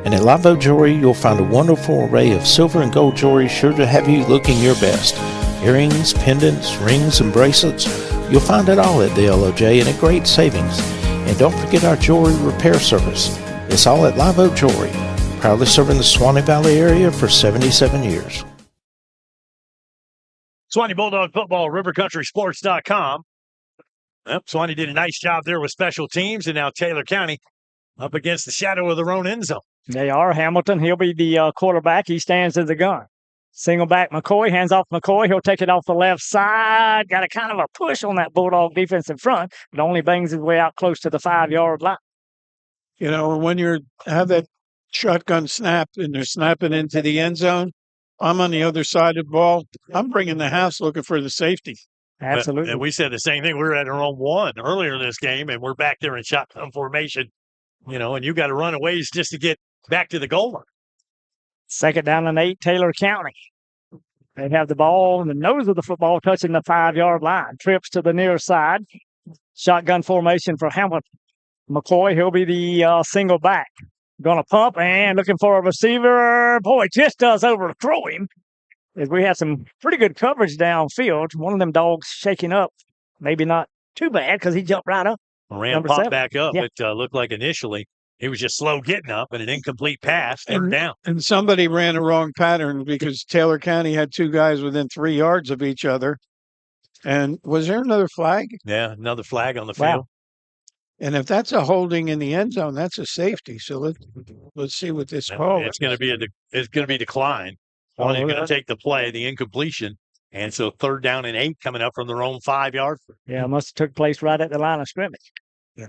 And at Live Oak Jewelry, you'll find a wonderful array of silver and gold jewelry sure to have you looking your best. Earrings, pendants, rings, and bracelets, you'll find it all at the LOJ and at great savings. And don't forget our jewelry repair service. It's all at Live Oak Jewelry, proudly serving the Suwannee Valley area for 77 years. Suwannee Bulldog football, rivercountrysports.com. Yep, Suwannee did a nice job there with special teams, and now Taylor County up against the shadow of their own end zone. They are. Hamilton, he'll be the quarterback. He stands as the gun. Single back McCoy, hands off McCoy. He'll take it off the left side. Got a kind of a push on that Bulldog defense in front, but only bangs his way out close to the 5-yard line. You know, when you have that shotgun snap and they're snapping into the end zone, I'm on the other side of the ball. I'm bringing the house looking for the safety. Absolutely. And we said the same thing. We were at our own 1 earlier in this game, and we're back there in shotgun formation, and you got to run a ways just to get back to the goal line. 2nd down and 8, Taylor County. They have the ball and the nose of the football touching the 5-yard line. Trips to the near side. Shotgun formation for Hamilton. McCoy, he'll be the single back. Going to pump and looking for a receiver. Boy, just does overthrow him. As we had some pretty good coverage downfield. One of them Dogs shaking up. Maybe not too bad because he jumped right up. Ram popped back up. Yeah. It looked like initially he was just slow getting up and an incomplete pass, 3rd down. And somebody ran a wrong pattern because Taylor County had 2 guys within 3 yards of each other. And was there another flag? Yeah, another flag on the field. And if that's a holding in the end zone, that's a safety. So let's see what this call is. It's going to be declined. Only going to take the play, the incompletion. And so 3rd down and 8 coming up from their own 5-yard. Yeah, it must have took place right at the line of scrimmage. Yeah.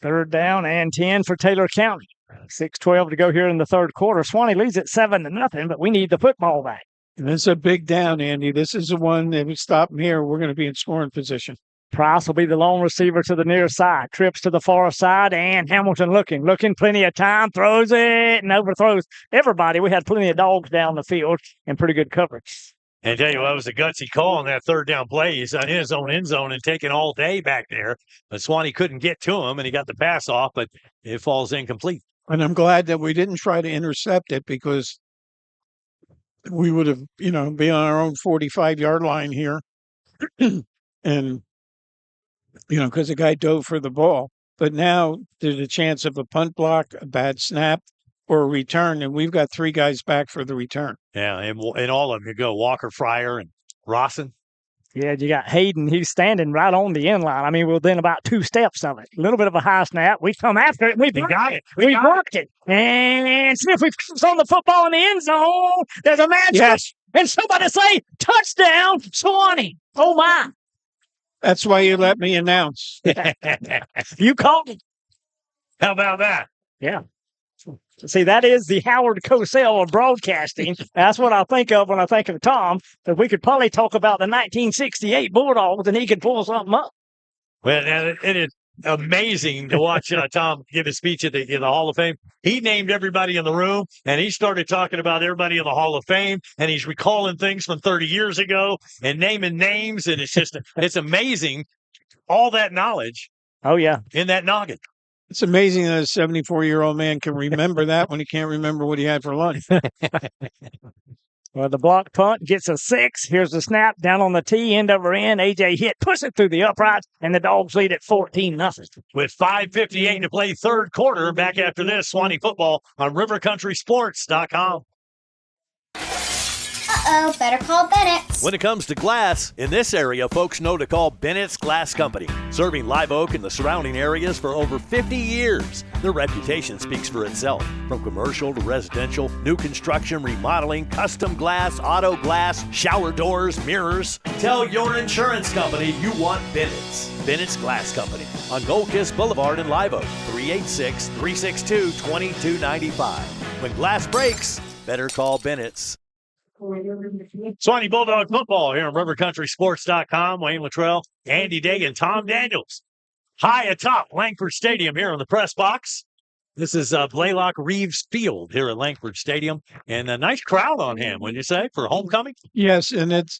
3rd down and 10 for Taylor County. 6:12 to go here in the 3rd quarter. Suwannee leads at 7-0, but we need the football back. And it's a big down, Andy. This is the one that we stop them here. We're going to be in scoring position. Price will be the lone receiver to the near side. Trips to the far side, and Hamilton looking plenty of time, throws it and overthrows everybody. We had plenty of Dogs down the field and pretty good coverage. And tell you what, it was a gutsy call on that 3rd down play. He's in his own end zone and taking all day back there. But Suwannee couldn't get to him, and he got the pass off, but it falls incomplete. And I'm glad that we didn't try to intercept it because we would have, be on our own 45-yard line here. And because the guy dove for the ball. But now there's a chance of a punt block, a bad snap, or a return, and we've got 3 guys back for the return. Yeah, and all of them, you go Walker, Fryer, and Rawson. Yeah, you got Hayden. He's standing right on the end line. I mean, we're within about 2 steps of it. A little bit of a high snap. We come after it. We got it. We blocked it. And Smith, we on the football in the end zone. There's a match. Yes. And somebody say, touchdown, Suwannee. Oh, my. That's why you let me announce. You called it. How about that? Yeah. See, that is the Howard Cosell of broadcasting. That's what I think of when I think of Tom, that we could probably talk about the 1968 Bulldogs and he could pull something up. Well, it is amazing to watch Tom give his speech in the Hall of Fame. He named everybody in the room, and he started talking about everybody in the Hall of Fame, and he's recalling things from 30 years ago and naming names, and it's amazing, all that knowledge. Oh, yeah. In that noggin. It's amazing that a 74-year-old man can remember that when he can't remember what he had for lunch. Well, the block punt gets a 6. Here's the snap down on the tee, end over end. A.J. hit, push it through the uprights, and the Dogs lead at 14-0. With 5:58 to play third quarter, back after this, Suwannee football on rivercountrysports.com. Uh-oh, better call Bennett's. When it comes to glass, in this area, folks know to call Bennett's Glass Company. Serving Live Oak and the surrounding areas for over 50 years. Their reputation speaks for itself. From commercial to residential, new construction, remodeling, custom glass, auto glass, shower doors, mirrors. Tell your insurance company you want Bennett's. Bennett's Glass Company on Gold Kiss Boulevard in Live Oak, 386-362-2295. When glass breaks, better call Bennett's. Suwannee Bulldog football here on rivercountrysports.com. Wayne Luttrell, Andy Dagan, Tom Daniels. High atop Langford Stadium here in the press box. This is Blaylock Reeves Field here at Langford Stadium. And a nice crowd on hand, wouldn't you say, for homecoming? Yes, and it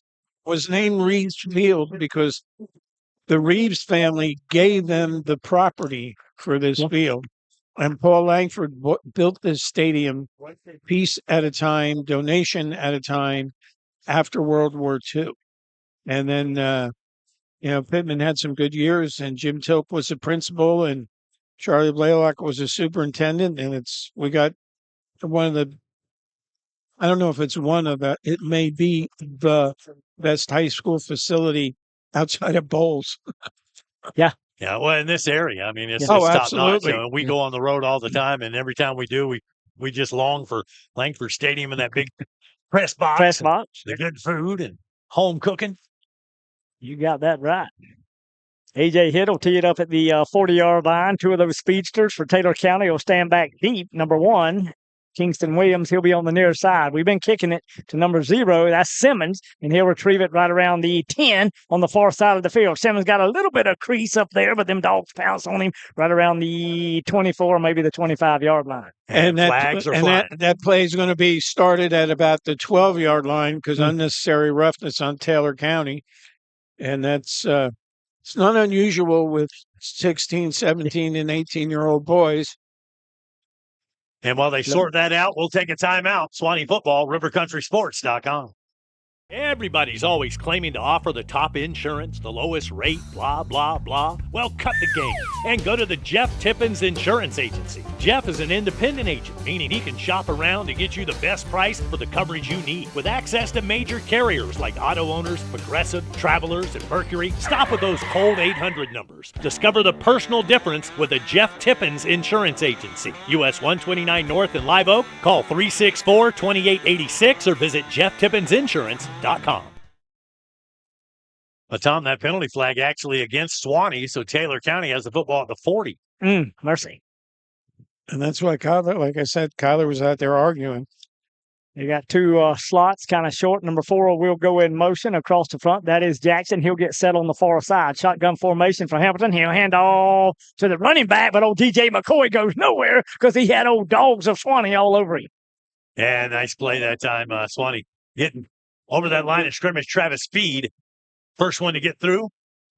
was named Reeves Field because the Reeves family gave them the property for this field. And Paul Langford built this stadium piece at a time, donation at a time, after World War II. And then, Pittman had some good years, and Jim Tope was the principal, and Charlie Blaylock was a superintendent. And we got one of the, I don't know if it's one of the, it may be the best high school facility outside of Bowles. Yeah. Yeah, well, in this area, I mean, it's Oh, top notch. absolutely. We go on the road all the time, and every time we do, we just long for Langford Stadium and that big press box, the good food and home cooking. You got that right. A.J. Hitt will tee it up at the 40-yard line. Two of those speedsters for Taylor County will stand back deep. Number 1, Kingston Williams, he'll be on the near side. We've been kicking it to number 0. That's Simmons, and he'll retrieve it right around the 10 on the far side of the field. Simmons got a little bit of crease up there, but them Dogs pounce on him right around the 24, maybe the 25-yard line. And that play is going to be started at about the 12-yard line because unnecessary roughness on Taylor County. And that's it's not unusual with 16, 17, and 18-year-old boys. And while they sort that out, we'll take a timeout. Suwannee football, rivercountrysports.com. Everybody's always claiming to offer the top insurance, the lowest rate, blah, blah, blah. Well, cut the game and go to the Jeff Tippins Insurance Agency. Jeff is an independent agent, meaning he can shop around to get you the best price for the coverage you need. With access to major carriers like Auto Owners, Progressive, Travelers, and Mercury, stop with those cold 800 numbers. Discover the personal difference with the Jeff Tippins Insurance Agency. US 129 North in Live Oak. Call 364-2886 or visit JeffTippinsInsurance.com. Tom, that penalty flag actually against Suwannee, so Taylor County has the football at the 40. Mercy. And that's why Kyler, like I said, Kyler was out there arguing. You got two slots kind of short. Number 4 will go in motion across the front. That is Jackson. He'll get set on the far side. Shotgun formation for Hamilton. He'll hand off to the running back, but old DJ McCoy goes nowhere because he had old Dogs of Suwannee all over him. Yeah, nice play that time. Suwannee getting over that line of scrimmage. Travis Speed, first one to get through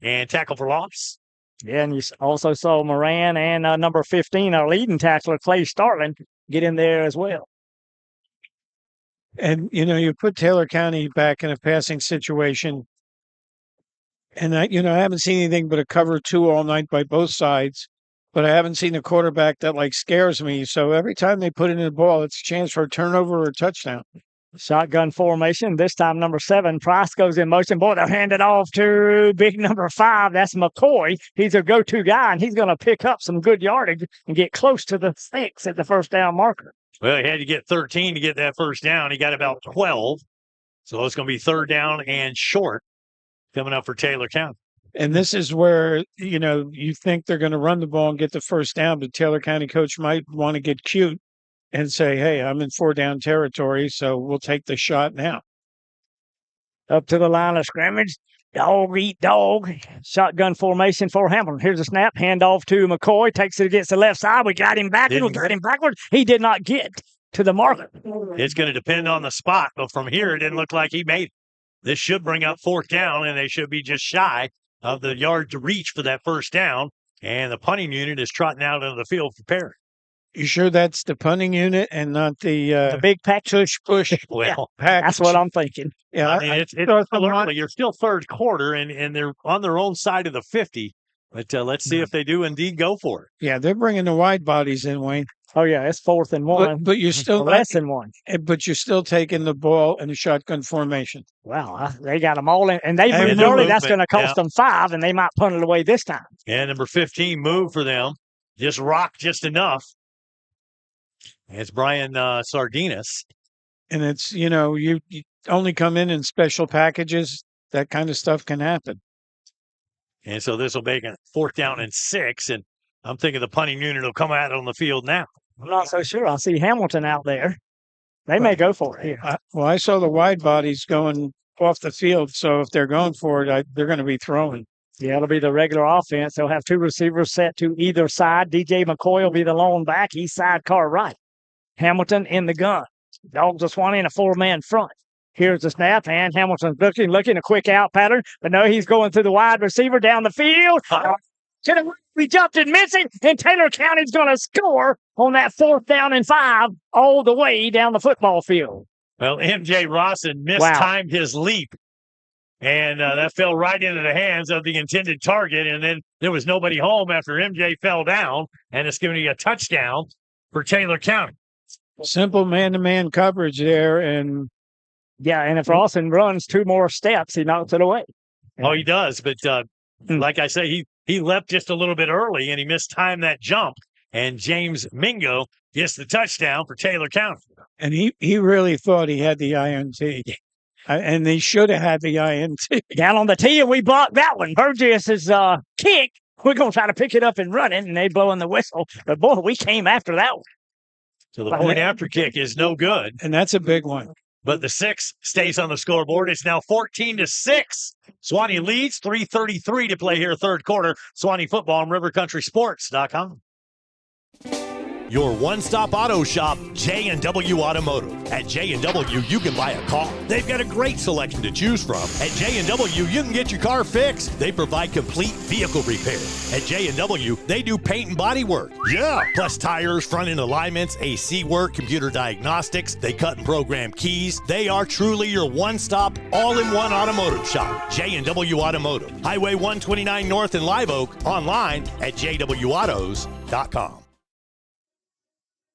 and tackle for loss. Yeah, and you also saw Moran and number 15, our leading tackler, Clay Starling, get in there as well. And, you put Taylor County back in a passing situation. And, I haven't seen anything but a cover 2 all night by both sides. But I haven't seen a quarterback that, scares me. So every time they put in the ball, it's a chance for a turnover or a touchdown. Shotgun formation. This time, number 7, Price goes in motion. Boy, they'll hand it off to big number 5. That's McCoy. He's a go-to guy, and he's going to pick up some good yardage and get close to the 6 at the first down marker. Well, he had to get 13 to get that first down. He got about 12. So it's going to be third down and short coming up for Taylor County. And this is where, you think they're going to run the ball and get the first down, but Taylor County coach might want to get cute and say, hey, I'm in 4-down territory, so we'll take the shot now. Up to the line of scrimmage. Dog eat dog. Shotgun formation for Hamilton. Here's a snap. Handoff to McCoy. Takes it against the left side. We got him backwards. He did not get to the marker. It's going to depend on the spot, but from here, it didn't look like he made it. This should bring up 4th down, and they should be just shy of the yard to reach for that first down. And the punting unit is trotting out into the field for Perry. You sure that's the punting unit and not the big pack push? Well, That's what I'm thinking. Yeah, I mean, it's still early. You're still third quarter, and they're on their own side of the 50. But let's see if they do indeed go for it. Yeah, they're bringing the wide bodies in, Wayne. Oh yeah, it's 4th and 1. But you're still less than 1. But you're still taking the ball in a shotgun formation. Wow, they got them all in, and they And moved no early. That's going movement, to cost them 5, and they might punt it away this time. And number 15 moved for them. Just rocked just enough. It's Brian Sardinas. And it's, you only come in special packages. That kind of stuff can happen. And so this will make a 4th down and 6. And I'm thinking the punting unit will come out on the field now. I'm not so sure. I see Hamilton out there. They may go for it here. I saw the wide bodies going off the field. So if they're going for it, they're going to be throwing. Yeah, it'll be the regular offense. They'll have 2 receivers set to either side. DJ McCoy will be the lone back. He's sidecar right. Hamilton in the gun. Dogs of Suwannee in a 4-man front. Here's the snap, and Hamilton's looking a quick out pattern, but no, he's going through the wide receiver down the field. We jumped and missed it, and Taylor County's going to score on that 4th down and 5 all the way down the football field. Well, MJ Rawson mistimed his leap, and that fell right into the hands of the intended target, and then there was nobody home after MJ fell down, and it's going to be a touchdown for Taylor County. Simple man-to-man coverage there, and and if Rawson runs 2 more steps, he knocks it away. Oh, he does, but like I say, he leapt just a little bit early, and he mistimed that jump, and James Mingo gets the touchdown for Taylor County. And he really thought he had the INT, and they should have had the INT. Down on the tee, and we blocked that one. Burgess's kick, we're going to try to pick it up and run it, and they blowing the whistle. But, boy, we came after that one. So the point after kick is no good. And that's a big one. But the 6 stays on the scoreboard. It's now 14-6. Suwannee leads, 3:33 to play here, third quarter. Suwannee football on RiverCountrySports.com. Your one-stop auto shop, J&W Automotive. At J&W, you can buy a car. They've got a great selection to choose from. At J&W, you can get your car fixed. They provide complete vehicle repair. At J&W, they do paint and body work. Yeah, plus tires, front-end alignments, AC work, computer diagnostics. They cut and program keys. They are truly your one-stop, all-in-one automotive shop. J&W Automotive. Highway 129 North in Live Oak. Online at jwautos.com.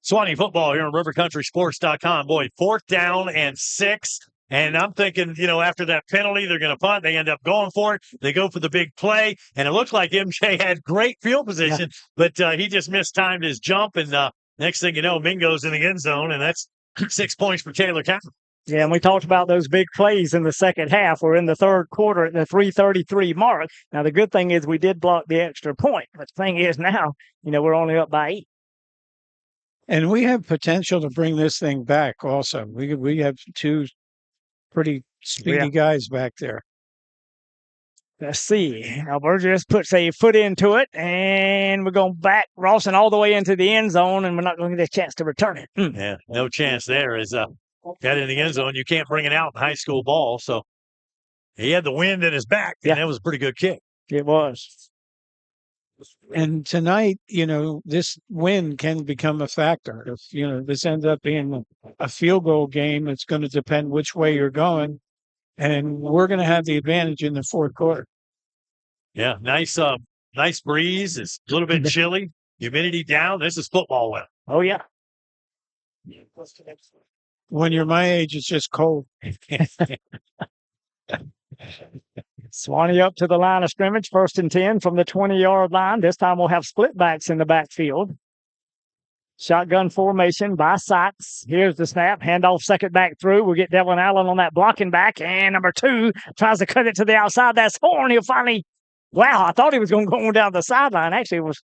Suwannee football here on RiverCountrySports.com. Boy, 4th down and 6. And I'm thinking, after that penalty, they're going to punt. They end up going for it. They go for the big play. And it looks like MJ had great field position, but he just mistimed his jump. And next thing you know, Mingo's in the end zone, and that's 6 points for Taylor County. Yeah, and we talked about those big plays in the second half. We're in the third quarter at the 3:33 mark. Now, the good thing is we did block the extra point. But the thing is now, we're only up by 8. And we have potential to bring this thing back also. We have 2 pretty speedy guys back there. Let's see. Now, Burgess puts a foot into it, and we're going back Rawson all the way into the end zone, and we're not going to get a chance to return it. Yeah, no chance there. As got in the end zone, you can't bring it out in high school ball. So he had the wind at his back, and that was a pretty good kick. It was. And tonight, this win can become a factor. If, this ends up being a field goal game, it's going to depend which way you're going. And we're going to have the advantage in the fourth quarter. Yeah, nice breeze. It's a little bit chilly. Humidity down. This is football weather. Oh, yeah. When you're my age, it's just cold. Suwannee up to the line of scrimmage, 1st and 10 from the 20-yard line. This time we'll have split backs in the backfield. Shotgun formation by Sykes. Here's the snap. Handoff second back through. We'll get Devlin Allen on that blocking back. And number 2 tries to cut it to the outside. That's Horn. He'll finally... Wow, I thought he was going to go on down the sideline. Actually, it was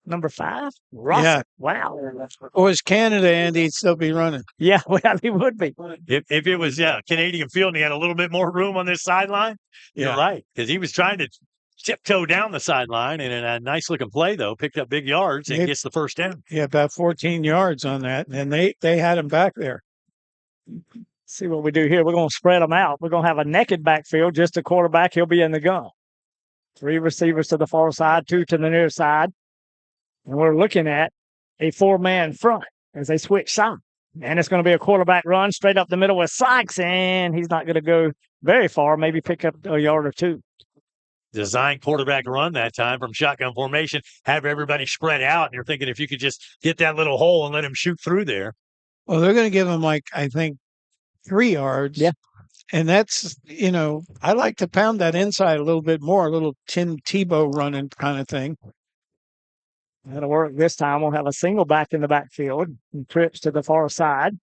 number 5. Russell. Yeah. Wow. If it was Canada, Andy, he'd still be running. Yeah, well, he would be. If it was Canadian field and he had a little bit more room on this sideline, you're right. Because he was trying to tiptoe down the sideline, and in a nice-looking play, though, picked up big yards and gets the first down. Yeah, about 14 yards on that, and they had him back there. See what we do here. We're going to spread them out. We're going to have a naked backfield, just a quarterback. He'll be in the gun. 3 receivers to the far side, 2 to the near side. And we're looking at a four-man front as they switch sides. And it's going to be a quarterback run straight up the middle with Sykes, and he's not going to go very far, maybe pick up a yard or two. Design quarterback run that time from shotgun formation, have everybody spread out, and you're thinking if you could just get that little hole and let him shoot through there. Well, they're going to give him, I think, 3 yards. Yeah. And that's, I like to pound that inside a little bit more, a little Tim Tebow running kind of thing. That'll work this time. We'll have a single back in the backfield. And trips to the far side.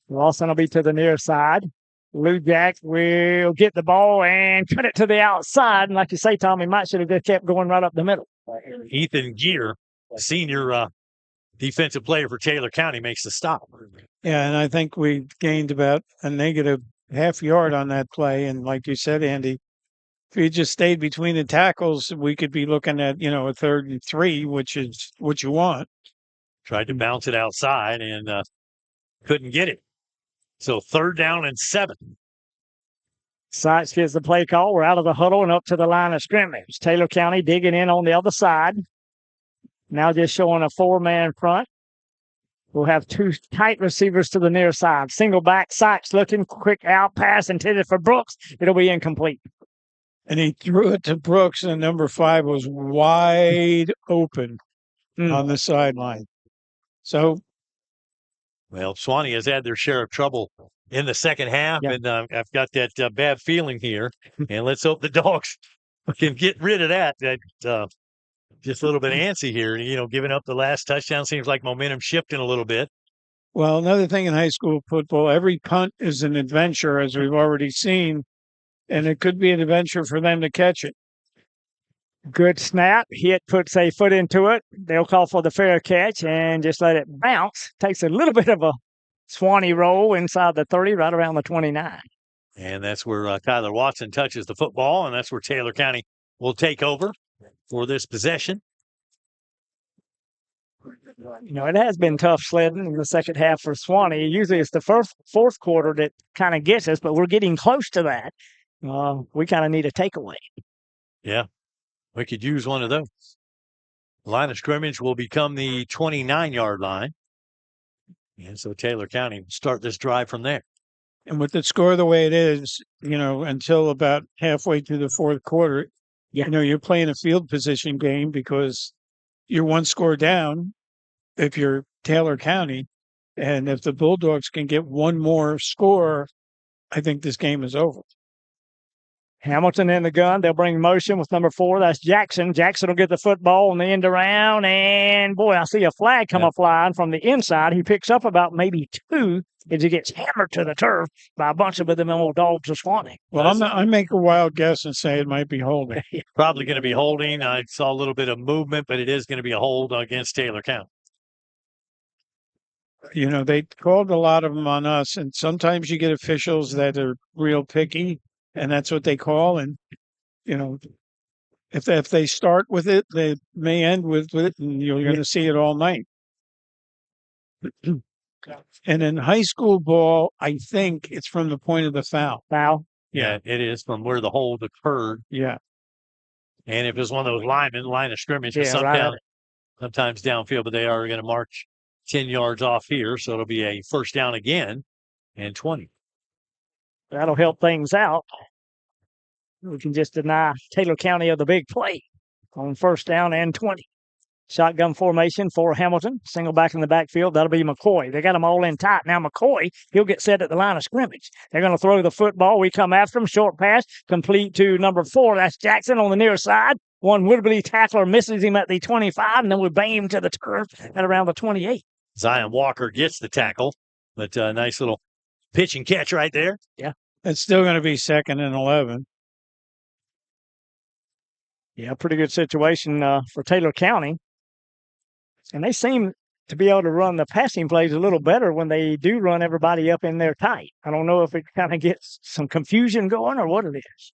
Lawson will be to the near side. Lou Jack will get the ball and cut it to the outside. And like you say, Tommy, might should have just kept going right up the middle. Ethan Gear, senior defensive player for Taylor County, makes the stop. Yeah, and I think we gained about a negative half yard on that play. And like you said, Andy, if we just stayed between the tackles, we could be looking at, a 3rd and 3, which is what you want. Tried to bounce it outside and couldn't get it. So 3rd down and 7. Sykes gets the play call. We're out of the huddle and up to the line of scrimmage. Taylor County digging in on the other side. Now just showing a 4-man front. We'll have 2 tight receivers to the near side. Single back, Sykes looking, quick out pass intended for Brooks. It'll be incomplete. And he threw it to Brooks, and number 5 was wide open on the sideline. So, well, Suwannee has had their share of trouble in the second half, and I've got that bad feeling here. And let's hope the Dogs can get rid of that. Just a little bit antsy here. Giving up the last touchdown seems like momentum shifting a little bit. Well, another thing in high school football, every punt is an adventure, as we've already seen. And it could be an adventure for them to catch it. Good snap. Hit puts a foot into it. They'll call for the fair catch and just let it bounce. Takes a little bit of a Suwannee roll inside the 30, right around the 29. And that's where Kyler Watson touches the football, and that's where Taylor County will take over for this possession. It has been tough sledding in the second half for Suwannee. Usually it's the fourth quarter that kind of gets us, but we're getting close to that. We kind of need a takeaway. Yeah, we could use one of those. Line of scrimmage will become the 29-yard line. And so Taylor County will start this drive from there. And with the score the way it is, until about halfway through the fourth quarter, you're playing a field position game because you're 1 score down if you're Taylor County. And if the Bulldogs can get 1 more score, I think this game is over. Hamilton in the gun. They'll bring motion with number 4. That's Jackson. Jackson will get the football on the end around. And, boy, I see a flag come flying from the inside. He picks up about maybe 2 as he gets hammered to the turf by a bunch of them old Dogs of Suwannee. Well, I make a wild guess and say it might be holding. Probably going to be holding. I saw a little bit of movement, but it is going to be a hold against Taylor County. They called a lot of them on us, and sometimes you get officials that are real picky. And that's what they call. And, if they start with it, they may end with it, and you're going to see it all night. And in high school ball, I think it's from the point of the foul. Foul? Yeah, it is from where the hold occurred. Yeah. And if it's one of those line of scrimmage, sometimes downfield, but they are going to march 10 yards off here. So it'll be a first down again and 20. That'll help things out. We can just deny Taylor County of the big play on first down and 20. Shotgun formation for Hamilton. Single back in the backfield. That'll be McCoy. They got them all in tight. Now McCoy, he'll get set at the line of scrimmage. They're going to throw the football. We come after him. Short pass complete to number 4. That's Jackson on the near side. One would-be tackler misses him at the 25, and then we bang him to the turf at around the 28. Zion Walker gets the tackle, but nice little pitch and catch right there. Yeah. It's still going to be 2nd and 11. Yeah, pretty good situation for Taylor County. And they seem to be able to run the passing plays a little better when they do run everybody up in there tight. I don't know if it kind of gets some confusion going or what it is.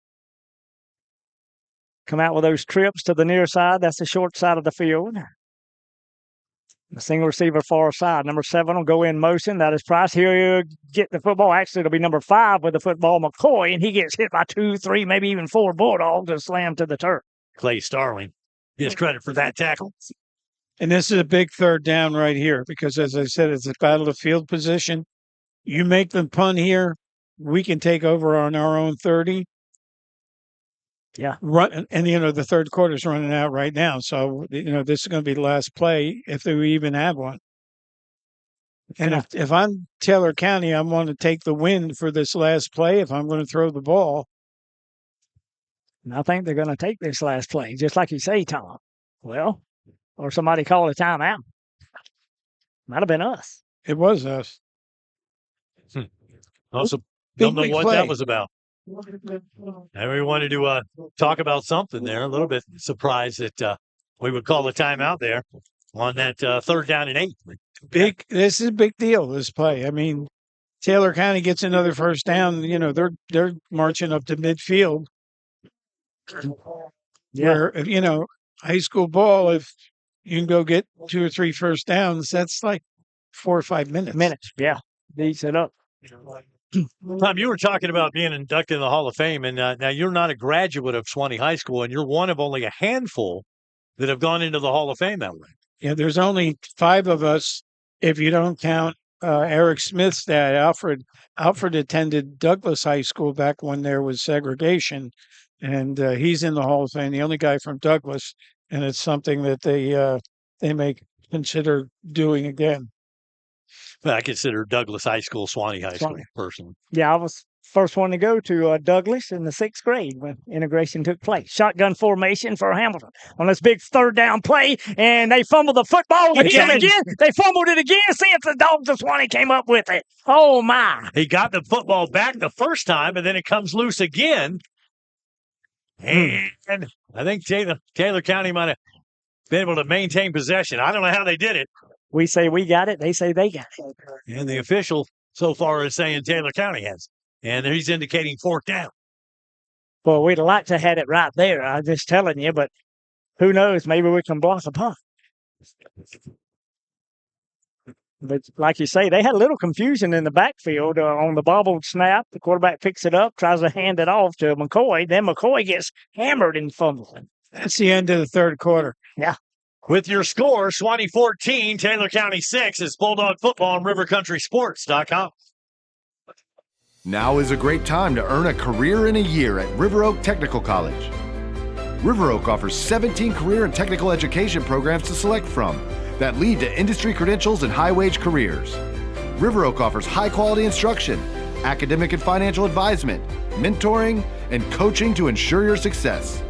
Come out with those trips to the near side. That's the short side of the field. The single receiver far side. Number 7 will go in motion. That is Price. He'll get the football. Actually, it'll be number 5 with the football, McCoy, and he gets hit by 2, 3, maybe even 4 Bulldogs and slammed to the turf. Clay Starling gets credit for that tackle. And this is a big third down right here because, as I said, it's a battle of field position. You make them punt here, we can take over on our own 30. Yeah. Run, and the third quarter's running out right now. So, this is going to be the last play if we even have one. And if I'm Taylor County, I want to take the win for this last play if I'm going to throw the ball. And I think they're going to take this last play, just like you say, Tom. Well, or somebody called a timeout. Might have been us. It was us. Also, don't know what that was about. And we wanted to talk about something there. A little bit surprised that we would call a timeout there on that third down and 8. This is a big deal, this play. I mean, Taylor County gets another first down. They're marching up to midfield. Yeah. Where, high school ball, if you can go get 2 or 3 first downs, that's like 4 or 5 minutes. Yeah. Beats it up. Tom, you were talking about being inducted in the Hall of Fame, and now you're not a graduate of Suwannee High School, and you're one of only a handful that have gone into the Hall of Fame that way. Yeah, there's only 5 of us if you don't count Eric Smith's dad, Alfred. Alfred attended Douglas High School back when there was segregation, and he's in the Hall of Fame, the only guy from Douglas, and it's something that they may consider doing again. Well, I consider Douglas High School Suwannee High School, personally. Yeah, I was first one to go to Douglas in the 6th grade when integration took place. Shotgun formation for Hamilton on this big third down play, and they fumbled the football again. They fumbled it again. See if the Dogs of Suwannee came up with it. Oh, my. He got the football back the first time, and then it comes loose again. And I think Taylor County might have been able to maintain possession. I don't know how they did it. We say we got it. They say they got it. And the official so far is saying Taylor County has. And he's indicating 4th down. Well, we'd like to have it right there. I'm just telling you, but who knows? Maybe we can block a punt. But like you say, they had a little confusion in the backfield on the bobbled snap. The quarterback picks it up, tries to hand it off to McCoy. Then McCoy gets hammered and fumbled. That's the end of the third quarter. Yeah. With your score, Suwannee 14, Taylor County 6. It's Bulldog Football on RiverCountrySports.com. Now is a great time to earn a career in a year at River Oak Technical College. River Oak offers 17 career and technical education programs to select from that lead to industry credentials and high-wage careers. River Oak offers high-quality instruction, academic and financial advisement, mentoring, and coaching to ensure your success.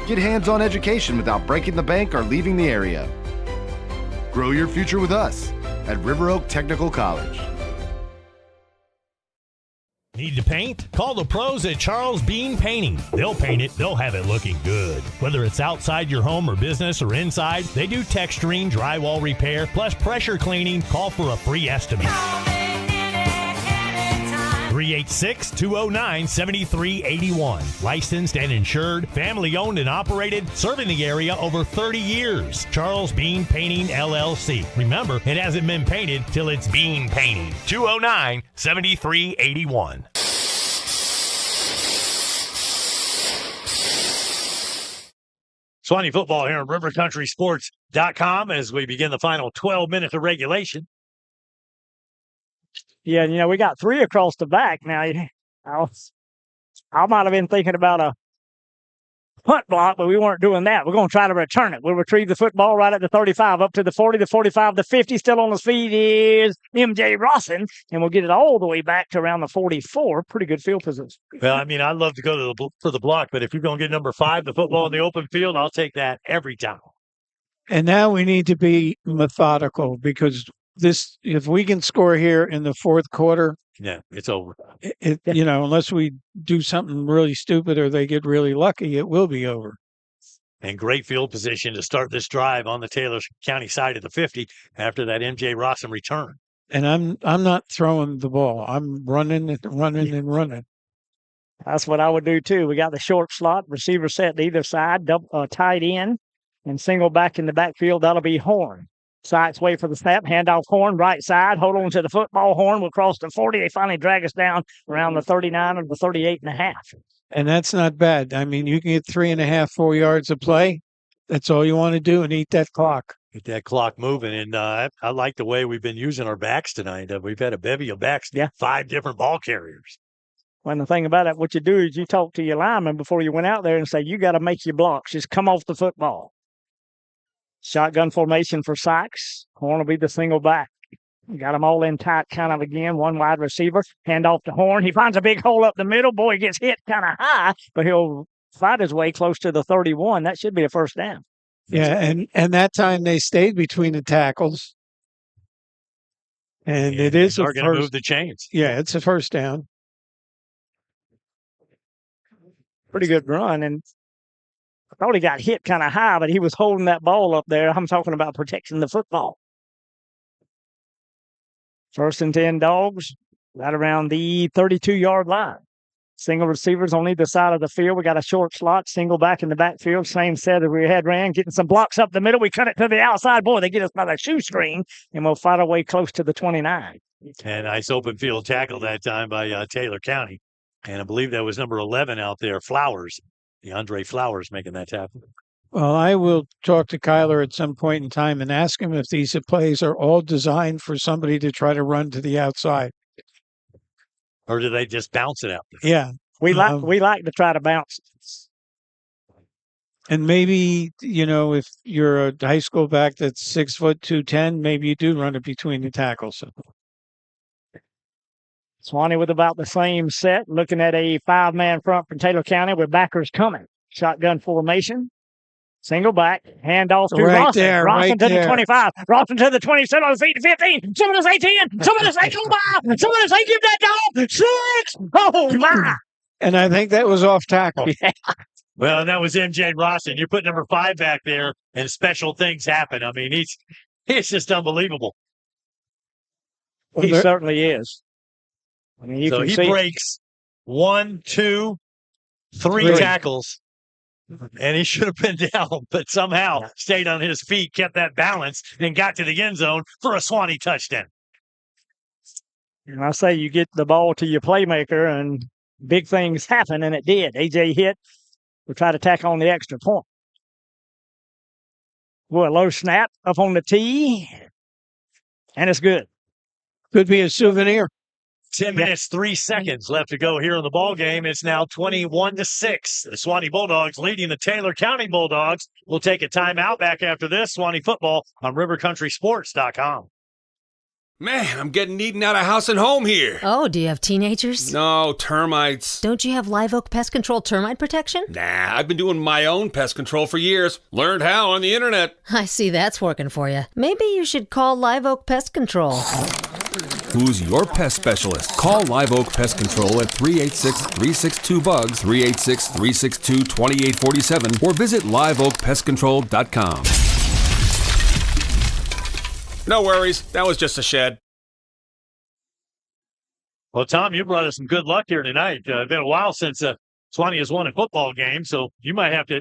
Get hands-on education without breaking the bank or leaving the area. Grow your future with us at River Oak Technical College. Need to paint? Call the pros at Charles Bean Painting. They'll paint it, they'll have it looking good. Whether it's outside your home or business or inside, they do texturing, drywall repair, plus pressure cleaning. Call for a free estimate. 386-209-7381. Licensed and insured, family owned and operated, serving the area over 30 years. Charles Bean Painting, LLC. Remember, it hasn't been painted till it's bean painted. 209-7381. Suwannee football here on RiverCountrySports.com as we begin the final 12 minutes of regulation. Yeah, we got 3 across the back now. I might have been thinking about a punt block, but we weren't doing that. We're going to try to return it. We'll retrieve the football right at the 35, up to the 40, the 45, the 50. Still on his feet is M.J. Rawson, and we'll get it all the way back to around the 44. Pretty good field position. Well, I mean, I'd love to go to for the block, but if you're going to get number 5, the football in the open field, I'll take that every time. And now we need to be methodical because if we can score here in the fourth quarter, yeah, it's over. Unless we do something really stupid or they get really lucky, it will be over. And great field position to start this drive on the Taylor County side of the 50 after that M.J. Rawson return. And I'm not throwing the ball. I'm running and running. That's what I would do too. We got the short slot, receiver set to either side, tight end, and single back in the backfield. That'll be Horn. Sides way for the snap, handoff Horn, right side, hold on to the football. Horn will cross the 40. They finally drag us down around the 39 or the 38 and a half. And that's not bad. I mean, you can get 3.5, 4 yards of play. That's all you want to do and eat that clock. Get that clock moving. And I like the way we've been using our backs tonight. We've had a bevy of backs. Yeah. 5 different ball carriers. Well, the thing about it, what you do is you talk to your lineman before you went out there and say, you got to make your blocks. Just come off the football. Shotgun formation for Sykes. Horn will be the single back. Got them all in tight kind of again. One wide receiver. Hand off to Horn. He finds a big hole up the middle. Boy, he gets hit kind of high, but he'll fight his way close to the 31. That should be a first down. Yeah, and that time they stayed between the tackles. And it is going to move the chains. Yeah, it's a first down. Pretty good run, and I thought he got hit kind of high, but he was holding that ball up there. I'm talking about protecting the football. 1st and 10 Dogs, right around the 32-yard line. Single receivers on either side of the field. We got a short slot, single back in the backfield. Same set as we had ran, getting some blocks up the middle. We cut it to the outside. Boy, they get us by the shoestring, and we'll fight our way close to the 29. And nice open field tackle that time by Taylor County. And I believe that was number 11 out there, Flowers. DeAndre Flowers making that tackle. Well, I will talk to Kyler at some point in time and ask him if these plays are all designed for somebody to try to run to the outside. Or do they just bounce it out? Yeah. We like to try to bounce. And maybe, if you're a high school back that's 6 foot 210, maybe you do run it between the tackles. Suwannee with about the same set, looking at a 5-man front from Taylor County with backers coming. Shotgun formation. Single back, handoff to Rawson. Rawson to the 25. Rawson to the 20. Some of us 8 to 15. Some of us 8 10. Some of us 8 5. Some of us 8 give that dog 6. Oh, my. And I think that was off tackle. Yeah. Well, that was MJ Rawson. You put number 5 back there, and special things happen. I mean, he's just unbelievable. He certainly is. I mean, so he breaks 1, 2, 3 tackles. And he should have been down, but somehow stayed on his feet, kept that balance, and got to the end zone for a Suwannee touchdown. And I say you get the ball to your playmaker, and big things happen, and it did. AJ hit. We'll try to tack on the extra point. Boy, a low snap up on the tee, and it's good. Could be a souvenir. 10 minutes, 3 seconds left to go here in the ball game. It's now 21-6. The Suwannee Bulldogs leading the Taylor County Bulldogs. We'll take a timeout back after this. Suwannee football on rivercountrysports.com. Man, I'm getting eaten out of house and home here. Oh, do you have teenagers? No, termites. Don't you have Live Oak Pest Control termite protection? Nah, I've been doing my own pest control for years. Learned how on the internet. I see that's working for you. Maybe you should call Live Oak Pest Control. Who's your pest specialist? Call Live Oak Pest Control at 386-362-BUGS, 386-362-2847, or visit liveoakpestcontrol.com. No worries, that was just a shed. Well, Tom, you brought us some good luck here tonight. It's been a while since Suwannee has won a football game, so you might have to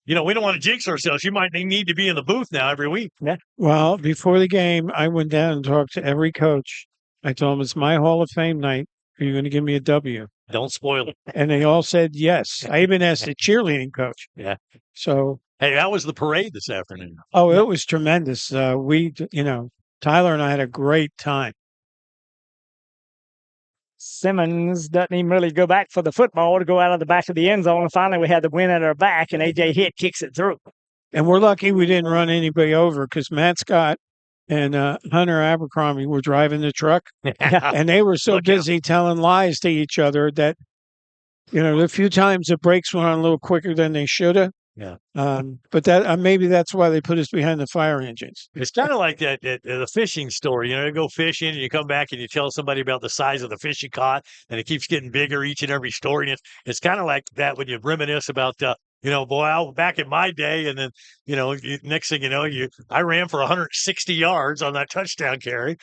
we don't want to jinx ourselves. You might need to be in the booth now every week. Yeah. Well, before the game, I went down and talked to every coach. I told them it's my Hall of Fame night. Are you going to give me a W? Don't spoil it. And they all said yes. I even asked the cheerleading coach. Yeah. So. Hey, how was the parade this afternoon? Oh, it was tremendous. Tyler and I had a great time. Simmons doesn't even really go back for the football to go out of the back of the end zone. And finally, we had the win at our back, and AJ hit, kicks it through. And we're lucky we didn't run anybody over because Matt Scott and Hunter Abercrombie were driving the truck. And they were so busy telling lies to each other that, the few times the brakes went on a little quicker than they should have. Yeah. But that maybe that's why they put us behind the fire engines. It's kind of like the fishing story. You go fishing and you come back and you tell somebody about the size of the fish you caught, and it keeps getting bigger each and every story. And it's kind of like that when you reminisce about, back in my day, and then, next thing you know, I ran for 160 yards on that touchdown carry.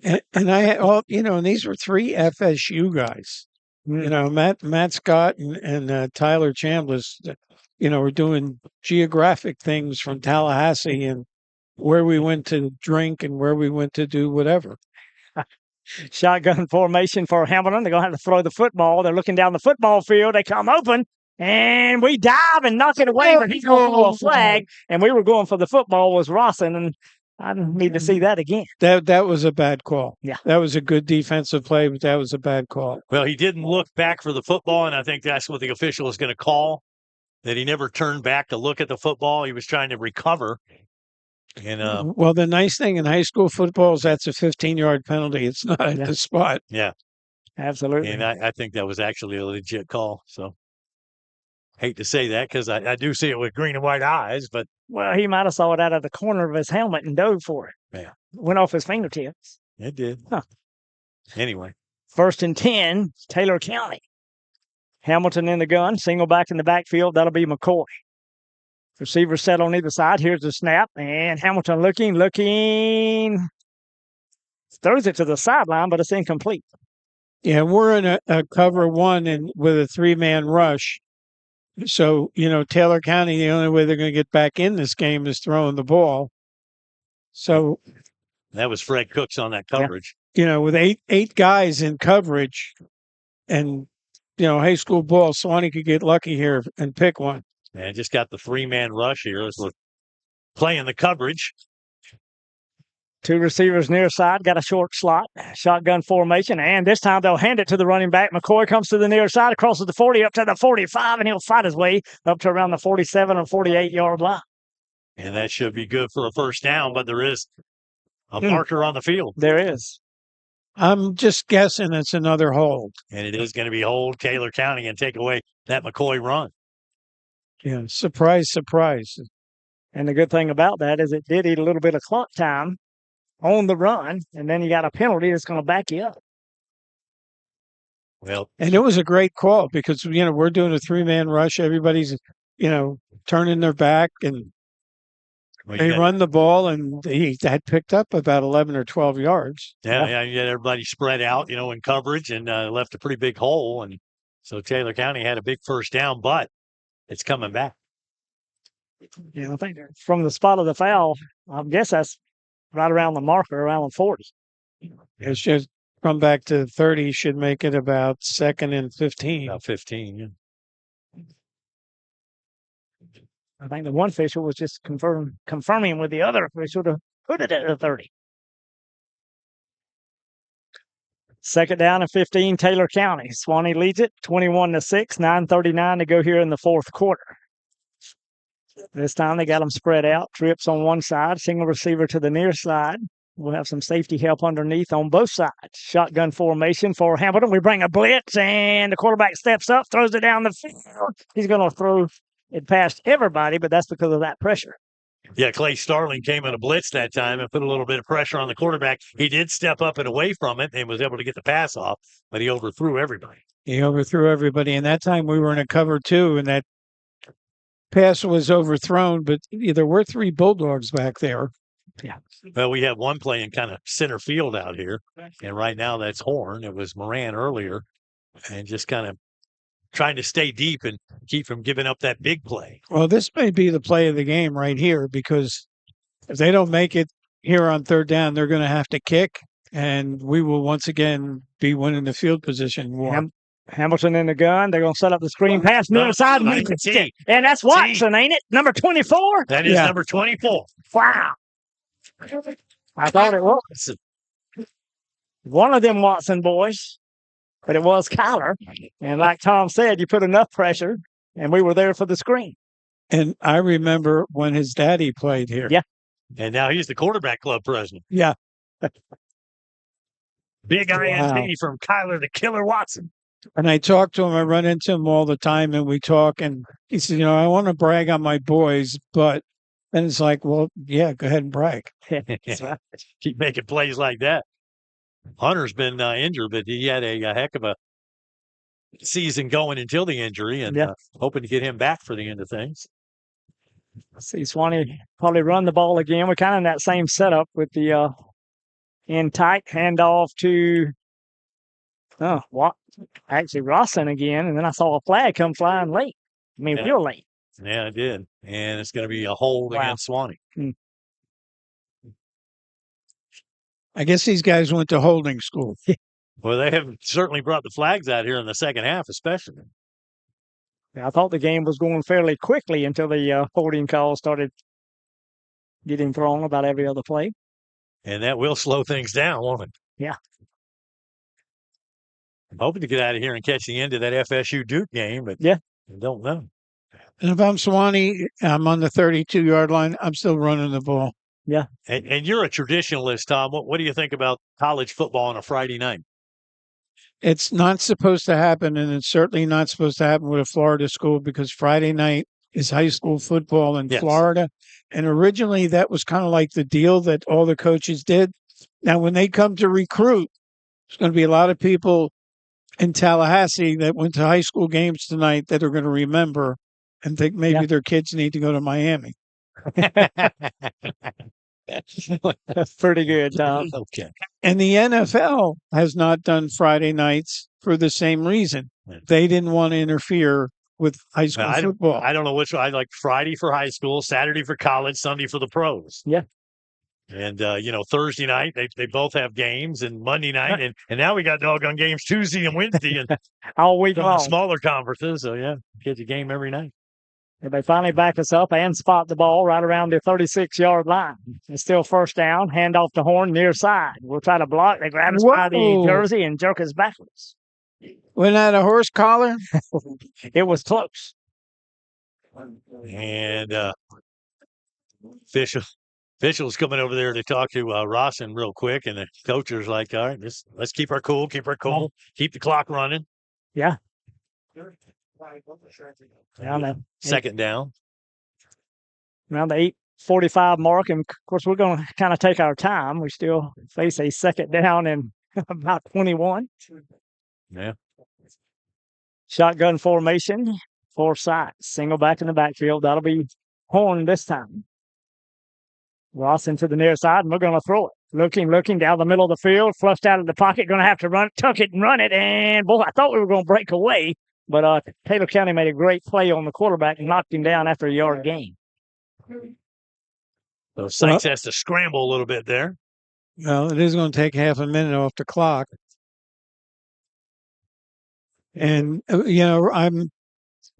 And I had and these were 3 FSU guys. Matt Scott and Tyler Chambliss, we're doing geographic things from Tallahassee and where we went to drink and where we went to do whatever. Shotgun formation for Hamilton. They're going to have to throw the football. They're looking down the football field. They come open. And we dive and knock it away, but he's going to throw a flag. And we were going for the football was Rossin, and I need to see that again. That was a bad call. Yeah. That was a good defensive play, but that was a bad call. Well, he didn't look back for the football, and I think that's what the official is going to call, that he never turned back to look at the football. He was trying to recover. And well, the nice thing in high school football is that's a 15-yard penalty. It's not at the spot. Yeah. Absolutely. And I think that was actually a legit call. So hate to say that because I do see it with green and white eyes, but. Well, he might have saw it out of the corner of his helmet and dove for it. Yeah. Went off his fingertips. It did. Huh. Anyway. 1st and 10, Taylor County. Hamilton in the gun, single back in the backfield. That'll be McCoy. Receiver set on either side. Here's the snap, and Hamilton looking. Throws it to the sideline, but it's incomplete. Yeah, we're in a cover one and with a 3-man rush. So, Taylor County, the only way they're going to get back in this game is throwing the ball. So that was Fred Cooks on that coverage. With eight guys in coverage and, high school ball, Suwannee could get lucky here and pick one. And just got the 3-man rush here as we're playing the coverage. 2 receivers near side, got a short slot, shotgun formation, and this time they'll hand it to the running back. McCoy comes to the near side, crosses the 40 up to the 45, and he'll fight his way up to around the 47 or 48-yard line. And that should be good for a first down, but there is a marker on the field. There is. I'm just guessing it's another hold. And it is going to be hold Taylor County and take away that McCoy run. Yeah, surprise. And the good thing about that is it did eat a little bit of clock time on the run, and then you got a penalty that's going to back you up. Well, and it was a great call because, we're doing a 3-man rush. Everybody's, turning their back, and they run the ball, and he had picked up about 11 or 12 yards. Yeah, you had everybody spread out, in coverage and left a pretty big hole. And so Taylor County had a big first down, but it's coming back. Yeah, I think from the spot of the foul, I guess that's right around the marker, around 40. It's just come back to 30, should make it about 2nd and 15. About 15, yeah. I think the one official was just confirming with the other official to put it at the 30. 2nd down and 15, Taylor County. Suwannee leads it 21-6, 9:39 to go here in the 4th quarter. This time they got them spread out. Trips on one side, single receiver to the near side. We'll have some safety help underneath on both sides. Shotgun formation for Hamilton. We bring a blitz, and the quarterback steps up, throws it down the field. He's going to throw it past everybody, but that's because of that pressure. Yeah, Clay Starling came in a blitz that time and put a little bit of pressure on the quarterback. He did step up and away from it and was able to get the pass off, but he overthrew everybody. And that time we were in a cover 2, and that pass was overthrown, but there were 3 Bulldogs back there. Yeah. Well, we have one playing kind of center field out here, and right now that's Horn. It was Moran earlier, and just kind of trying to stay deep and keep from giving up that big play. Well, this may be the play of the game right here, because if they don't make it here on 3rd down, they're going to have to kick, and we will once again be winning the field position. Hamilton in the gun. They're going to set up the screen pass near side. And that's Watson, ain't it? Number 24? That is number 24. Wow. I thought it was. One of them Watson boys, but it was Kyler. And like Tom said, you put enough pressure, and we were there for the screen. And I remember when his daddy played here. Yeah. And now he's the quarterback club president. Yeah. Big INT from Kyler the Killer Watson. And I talk to him. I run into him all the time, and we talk. And he says, I want to brag on my boys, but then it's like, well, yeah, go ahead and brag. That's right. Keep making plays like that. Hunter's been injured, but he had a heck of a season going until the injury, and hoping to get him back for the end of things. See, Suwannee probably run the ball again. We're kind of in that same setup with the in tight handoff to Rossin again, and then I saw a flag come flying late. Real late. Yeah, it did. And it's going to be a hold against Suwannee. I guess these guys went to holding school. Well, they have certainly brought the flags out here in the second half, especially. I thought the game was going fairly quickly until the holding call started getting thrown about every other play. And that will slow things down, won't it? Yeah. I'm hoping to get out of here and catch the end of that FSU Duke game, but yeah, I don't know. And if I'm Suwannee, I'm on the 32-yard line. I'm still running the ball. Yeah. And you're a traditionalist, Tom. What do you think about college football on a Friday night? It's not supposed to happen, and it's certainly not supposed to happen with a Florida school because Friday night is high school football in Florida. And originally that was kind of like the deal that all the coaches did. Now, when they come to recruit, there's going to be a lot of people in Tallahassee that went to high school games tonight that are going to remember and think maybe their kids need to go to Miami. That's pretty good, Tom. Okay. And the NFL has not done Friday nights for the same reason. They didn't want to interfere with high school football. I don't know which one. I like Friday for high school, Saturday for college, Sunday for the pros. Yeah. And, Thursday night, they both have games, and Monday night, and now we got doggone games Tuesday and Wednesday and all week long. Smaller conferences. So, yeah, kids a game every night. And they finally back us up and spot the ball right around the 36-yard line. It's still first down, hand off to Horn near side. We'll try to block. They grab us by the jersey and jerk us backwards. Wasn't that a horse collar? It was close. And officials coming over there to talk to Rawson real quick, and the coaches like, all right, let's keep our cool, keep the clock running. Yeah. Second down. Around the 8:45 mark, and of course we're going to kind of take our time. We still face a second down and about 21. Yeah. Shotgun formation, 4 sides, single back in the backfield. That'll be Horn this time. Ross into the near side, and we're going to throw it. Looking down the middle of the field, flushed out of the pocket, going to have to tuck it and run it. And boy, I thought we were going to break away, but Taylor County made a great play on the quarterback and knocked him down after a yard gain. So Sykes has to scramble a little bit there. Well, it is going to take half a minute off the clock. And, I'm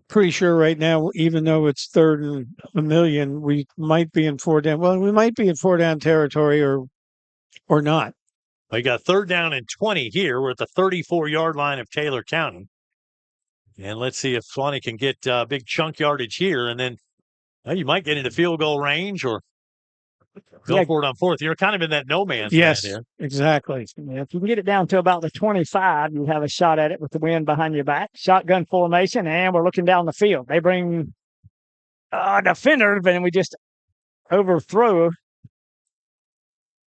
pretty sure right now, even though it's 3rd and 1,000,000, we might be in 4 down. Well, we might be in 4 down territory or not. We got 3rd down and 20 here. We're at the 34-yard line of Taylor County. And let's see if Suwannee can get big chunk yardage here. And then you might get into field goal range or go for it on 4th. You're kind of in that no man's land there. Exactly. Yeah, if you can get it down to about the 25, you have a shot at it with the wind behind your back. Shotgun formation, and we're looking down the field. They bring a defender, and we just overthrow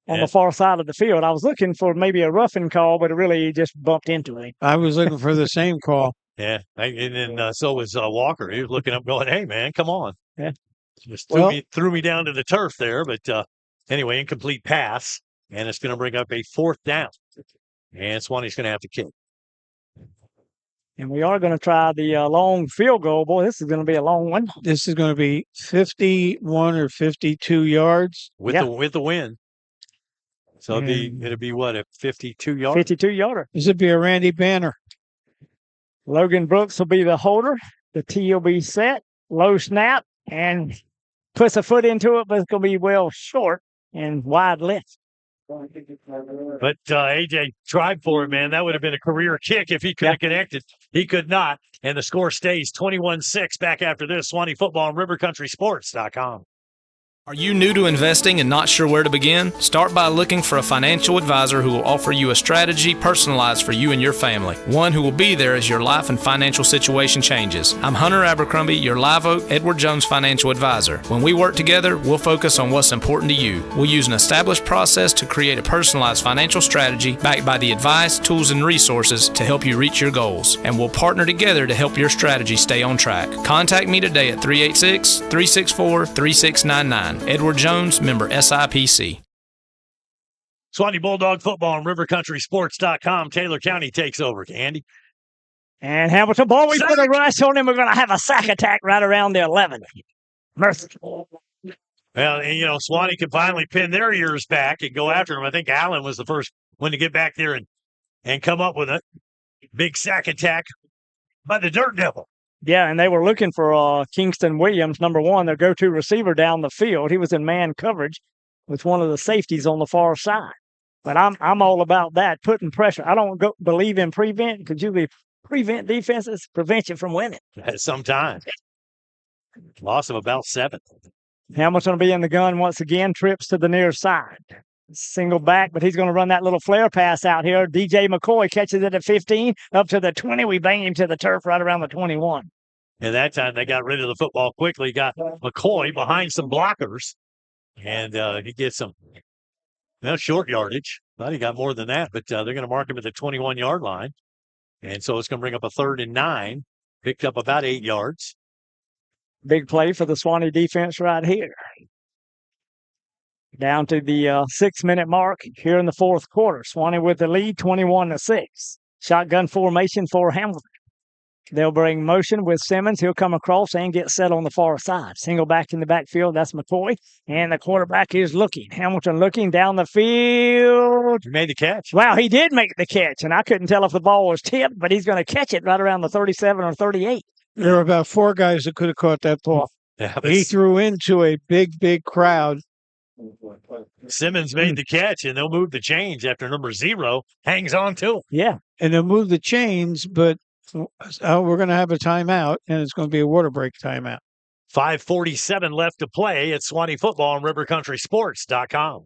on the far side of the field. I was looking for maybe a roughing call, but it really just bumped into it. I was looking for the same call. Yeah, and then so was Walker. He was looking up going, hey, man, come on. Yeah. Just threw me down to the turf there. But anyway, incomplete pass. And it's going to bring up a 4th down. And Swanee's going to have to kick. And we are going to try the long field goal. Boy, this is going to be a long one. This is going to be 51 or 52 yards. With the win. So it'll be what, a 52-yard? 52-yarder. This would be a Randy Banner. Logan Brooks will be the holder. The tee will be set. Low snap. And puts a foot into it, but it's going to be well short and wide left. But AJ tried for it, man. That would have been a career kick if he could have connected. He could not. And the score stays 21-6 back after this. Suwannee football on rivercountrysports.com. Are you new to investing and not sure where to begin? Start by looking for a financial advisor who will offer you a strategy personalized for you and your family. One who will be there as your life and financial situation changes. I'm Hunter Abercrombie, your Live Oak Edward Jones financial advisor. When we work together, we'll focus on what's important to you. We'll use an established process to create a personalized financial strategy backed by the advice, tools, and resources to help you reach your goals. And we'll partner together to help your strategy stay on track. Contact me today at 386-364-3699. Edward Jones, member SIPC. Suwannee Bulldog football on rivercountrysports.com. Taylor County takes over. Andy. And Hamilton ball. We put a rush on him. We're going to have a sack attack right around the 11. Merciful. Well, and, Suwannee can finally pin their ears back and go after him. I think Allen was the first one to get back there and come up with it. Big sack attack by the Dirt Devil. Yeah, and they were looking for Kingston Williams, number one, their go-to receiver down the field. He was in man coverage with one of the safeties on the far side. But I'm all about that, putting pressure. I don't believe in prevent because usually prevent defenses prevent you from winning. Sometimes. Loss of about 7. Hamilton will be in the gun once again, trips to the near side. Single back, but he's going to run that little flare pass out here. DJ McCoy catches it at 15, up to the 20. We bang him to the turf right around the 21. And that time they got rid of the football quickly, got McCoy behind some blockers, and he gets some short yardage. Thought he got more than that, but they're going to mark him at the 21-yard line. And so it's going to bring up a 3rd and 9, picked up about 8 yards. Big play for the Suwannee defense right here. Down to the 6-minute mark here in the fourth quarter. Suwannee with the lead, 21-6. Shotgun formation for Hamilton. They'll bring motion with Simmons. He'll come across and get set on the far side. Single back in the backfield. That's McCoy. And the quarterback is looking. Hamilton looking down the field. He made the catch. Wow, he did make the catch. And I couldn't tell if the ball was tipped, but he's going to catch it right around the 37 or 38. There were about 4 guys that could have caught that ball. Yeah, he threw into a big crowd. Simmons made the catch, and they'll move the chains after number 0 hangs on to him. Yeah. And they'll move the chains, but we're going to have a timeout, and it's going to be a water break timeout. 5:47 left to play at Suwannee Football on RiverCountrySports.com.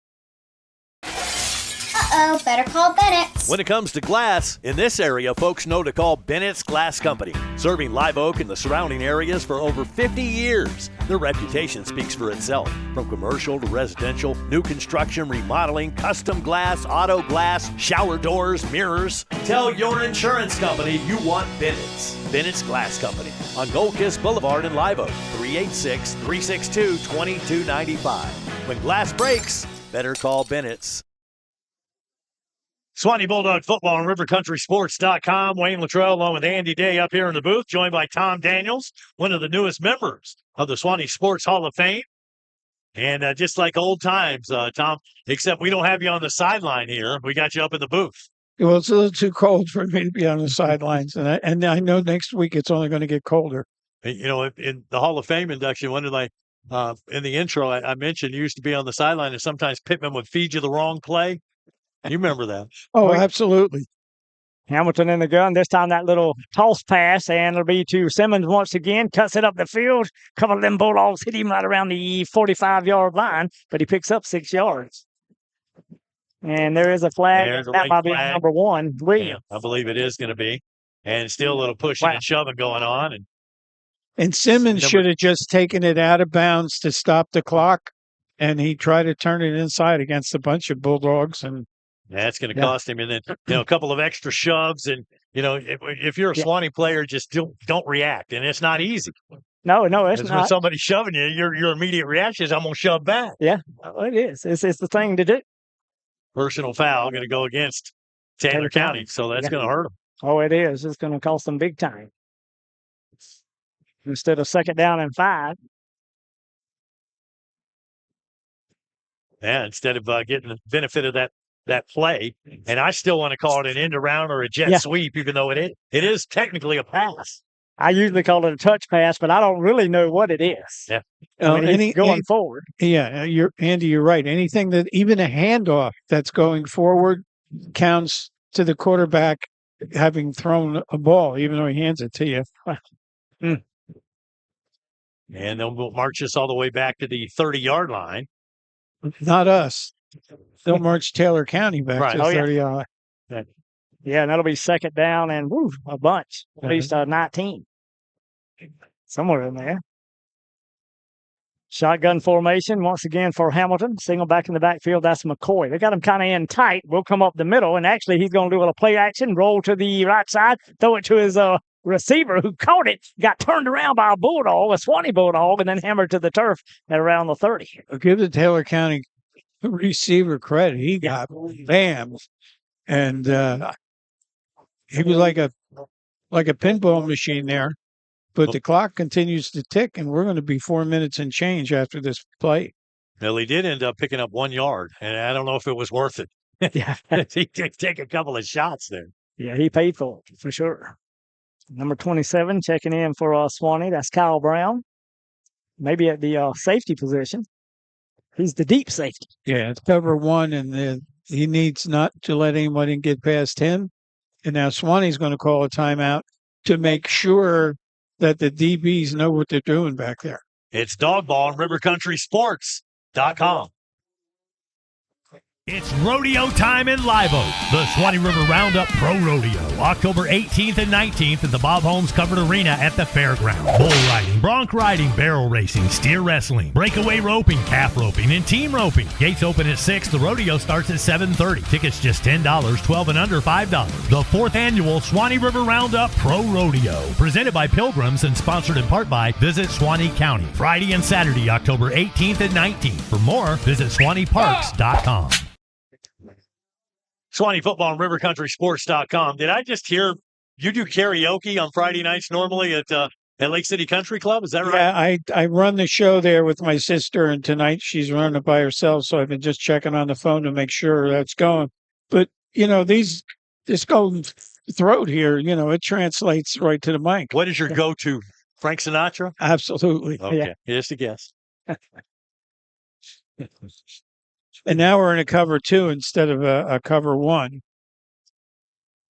Uh-oh, better call Bennett's. When it comes to glass, in this area, folks know to call Bennett's Glass Company. Serving Live Oak and the surrounding areas for over 50 years. Their reputation speaks for itself. From commercial to residential, new construction, remodeling, custom glass, auto glass, shower doors, mirrors. Tell your insurance company you want Bennett's. Bennett's Glass Company on Gold Kiss Boulevard in Live Oak, 386-362-2295. When glass breaks, better call Bennett's. Suwannee Bulldog Football on RiverCountrySports.com. Wayne Luttrell along with Andy Day up here in the booth, joined by Tom Daniels, one of the newest members of the Suwannee Sports Hall of Fame. And just like old times, Tom, except we don't have you on the sideline here. We got you up in the booth. Well, it's a little too cold for me to be on the sidelines. And I know next week it's only going to get colder. You know, in the Hall of Fame induction, in the intro, I mentioned you used to be on the sideline, and sometimes Pittman would feed you the wrong play. You remember that? Oh, absolutely. Hamilton in the gun. This time that little toss pass, and it'll be to Simmons once again. Cuts it up the field. A couple of them Bulldogs hit him right around the 45-yard line, but he picks up 6 yards. And there is a flag. That might be number 1. Williams. Yeah, I believe it is going to be. And still a little pushing and shoving going on. And Simmons should have just taken it out of bounds to stop the clock, and he tried to turn it inside against a bunch of Bulldogs, and that's going to cost him. And then, a couple of extra shoves. And, if you're a Suwannee player, just don't react. And it's not easy. No, it's not. When somebody's shoving you, your immediate reaction is, I'm going to shove back. Yeah, it is. It's the thing to do. Personal foul going to go against Taylor County. So that's going to hurt them. Oh, it is. It's going to cost them big time. Instead of 2nd down and 5. Yeah, instead of getting the benefit of that play. And I still want to call it an end around or a jet sweep, even though it is technically a pass. I usually call it a touch pass, but I don't really know what it is. Yeah. Going forward. Yeah, Andy, you're right. Anything that, even a handoff that's going forward, counts to the quarterback having thrown a ball, even though he hands it to you. And they'll march us all the way back to the 30-yard line. Not us. They'll march Taylor County back to the 30-yard line. Yeah, and that'll be 2nd down and a bunch, at least 19. Somewhere in there. Shotgun formation once again for Hamilton. Single back in the backfield. That's McCoy. They got him kind of in tight. We'll come up the middle, and actually he's going to do a little play action, roll to the right side, throw it to his receiver who caught it, got turned around by a Suwannee Bulldog, and then hammered to the turf at around the 30. Give the Taylor County receiver credit. He got bammed, and he was like a pinball machine there. But the clock continues to tick, and we're going to be 4 minutes and change after this play. Well, he did end up picking up 1 yard, and I don't know if it was worth it. Yeah, he did take a couple of shots there. Yeah, he paid for it, for sure. Number 27 checking in for Suwannee. That's Kyle Brown. Maybe at the safety position. He's the deep safety. Yeah, it's cover one, and he needs not to let anybody get past him. And now Swanee's going to call a timeout to make sure that the DBs know what they're doing back there. It's dog ball on rivercountryssports.com. It's rodeo time in Live Oak. The Suwannee River Roundup Pro Rodeo, October 18th and 19th at the Bob Holmes Covered Arena at the fairground. Bull riding, bronc riding, barrel racing, steer wrestling, breakaway roping, calf roping, and team roping. Gates open at 6. The rodeo starts at 7:30. Tickets just $10, 12 and under $5. The 4th annual Suwannee River Roundup Pro Rodeo, presented by Pilgrims and sponsored in part by Visit Suwannee County. Friday and Saturday, October 18th and 19th. For more, visit SwaneeParks.com. Suwannee football on rivercountryssports.com. Did I just hear you do karaoke on Friday nights normally at Lake City Country Club? Is that right? Yeah, I run the show there with my sister, and tonight she's running it by herself, so I've been just checking on the phone to make sure that's going. But, this golden throat here, it translates right to the mic. What is your go-to? Frank Sinatra? Absolutely. Okay, Yeah. just a guess. And now we're in a cover 2 instead of a cover 1.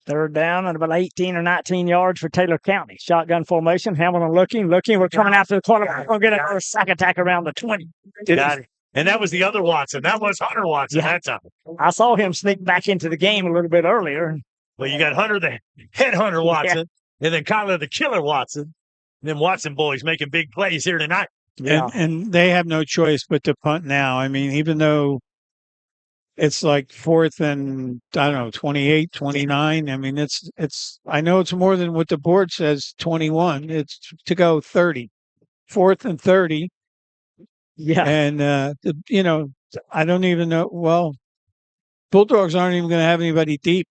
Third down at about 18 or 19 yards for Taylor County. Shotgun formation. Hamilton looking. We're coming after the quarterback. We're going to get another sack attack around the 20. Got it. And that was the other Watson. That was Hunter Watson that time. I saw him sneak back into the game a little bit earlier. Well, you got Hunter the headhunter Watson, and then Kyler the killer Watson. And then Watson boys making big plays here tonight. Yeah. And they have no choice but to punt now. I mean, even though it's like 4th and, 28, 29. I mean, I know it's more than what the board says, 21. It's to go 30. 4th and 30. Yeah. And, I don't even know. Well, Bulldogs aren't even going to have anybody deep.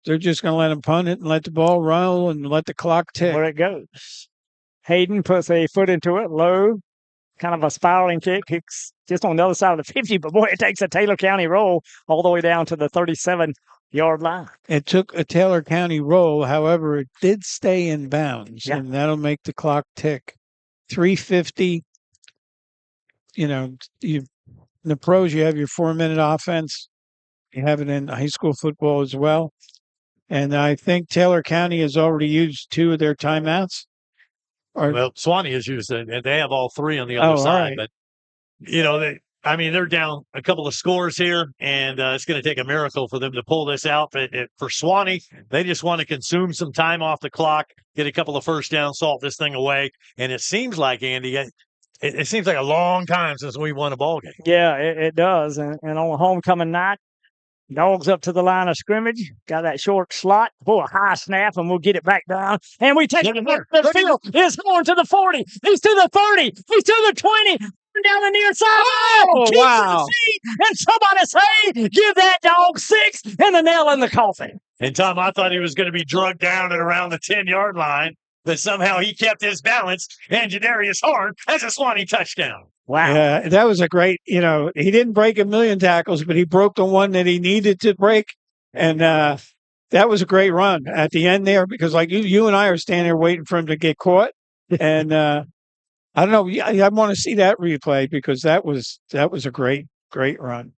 They're just going to let them punt it and let the ball roll and let the clock tick. Where it goes. Hayden puts a foot into it, low. Kind of a spiraling kick, kicks just on the other side of the 50, but boy, it takes a Taylor County roll all the way down to the 37-yard line. It took a Taylor County roll, however, it did stay in bounds, and that'll make the clock tick. 3:50. In the pros, you have your 4-minute offense. You have it in high school football as well. And I think Taylor County has already used 2 of their timeouts. Well, Suwannee has used it, and they have all 3 on the other side. Right. But, they're down a couple of scores here, and it's going to take a miracle for them to pull this out. But for Suwannee, they just want to consume some time off the clock, get a couple of first downs, salt this thing away. And it seems like, Andy, it seems like a long time since we won a ball game. Yeah, it does. And on a homecoming night, Dogs up to the line of scrimmage. Got that short slot. Boy, a high snap, and we'll get it back down. And we take it back to the field. It's going to the 40. He's to the 30. He's to the 20. Down the near side. Oh, wow. And somebody say, give that dog 6 and the nail in the coffin. And, Tom, I thought he was going to be drugged down at around the 10-yard line, but somehow he kept his balance, and Jadarius Horn has a Suwannee touchdown. Wow. Yeah, that was a great, he didn't break a million tackles, but he broke the one that he needed to break. And that was a great run at the end there, because like you and I are standing there waiting for him to get caught. And I don't know. I want to see that replay, because that was a great run.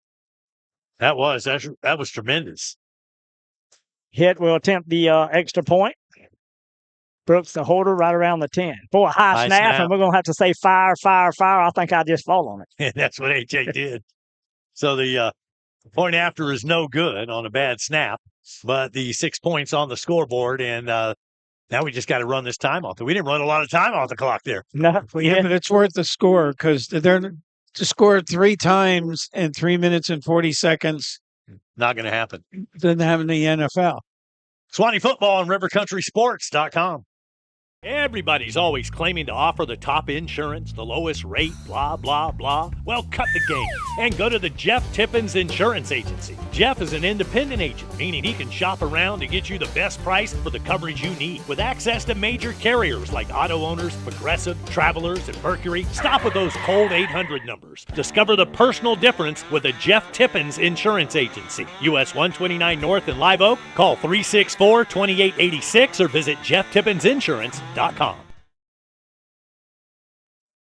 That was tremendous. Hit will attempt the extra point. Brooks, the holder, right around the 10. Boy, high snap, and we're going to have to say fire. I think I just fall on it. And that's what AJ did. So the point after is no good on a bad snap, but the 6 points on the scoreboard, and now we just got to run this time off. We didn't run a lot of time off the clock there. No, but it's worth the score, because they're to score 3 times in 3 minutes and 40 seconds. Not going to happen. Doesn't happen in the NFL. Suwannee football on rivercountryssports.com. Everybody's always claiming to offer the top insurance, the lowest rate, blah, blah, blah. Well, cut the game and go to the Jeff Tippins Insurance Agency. Jeff is an independent agent, meaning he can shop around to get you the best price for the coverage you need. With access to major carriers like Auto Owners, Progressive, Travelers, and Mercury, stop with those cold 800 numbers. Discover the personal difference with the Jeff Tippins Insurance Agency. US 129 North in Live Oak. Call 364-2886 or visit jefftippensinsurance.com.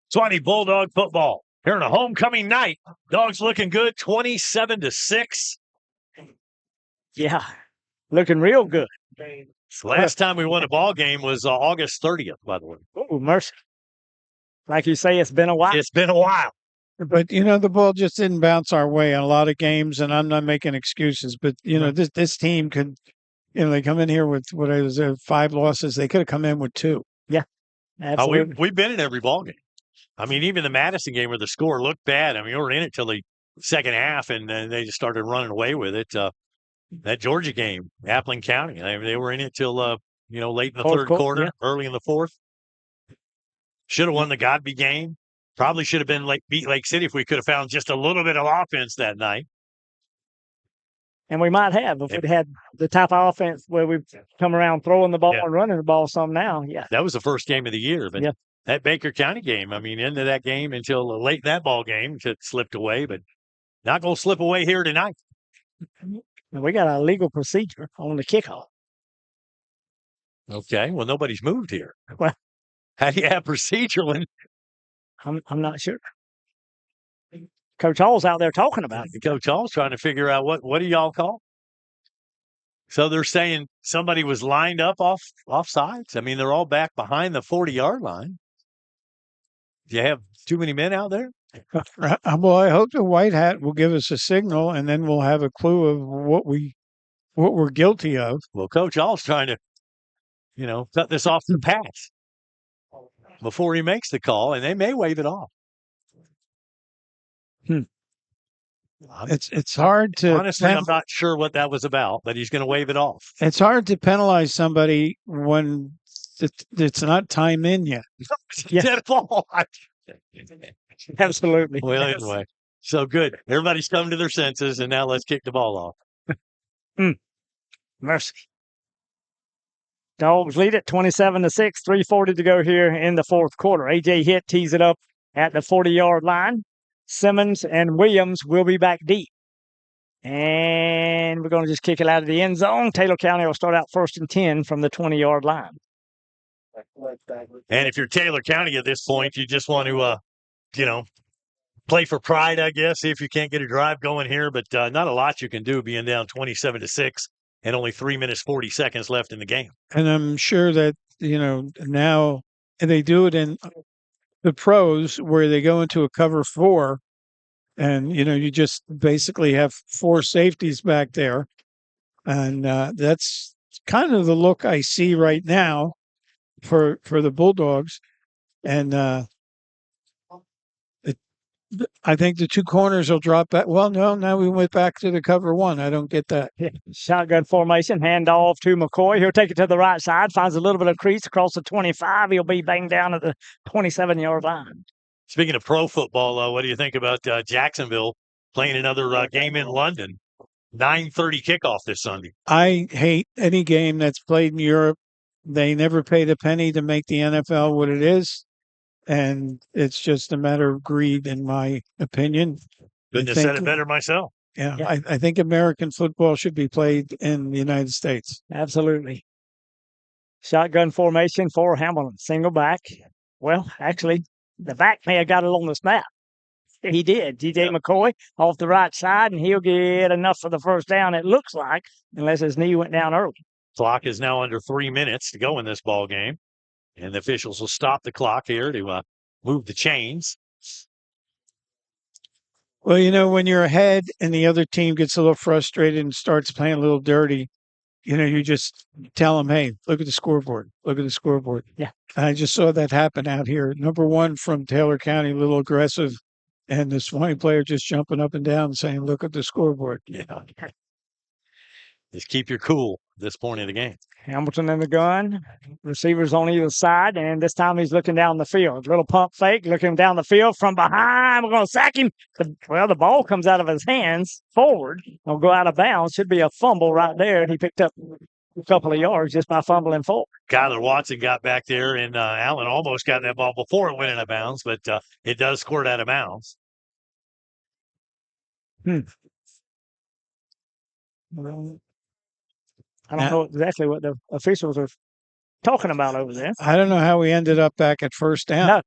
Suwannee Bulldog football here on a homecoming night. Dogs looking good, 27-6. Yeah, looking real good. Last time we won a ball game was August 30th, by the way. Oh, mercy. Like you say, it's been a while. It's been a while. But, the ball just didn't bounce our way in a lot of games, and I'm not making excuses. But, this team could, they come in here with, 5 losses. They could have come in with 2. Yeah, absolutely. We've been in every ball game. I mean, even the Madison game where the score looked bad. I mean, we were in it till the second half, and then they just started running away with it. That Georgia game, Appling County, they were in it till, late in the third quarter, early in the fourth. Should have won the Godby game. Probably should have been beat Lake City if we could have found just a little bit of offense that night. And we might have if we'd had the type of offense where we've come around throwing the ball and running the ball some now. Yeah. That was the first game of the year. But that Baker County game, I mean, into that game until late in that ball game, it slipped away, but not going to slip away here tonight. And we got a legal procedure on the kickoff. Okay. Well, nobody's moved here. Well, how do you have procedure when? I'm not sure. Coach Hall's out there talking about it. Coach Hall's trying to figure out what do y'all call? So they're saying somebody was lined up off sides. I mean, they're all back behind the 40-yard line. Do you have too many men out there? Well, I hope the white hat will give us a signal, and then we'll have a clue of what we're guilty of. Well, Coach Hall's trying to, cut this off the pass before he makes the call, and they may wave it off. It's hard to honestly. I'm not sure what that was about, but he's going to wave it off. It's hard to penalize somebody when it's not time in yet. Dead ball. Absolutely. Well, anyway, so good. Everybody's come to their senses, and now let's kick the ball off. Mercy. Dogs lead it 27-6, 3:40 to go here in the fourth quarter. AJ Hitt tees it up at the 40-yard line. Simmons and Williams will be back deep. And we're going to just kick it out of the end zone. Taylor County will start out 1st and 10 from the 20-yard line. And if you're Taylor County at this point, you just want to, play for pride, I guess, see if you can't get a drive going here. But not a lot you can do being down 27-6 and only 3 minutes, 40 seconds left in the game. And I'm sure that, now they do it in the pros where they go into a cover 4 and, you just basically have 4 safeties back there. And that's kind of the look I see right now for the Bulldogs. And I think the 2 corners will drop back. Well, no, now we went back to the cover 1. I don't get that. Shotgun formation, handoff to McCoy. He'll take it to the right side, finds a little bit of crease across the 25. He'll be banged down at the 27-yard line. Speaking of pro football, what do you think about Jacksonville playing another game in London? 9:30 kickoff this Sunday. I hate any game that's played in Europe. They never paid a penny to make the NFL what it is. And it's just a matter of greed, in my opinion. Couldn't have said it better myself. Yeah. I think American football should be played in the United States. Absolutely. Shotgun formation for Hamilton. Single back. Well, actually, the back may have got it on the snap. He did. T.J. McCoy off the right side, and he'll get enough for the first down, it looks like, unless his knee went down early. Clock is now under 3 minutes to go in this ball game. And the officials will stop the clock here to move the chains. Well, when you're ahead and the other team gets a little frustrated and starts playing a little dirty, you just tell them, hey, look at the scoreboard. Look at the scoreboard. Yeah. And I just saw that happen out here. Number 1 from Taylor County, a little aggressive. And the Suwannee player just jumping up and down saying, look at the scoreboard. Yeah. Just keep your cool at this point of the game. Hamilton in the gun, receivers on either side, and this time he's looking down the field. Little pump fake, looking down the field from behind. We're going to sack him. The ball comes out of his hands forward. It'll go out of bounds. Should be a fumble right there, and he picked up a couple of yards just by fumbling forward. Kyler Watson got back there, and Allen almost got that ball before it went out of bounds, but it does squirt out of bounds. I don't know exactly what the officials are talking about over there. I don't know how we ended up back at first down.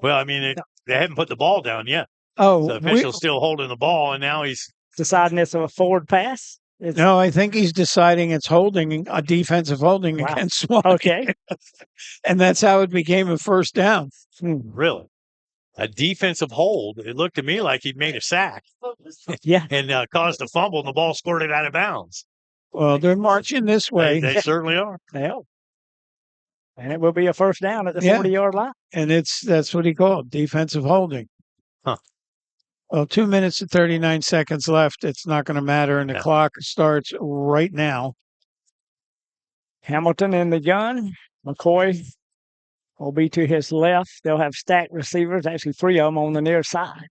Well, I mean, they haven't put the ball down yet. Oh, the official's still holding the ball, and now he's deciding it's a forward pass. No, I think he's deciding it's holding a defensive holding against Swan. Okay, and that's how it became a first down. Really a defensive hold. It looked to me like he made a sack. Yeah, and caused a fumble, and the ball squirted out of bounds. Well, they're marching this way. They certainly are. Yeah. And it will be a first down at the 40-yard line. And that's what he called defensive holding. Huh. Well, 2 minutes and 39 seconds left. It's not going to matter, and the clock starts right now. Hamilton in the gun. McCoy will be to his left. They'll have stacked receivers, actually 3 of them on the near side.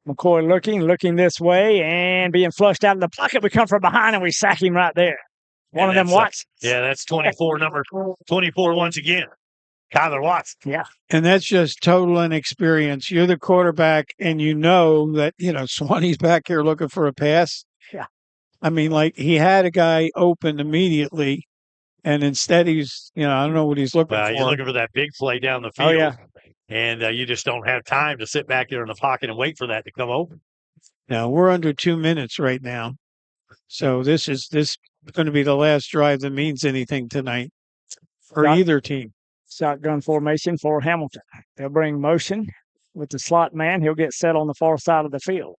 McCoy looking this way and being flushed out of the pocket. We come from behind and we sack him right there. One of them Watts. That's 24, number 24 once again. Kyler Watts. Yeah. And that's just total inexperience. You're the quarterback and you know that, Swanee's back here looking for a pass. Yeah. I mean, like he had a guy open immediately and instead he's, I don't know what he's looking for. You're looking for that big play down the field. Oh, yeah. And you just don't have time to sit back there in the pocket and wait for that to come open. Now, we're under 2 minutes right now. So this is going to be the last drive that means anything tonight for either team. Shotgun formation for Hamilton. They'll bring motion with the slot man. He'll get set on the far side of the field.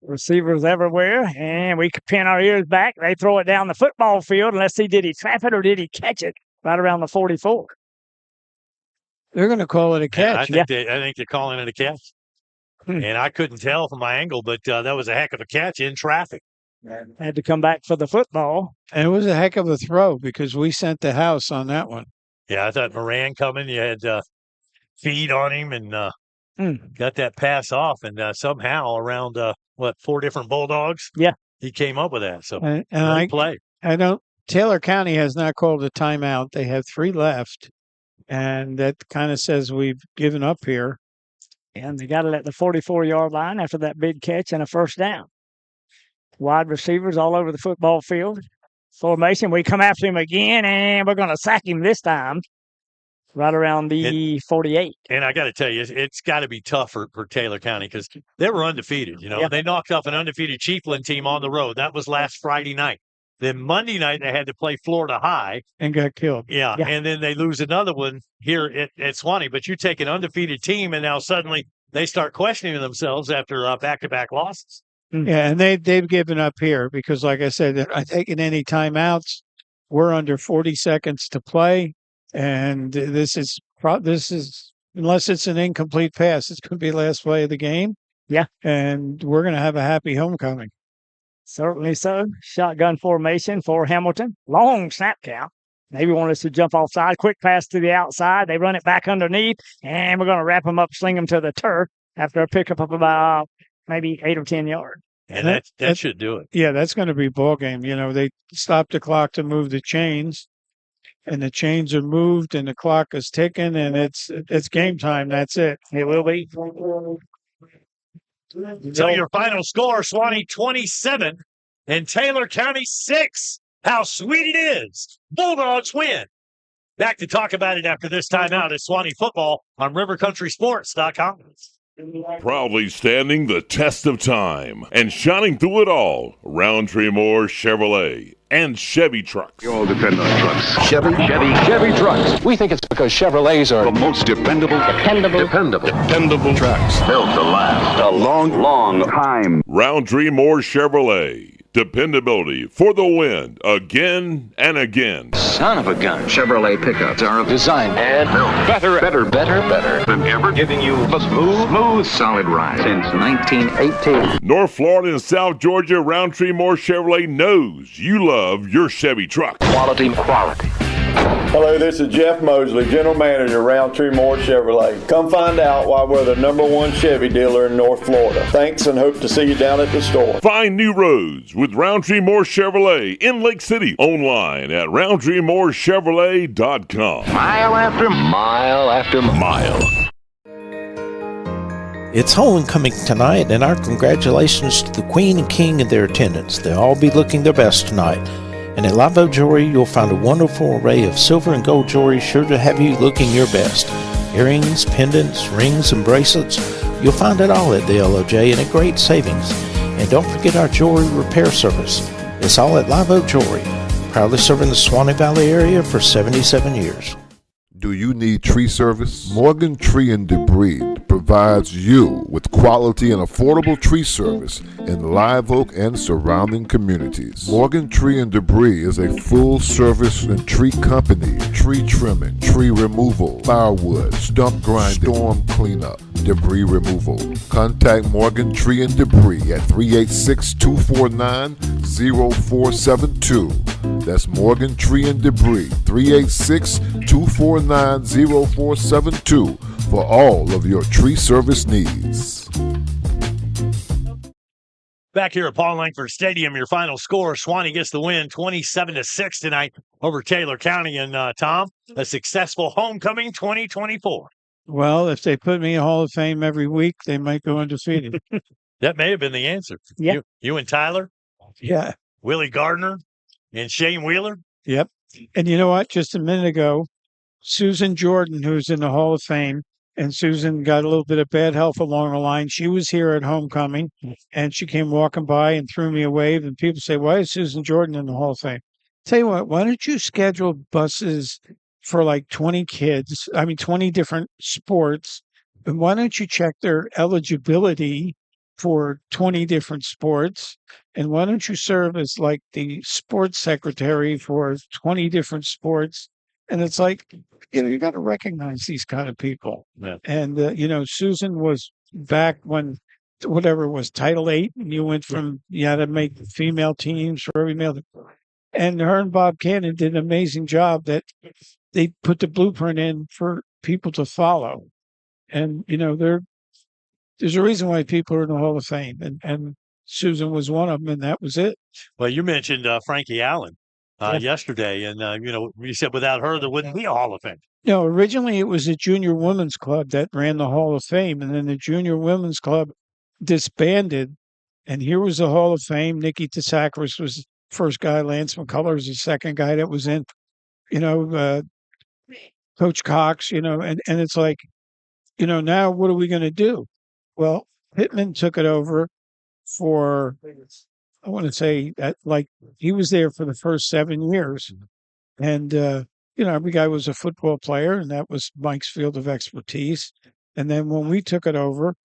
Receivers everywhere, and we pin our ears back. They throw it down the football field, and let's see, did he trap it or did he catch it right around the 44? They're going to call it a catch. I think they're calling it a catch. And I couldn't tell from my angle, but that was a heck of a catch in traffic. Had to come back for the football. And it was a heck of a throw because we sent the house on that one. Yeah, I thought Moran coming. You had feed on him and got that pass off. And somehow around, 4 different Bulldogs? Yeah. He came up with that. So, and play. Taylor County has not called a timeout. They have 3 left. And that kind of says we've given up here. And they got it at the 44-yard line after that big catch and a first down. Wide receivers all over the football field. Formation, we come after him again, and we're going to sack him this time right around the 48. And I got to tell you, it's got to be tough for Taylor County because they were undefeated. They knocked off an undefeated Chiefland team on the road. That was last Friday night. Then Monday night, they had to play Florida High. And got killed. Yeah. And then they lose another one here at Suwannee. But you take an undefeated team, and now suddenly they start questioning themselves after back-to-back losses. Yeah, and they've given up here because, like I said, they're not taking any timeouts. We're under 40 seconds to play, and this is unless it's an incomplete pass, it's going to be the last play of the game. Yeah, and we're going to have a happy homecoming. Certainly so. Shotgun formation for Hamilton. Long snap count. Maybe want us to jump offside. Quick pass to the outside. They run it back underneath, and we're going to wrap them up, sling them to the turf after a pickup of about maybe 8 or 10 yards. And that should do it. Yeah, that's going to be ball game. They stopped the clock to move the chains, and the chains are moved, and the clock is ticking, and it's game time. That's it. It will be. So your final score, Suwannee 27 and Taylor County 6. How sweet it is. Bulldogs win. Back to talk about it after this timeout at Suwannee Football on RiverCountrySports.com. Proudly standing the test of time and shining through it all, Roundtree Moore Chevrolet and Chevy trucks. You all depend on trucks. Chevy trucks. We think it's because Chevrolets are the most dependable trucks built to last a long time. Roundtree Moore Chevrolet. Dependability for the win, again and again. Son of a gun. Chevrolet pickups are designed and built better than ever, giving you a smooth, solid ride since 1918. North Florida and South Georgia, Roundtree Moore Chevrolet knows you love your Chevy truck. Quality. Hello, this is Jeff Mosley, General Manager, Roundtree Moore Chevrolet. Come find out why we're the #1 Chevy dealer in North Florida. Thanks, and hope to see you down at the store. Find new roads with Roundtree Moore Chevrolet in Lake City. Online at RoundtreeMooreChevrolet.com. Mile after mile after mile. It's homecoming tonight, and our congratulations to the Queen and King and their attendants. They'll all be looking their best tonight. And at Live Oak Jewelry, you'll find a wonderful array of silver and gold jewelry sure to have you looking your best. Earrings, pendants, rings, and bracelets. You'll find it all at the LOJ and at great savings. And don't forget our jewelry repair service. It's all at Live Oak Jewelry, proudly serving the Suwannee Valley area for 77 years. Do you need tree service? Morgan Tree and Debris provides you with quality and affordable tree service in Live Oak and surrounding communities. Morgan Tree and Debris is a full service and tree company. Tree trimming, tree removal, firewood, stump grinding, storm cleanup, debris removal. Contact Morgan Tree and Debris at 386-249-0472. That's Morgan Tree and Debris, 386-249-0472 for all of your tree service needs. Back here at Paul Langford Stadium, your final score, Suwannee gets the win 27-6 tonight over Taylor County. And Tom, a successful homecoming 2024. Well, if they put me in Hall of Fame every week, they might go undefeated. That may have been the answer. Yeah. You and Tyler? Yeah. Willie Gardner and Shane Wheeler? Yep. And you know what? Just a minute ago, Susan Jordan, who's in the Hall of Fame, and Susan got a little bit of bad health along the line. She was here at homecoming, and she came walking by and threw me a wave. And people say, why is Susan Jordan in the Hall of Fame? Tell you what, why don't you schedule buses for like 20 kids, 20 different sports, and why don't you check their eligibility for 20 different sports? And why don't you serve as like the sports secretary for 20 different sports? And it's like, you got to recognize these kind of people. Yeah. And, Susan was back when whatever it was Title VIII, and you went from, you had to make female teams for every male. And her and Bob Cannon did an amazing job that they put the blueprint in for people to follow. And, there's a reason why people are in the Hall of Fame. And Susan was one of them, and that was it. Well, you mentioned Frankie Allen yesterday, and, you said without her, there wouldn't be a Hall of Fame. No, originally it was the Junior Women's Club that ran the Hall of Fame, and then the Junior Women's Club disbanded, and here was the Hall of Fame. Nikki Tsakris was the first guy. Lance McCullers was the second guy that was in, Coach Cox, and it's like, now what are we going to do? Well, Pittman took it over for, I want to say, he was there for the first 7 years. And, every guy was a football player, and that was Mike's field of expertise. And then when we took it over,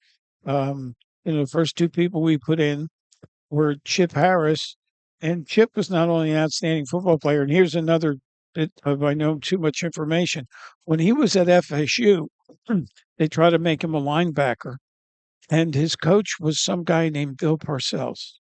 the first two people we put in were Chip Harris. And Chip was not only an outstanding football player, and here's another bit of, I know too much information. When he was at FSU, they tried to make him a linebacker. And his coach was some guy named Bill Parcells.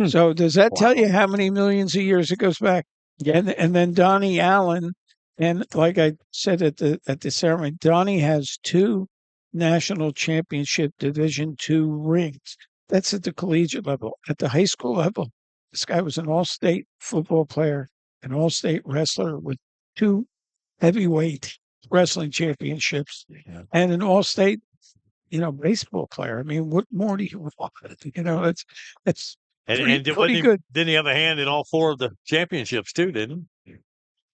So does that tell you how many millions of years it goes back? Yeah. And then Donnie Allen, and like I said at the ceremony, Donnie has 2 national championship Division II rings. That's at the collegiate level. At the high school level, this guy was an all-state football player, an all-state wrestler with 2 heavyweight wrestling championships, and an all-state baseball player. I mean, what more do you want? It's pretty good. Didn't he have a hand in all 4 of the championships too, didn't he?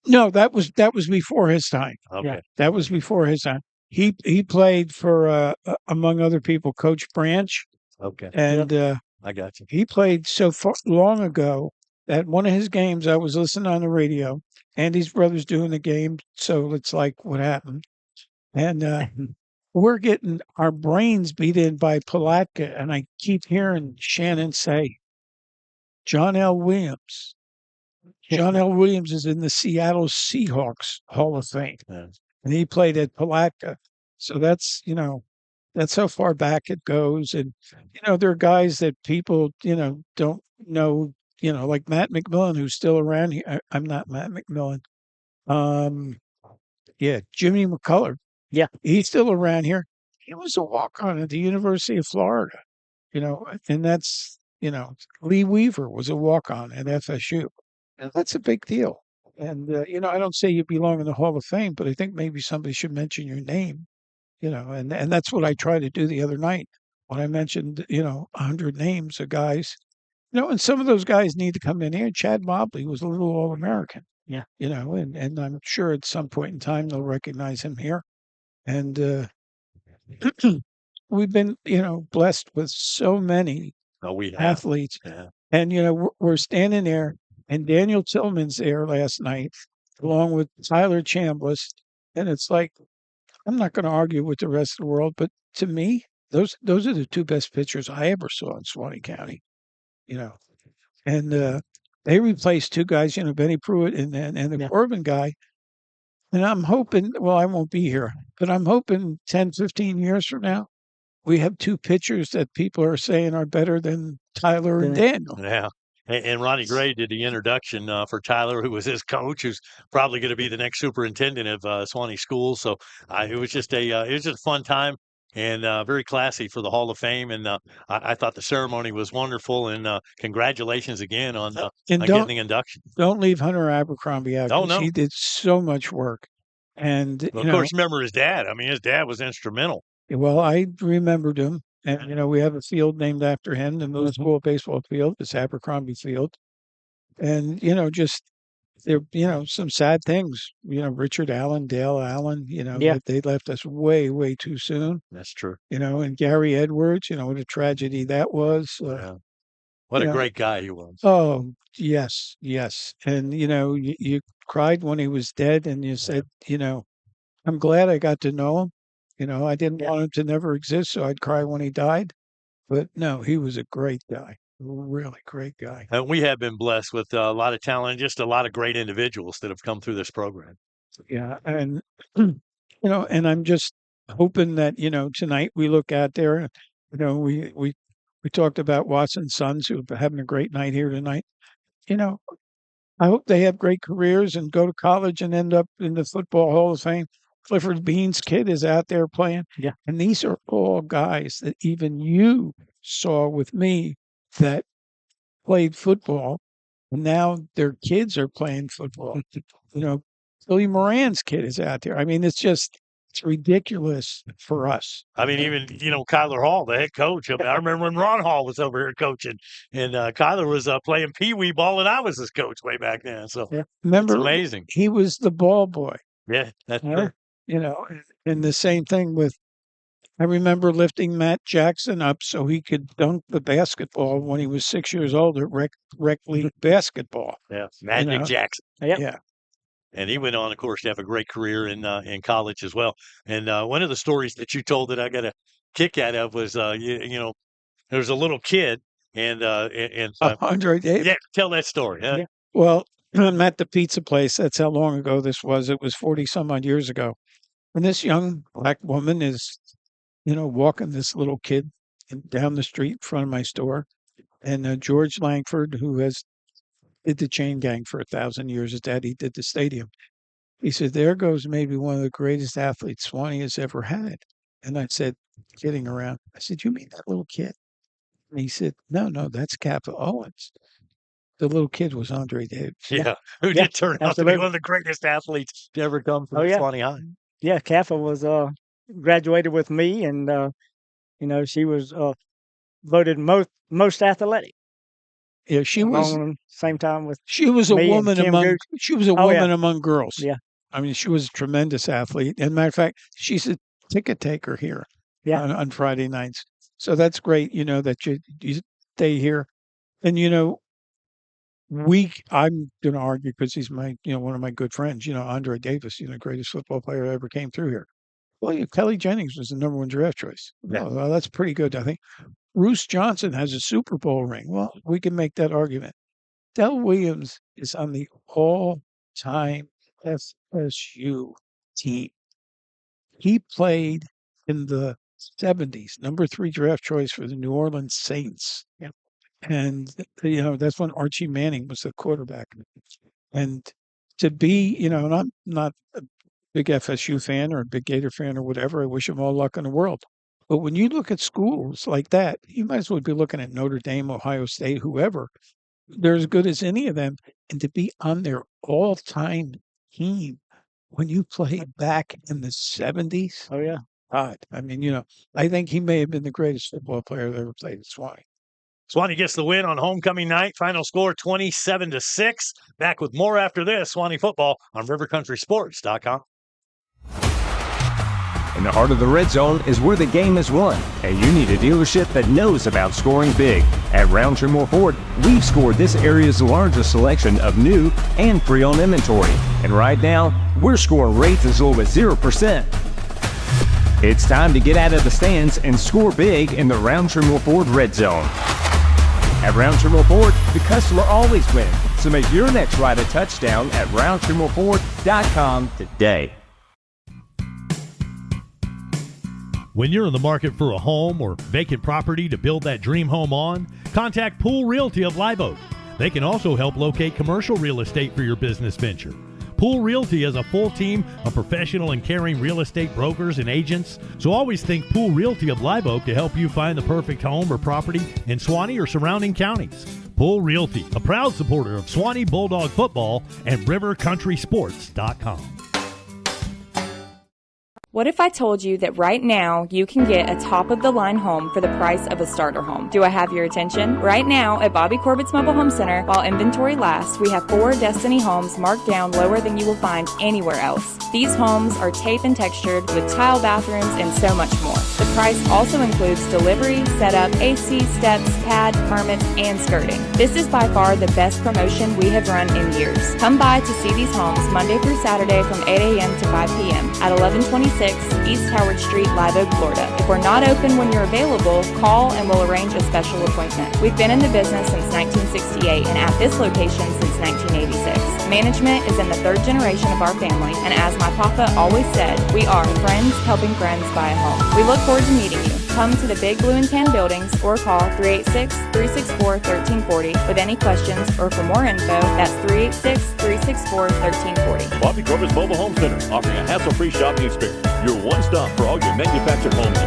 No, that was before his time. Okay. Yeah, that was before his time. He played for, among other people, Coach Branch. Okay. And I got you. He played so long ago that one of his games, I was listening on the radio. Andy's brother's doing the game, so it's like, what happened? And we're getting our brains beat in by Palatka, and I keep hearing Shannon say, John L. Williams. John L. Williams is in the Seattle Seahawks Hall of Fame, and he played at Palatka. So that's that's how far back it goes. And there are guys that people don't know. Like Matt McMillan, who's still around here. I'm not Matt McMillan. Yeah, Jimmy McCullough. Yeah, he's still around here. He was a walk-on at the University of Florida. And that's Lee Weaver was a walk-on at FSU. And that's a big deal. And, I don't say you belong in the Hall of Fame, but I think maybe somebody should mention your name, and that's what I tried to do the other night when I mentioned, 100 names of guys, and some of those guys need to come in here. Chad Mobley was a little All-American, Yeah. And I'm sure at some point in time they'll recognize him here. And we've been, blessed with so many athletes. Yeah. And, we're standing there, and Daniel Tillman's there last night, along with Tyler Chambliss. And it's like, I'm not going to argue with the rest of the world, but to me, those are the two best pitchers I ever saw in Suwannee County, And they replaced two guys, Benny Pruitt and the Corbin guy. And I'm hoping, well, I won't be here, but I'm hoping 10, 15 years from now, we have two pitchers that people are saying are better than Tyler and Daniel. Yeah. And Ronnie Gray did the introduction for Tyler, who was his coach, who's probably going to be the next superintendent of Suwannee schools. So it was just a fun time and very classy for the Hall of Fame. And I thought the ceremony was wonderful. And congratulations again on getting the induction. Don't leave Hunter Abercrombie out. Oh, no. He did so much work. And Well, of course, remember his dad. I mean, his dad was instrumental. Well, I remembered him. And, we have a field named after him, the middle school baseball field. It's Abercrombie Field. And, just there, some sad things. Richard Allen, Dale Allen, they left us way, way too soon. That's true. And Gary Edwards, what a tragedy that was. What a great guy he was. Oh, yes, yes. And, you cried when he was dead, and you said, I'm glad I got to know him. I didn't want him to never exist, so I'd cry when he died. But no, he was a great guy, really great guy. And we have been blessed with a lot of talent and just a lot of great individuals that have come through this program. Yeah, and and I'm just hoping that tonight we look out there. We talked about Watson's sons who are having a great night here tonight. I hope they have great careers and go to college and end up in the Football Hall of Fame. Clifford Bean's kid is out there playing. Yeah. And these are all guys that even you saw with me that played football. And now their kids are playing football. Billy Moran's kid is out there. I mean, it's ridiculous for us. I mean, even, Kyler Hall, the head coach. I remember when Ron Hall was over here coaching, and Kyler was playing peewee ball, and I was his coach way back then. So Remember, it's amazing. He was the ball boy. Yeah, that's true. And the same thing with, I remember lifting Matt Jackson up so he could dunk the basketball when he was 6 years old at rec league basketball. Yeah, Magic Jackson. Yeah. And he went on, of course, to have a great career in college as well. And one of the stories that you told that I got a kick out of was, there was a little kid and Andre Davis. Yeah, tell that story. Huh? Yeah. Well, I'm at the pizza place. That's how long ago this was. It was 40 some odd years ago. And this young black woman is, walking this little kid down the street in front of my store. And George Langford, who did the chain gang for 1,000 years, his daddy did the stadium. He said, there goes maybe one of the greatest athletes Suwannee has ever had. And I said, kidding around, I said, you mean that little kid? And he said, no, that's Kappa Owens. The little kid was Andre Davis. Yeah, who did turn out to be one of the greatest athletes to ever come from Suwannee High. Yeah, Kappa was graduated with me, and she was voted most athletic. Yeah, she was same time with. She was a woman among. She was a woman among girls. Yeah, I mean, she was a tremendous athlete. As a matter of fact, she's a ticket taker here. Yeah. On Friday nights. So that's great. That you stay here, and I'm going to argue because he's my, one of my good friends, Andre Davis, greatest football player that ever came through here. Well, Kelly Jennings was the #1 draft choice. Yeah. Well, that's pretty good, I think. Bruce Johnson has a Super Bowl ring. Well, we can make that argument. Del Williams is on the all-time FSU team. He played in the 70s, number 3 draft choice for the New Orleans Saints. Yeah. And, that's when Archie Manning was the quarterback. And to be, and I'm not a big FSU fan or a big Gator fan or whatever. I wish him all luck in the world. But when you look at schools like that, you might as well be looking at Notre Dame, Ohio State, whoever. They're as good as any of them. And to be on their all-time team when you played back in the 70s. Oh, yeah. God, I mean, I think he may have been the greatest football player that ever played at Suwannee. Swanee gets the win on homecoming night. Final score 27-6. Back with more after this. Swanee football on rivercountrysports.com. In the heart of the red zone is where the game is won, and you need a dealership that knows about scoring big. At Roundtree Moore Ford, we've scored this area's largest selection of new and pre-owned inventory. And right now, we're scoring rates as low as 0%. It's time to get out of the stands and score big in the Roundtree Moore Ford red zone. At Roundtree Moore Ford, the customer always wins. So make your next ride a touchdown at RoundtreeMoreFord.com today. When you're in the market for a home or vacant property to build that dream home on, contact Pool Realty of Live Oak. They can also help locate commercial real estate for your business venture. Pool Realty has a full team of professional and caring real estate brokers and agents, so always think Pool Realty of Live Oak to help you find the perfect home or property in Suwannee or surrounding counties. Pool Realty, a proud supporter of Suwannee Bulldog football and RiverCountrySports.com. What if I told you that right now you can get a top-of-the-line home for the price of a starter home? Do I have your attention? Right now at Bobby Corbett's Mobile Home Center, while inventory lasts, we have 4 Destiny homes marked down lower than you will find anywhere else. These homes are tape and textured with tile bathrooms and so much more. The price also includes delivery, setup, AC, steps, pad, permits, and skirting. This is by far the best promotion we have run in years. Come by to see these homes Monday through Saturday from 8 a.m. to 5 p.m. at 1126 East Howard Street, Live Oak, Florida. If we're not open when you're available, call and we'll arrange a special appointment. We've been in the business since 1968 and at this location since 1986. Management is in the 3rd generation of our family, and as my papa always said, we are friends helping friends buy a home. We look forward to meeting you. Come to the Big Blue and Tan buildings or call 386-364-1340 with any questions, or for more info, that's 386-364-1340. Bobby Corbett's Mobile Home Center, offering a hassle-free shopping experience. Your one stop for all your manufactured home needs.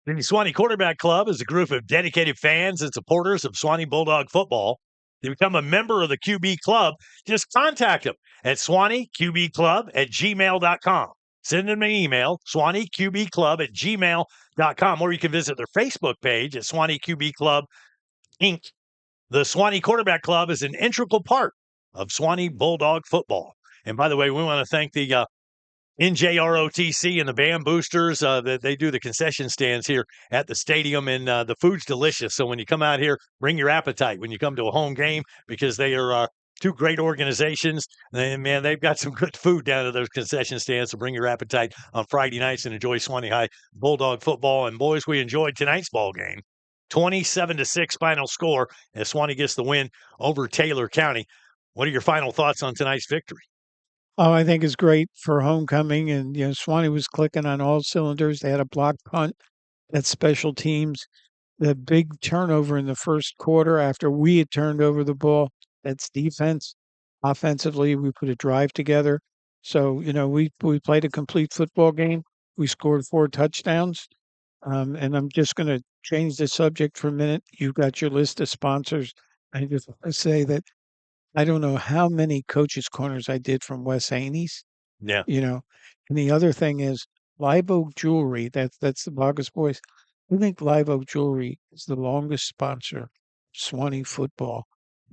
The Suwannee Quarterback Club is a group of dedicated fans and supporters of Suwannee Bulldog football. To become a member of the QB Club, just contact them at SwanneeQBClub@gmail.com. Send them an email, SwanneeQBClub@gmail.com, or you can visit their Facebook page at Suwannee QB Club, Inc. The Suwannee Quarterback Club is an integral part of Suwannee Bulldog football. And by the way, we want to thank the NJROTC and the band boosters that they do the concession stands here at the stadium, and the food's delicious. So when you come out here, bring your appetite when you come to a home game, because they are 2 great organizations. And man, they've got some good food down at those concession stands. So bring your appetite on Friday nights and enjoy Suwannee High Bulldog football. And boys, we enjoyed tonight's ball game. 27-6 final score as Suwannee gets the win over Taylor County. What are your final thoughts on tonight's victory? Oh, I think it's great for homecoming. And, Suwannee was clicking on all cylinders. They had a block punt at special teams. The big turnover in the first quarter after we had turned over the ball, that's defense. Offensively, we put a drive together. So, we played a complete football game. We scored 4 touchdowns. And I'm just going to change the subject for a minute. You've got your list of sponsors. I just want to say that I don't know how many coaches' corners I did from Wes Haney's. Yeah. And the other thing is Live Oak Jewelry. That's the Bogus Boys. I think Live Oak Jewelry is the longest sponsor of Suwannee football.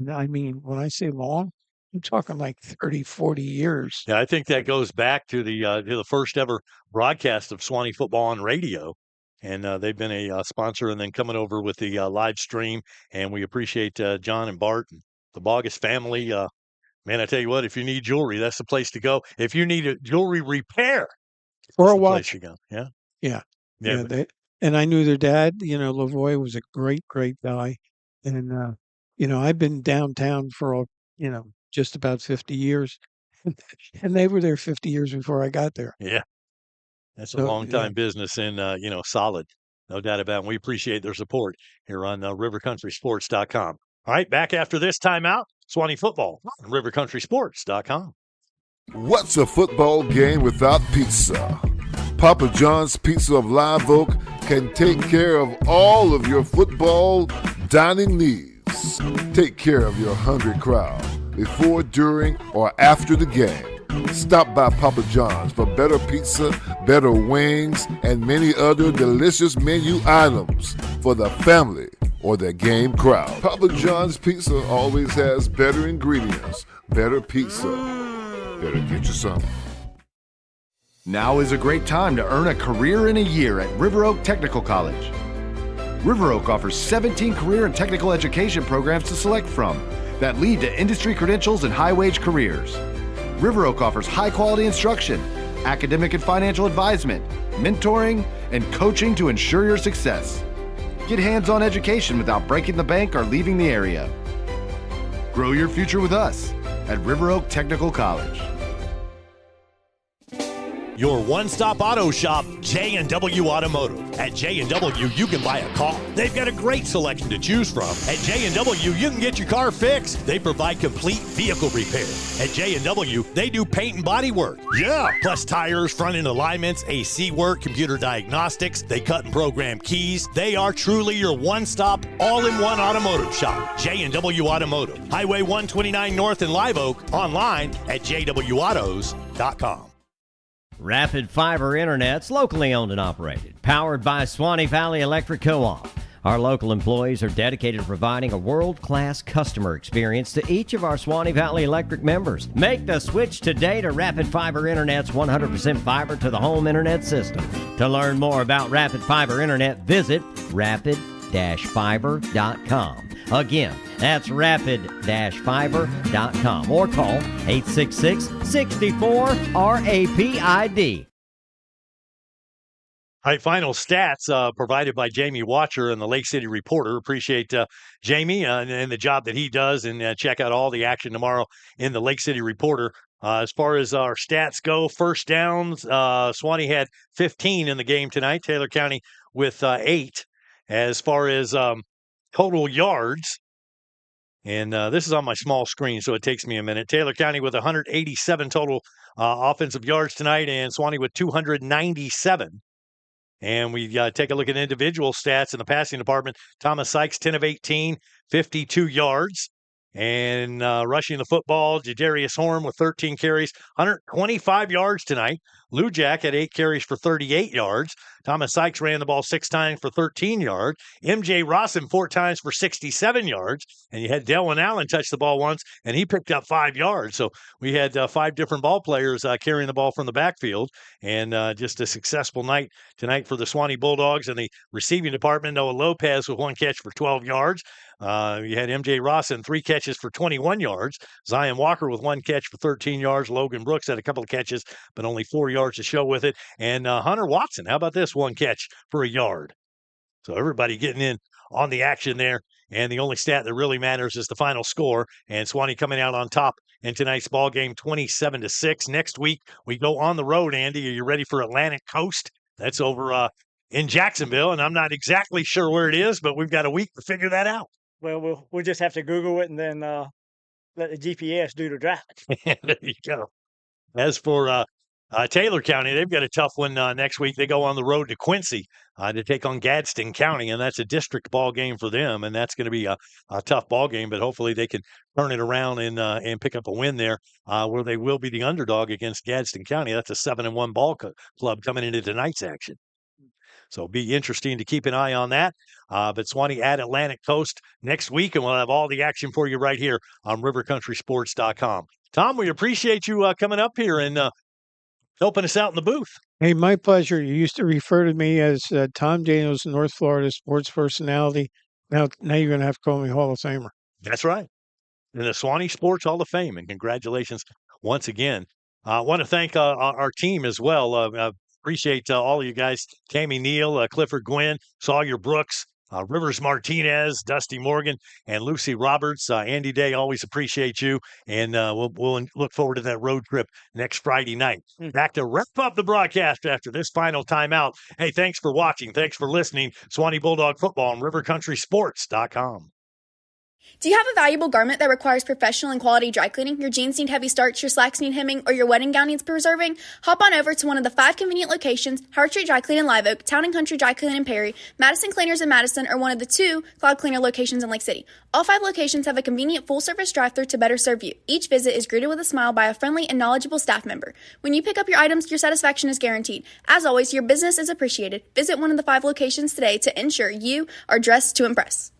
I mean, when I say long, I'm talking like 30, 40 years. Yeah, I think that goes back to the first ever broadcast of Suwannee football on radio. And they've been a sponsor, and then coming over with the live stream. And we appreciate John and Bart and the Bogus family Man, I tell you what, if you need jewelry, that's the place to go. If you need a jewelry repair, or a that's the place watch. you go. Yeah. Yeah. Yeah. And I knew their dad, Lavoie was a great, great guy. And, I've been downtown for, just about 50 years. And they were there 50 years before I got there. Yeah. That's a So, long time business and, solid. No doubt about it. We appreciate their support here on rivercountrysports.com. All right, back after this timeout, Suwannee football on rivercountrysports.com. What's a football game without pizza? Papa John's Pizza of Live Oak can take care of all of your football dining needs. Take care of your hungry crowd before, during, or after the game. Stop by Papa John's for better pizza, better wings, and many other delicious menu items for the family or the game crowd. Papa John's Pizza always has better ingredients, better pizza. Better get you some. Now is a great time to earn a career in a year at River Oak Technical College. River Oak offers 17 career and technical education programs to select from that lead to industry credentials and high-wage careers. River Oak offers high-quality instruction, academic and financial advisement, mentoring, and coaching to ensure your success. Get hands-on education without breaking the bank or leaving the area. Grow your future with us at River Oak Technical College. Your one-stop auto shop, J&W Automotive. At J&W, you can buy a car. They've got a great selection to choose from. At J&W, you can get your car fixed. They provide complete vehicle repair. At J&W, they do paint and body work. Yeah, plus tires, front-end alignments, AC work, computer diagnostics. They cut and program keys. They are truly your one-stop, all-in-one automotive shop. J&W Automotive. Highway 129 North in Live Oak. Online at jwautos.com. Rapid Fiber Internet's locally owned and operated, powered by Suwannee Valley Electric Co-op. Our local employees are dedicated to providing a world-class customer experience to each of our Suwannee Valley Electric members. Make the switch today to Rapid Fiber Internet's 100% fiber to the home internet system. To learn more about Rapid Fiber Internet, visit rapid-fiber.com. Again, that's rapid-fiber.com or call 866-64-RAPID. All right, final stats provided by Jamie Watcher and the Lake City Reporter. Appreciate Jamie and the job that he does, and check out all the action tomorrow in the Lake City Reporter. As far as our stats go, first downs, Suwannee had 15 in the game tonight. Taylor County with 8. As far as total yards, and this is on my small screen, so it takes me a minute. Taylor County with 187 total offensive yards tonight, and Suwannee with 297. And we take a look at individual stats in the passing department. Thomas Sykes, 10 of 18, 52 yards. And rushing the football, Jadarius Horn with 13 carries, 125 yards tonight. Lou Jack had 8 carries for 38 yards. Thomas Sykes ran the ball 6 times for 13 yards. MJ Rawson 4 times for 67 yards. And you had Delwyn Allen touch the ball once, and he picked up 5 yards. So we had 5 different ball players carrying the ball from the backfield. And just a successful night tonight for the Suwannee Bulldogs. And the receiving department, Noah Lopez with 1 catch for 12 yards. You had MJ Rawson, 3 catches for 21 yards. Zion Walker with 1 catch for 13 yards. Logan Brooks had a couple of catches, but only 4 yards to show with it. And Hunter Watson, how about this? 1 catch for a yard. So everybody getting in on the action there. And the only stat that really matters is the final score. And Suwannee coming out on top in tonight's ball game, 27-6. Next week, we go on the road, Andy. Are you ready for Atlantic Coast? That's over in Jacksonville, and I'm not exactly sure where it is, but we've got a week to figure that out. Well, we'll just have to Google it and then let the GPS do the driving. There you go. As for Taylor County, they've got a tough one next week. They go on the road to Quincy to take on Gadsden County, and that's a district ball game for them, and that's going to be a tough ball game, but hopefully they can turn it around and pick up a win there where they will be the underdog against Gadsden County. That's a 7-1 ball club coming into tonight's action. So it'll be interesting to keep an eye on that. But Suwannee at Atlantic Coast next week, and we'll have all the action for you right here on rivercountrysports.com. Tom, we appreciate you coming up here and helping us out in the booth. Hey, my pleasure. You used to refer to me as Tom Daniels, North Florida sports personality. Now you're going to have to call me Hall of Famer. That's right. in the Suwannee Sports Hall of Fame. And congratulations once again. I want to thank our team as well. Appreciate all of you guys. Tammy Neal, Clifford Gwynn, Sawyer Brooks, Rivers Martinez, Dusty Morgan, and Lucy Roberts. Andy Day, always appreciate you. And we'll look forward to that road trip next Friday night. Back to wrap up the broadcast after this final timeout. Hey, thanks for watching. Thanks for listening. Suwannee Bulldog Football on RiverCountrySports.com. Do you have a valuable garment that requires professional and quality dry cleaning? Your jeans need heavy starch, your slacks need hemming, or your wedding gown needs preserving? Hop on over to one of the 5 convenient locations, Howard Street Dry Clean in Live Oak, Town & Country Dry Clean in Perry, Madison Cleaners in Madison, or one of the 2 Cloud Cleaner locations in Lake City. All 5 locations have a convenient full-service drive-thru to better serve you. Each visit is greeted with a smile by a friendly and knowledgeable staff member. When you pick up your items, your satisfaction is guaranteed. As always, your business is appreciated. Visit one of the 5 locations today to ensure you are dressed to impress.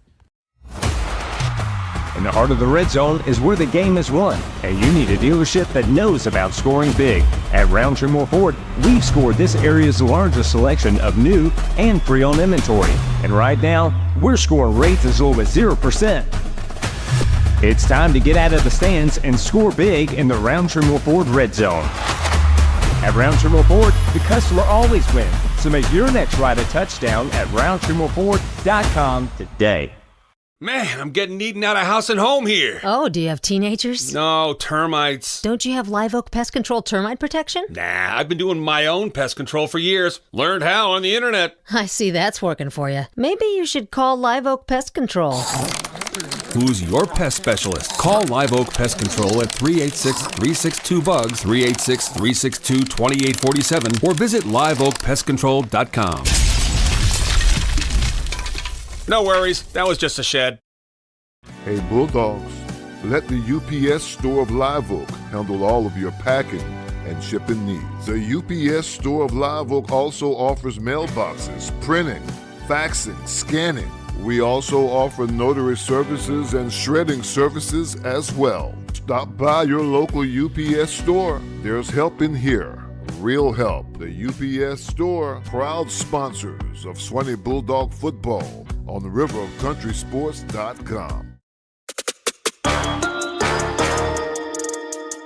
In the heart of the red zone is where the game is won, and you need a dealership that knows about scoring big. At Roundtree Moore Ford, we've scored this area's largest selection of new and pre-owned inventory. And right now, we're scoring rates as low as 0%. It's time to get out of the stands and score big in the Roundtree Moore Ford red zone. At Roundtree Moore Ford, the customer always wins. So make your next ride a touchdown at RoundtreeMoreFord.com today. Man, I'm getting eaten out of house and home here. Oh, do you have teenagers? No, termites. Don't you have Live Oak Pest Control termite protection? Nah, I've been doing my own pest control for years. Learned how on the internet. I see that's working for you. Maybe you should call Live Oak Pest Control. Who's your pest specialist? Call Live Oak Pest Control at 386-362-BUGS, 386-362-2847, or visit liveoakpestcontrol.com. No worries, that was just a shed. Hey Bulldogs, let the UPS store of Live Oak handle all of your packing and shipping needs. The UPS store of Live Oak also offers mailboxes, printing, faxing, scanning. We also offer notary services and shredding services as well. Stop by your local UPS store. There's help in here. Real help. The UPS store, proud sponsors of Suwannee Bulldog football on RiverCountrySports.com.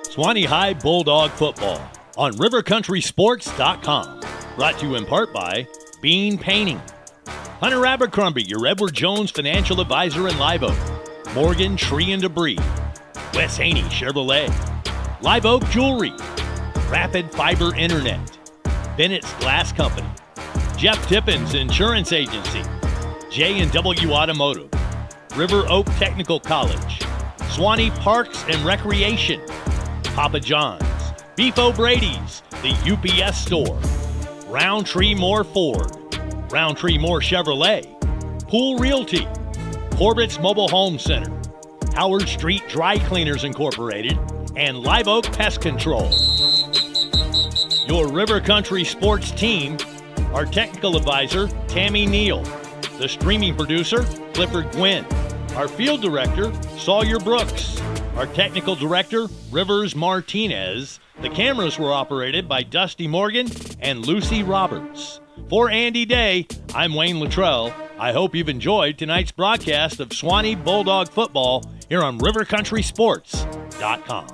Suwannee High Bulldog football on RiverCountrySports.com. Brought to you in part by Bean Painting, Hunter Abercrombie, your Edward Jones financial advisor in Live Oak, Morgan Tree and Debris, Wes Haney Chevrolet, Live Oak Jewelry, Rapid Fiber Internet, Bennett's Glass Company, Jeff Tippins Insurance Agency, J&W Automotive, River Oak Technical College, Suwannee Parks and Recreation, Papa John's, Beef O'Brady's, the UPS Store, Roundtree Moore Ford, Roundtree Moore Chevrolet, Pool Realty, Corbett's Mobile Home Center, Howard Street Dry Cleaners Incorporated, and Live Oak Pest Control. Your River Country Sports team, our technical advisor, Tammy Neal, the streaming producer, Clifford Gwynn, our field director, Sawyer Brooks, our technical director, Rivers Martinez. The cameras were operated by Dusty Morgan and Lucy Roberts. For Andy Day, I'm Wayne Luttrell. I hope you've enjoyed tonight's broadcast of Suwannee Bulldog football here on RiverCountrySports.com.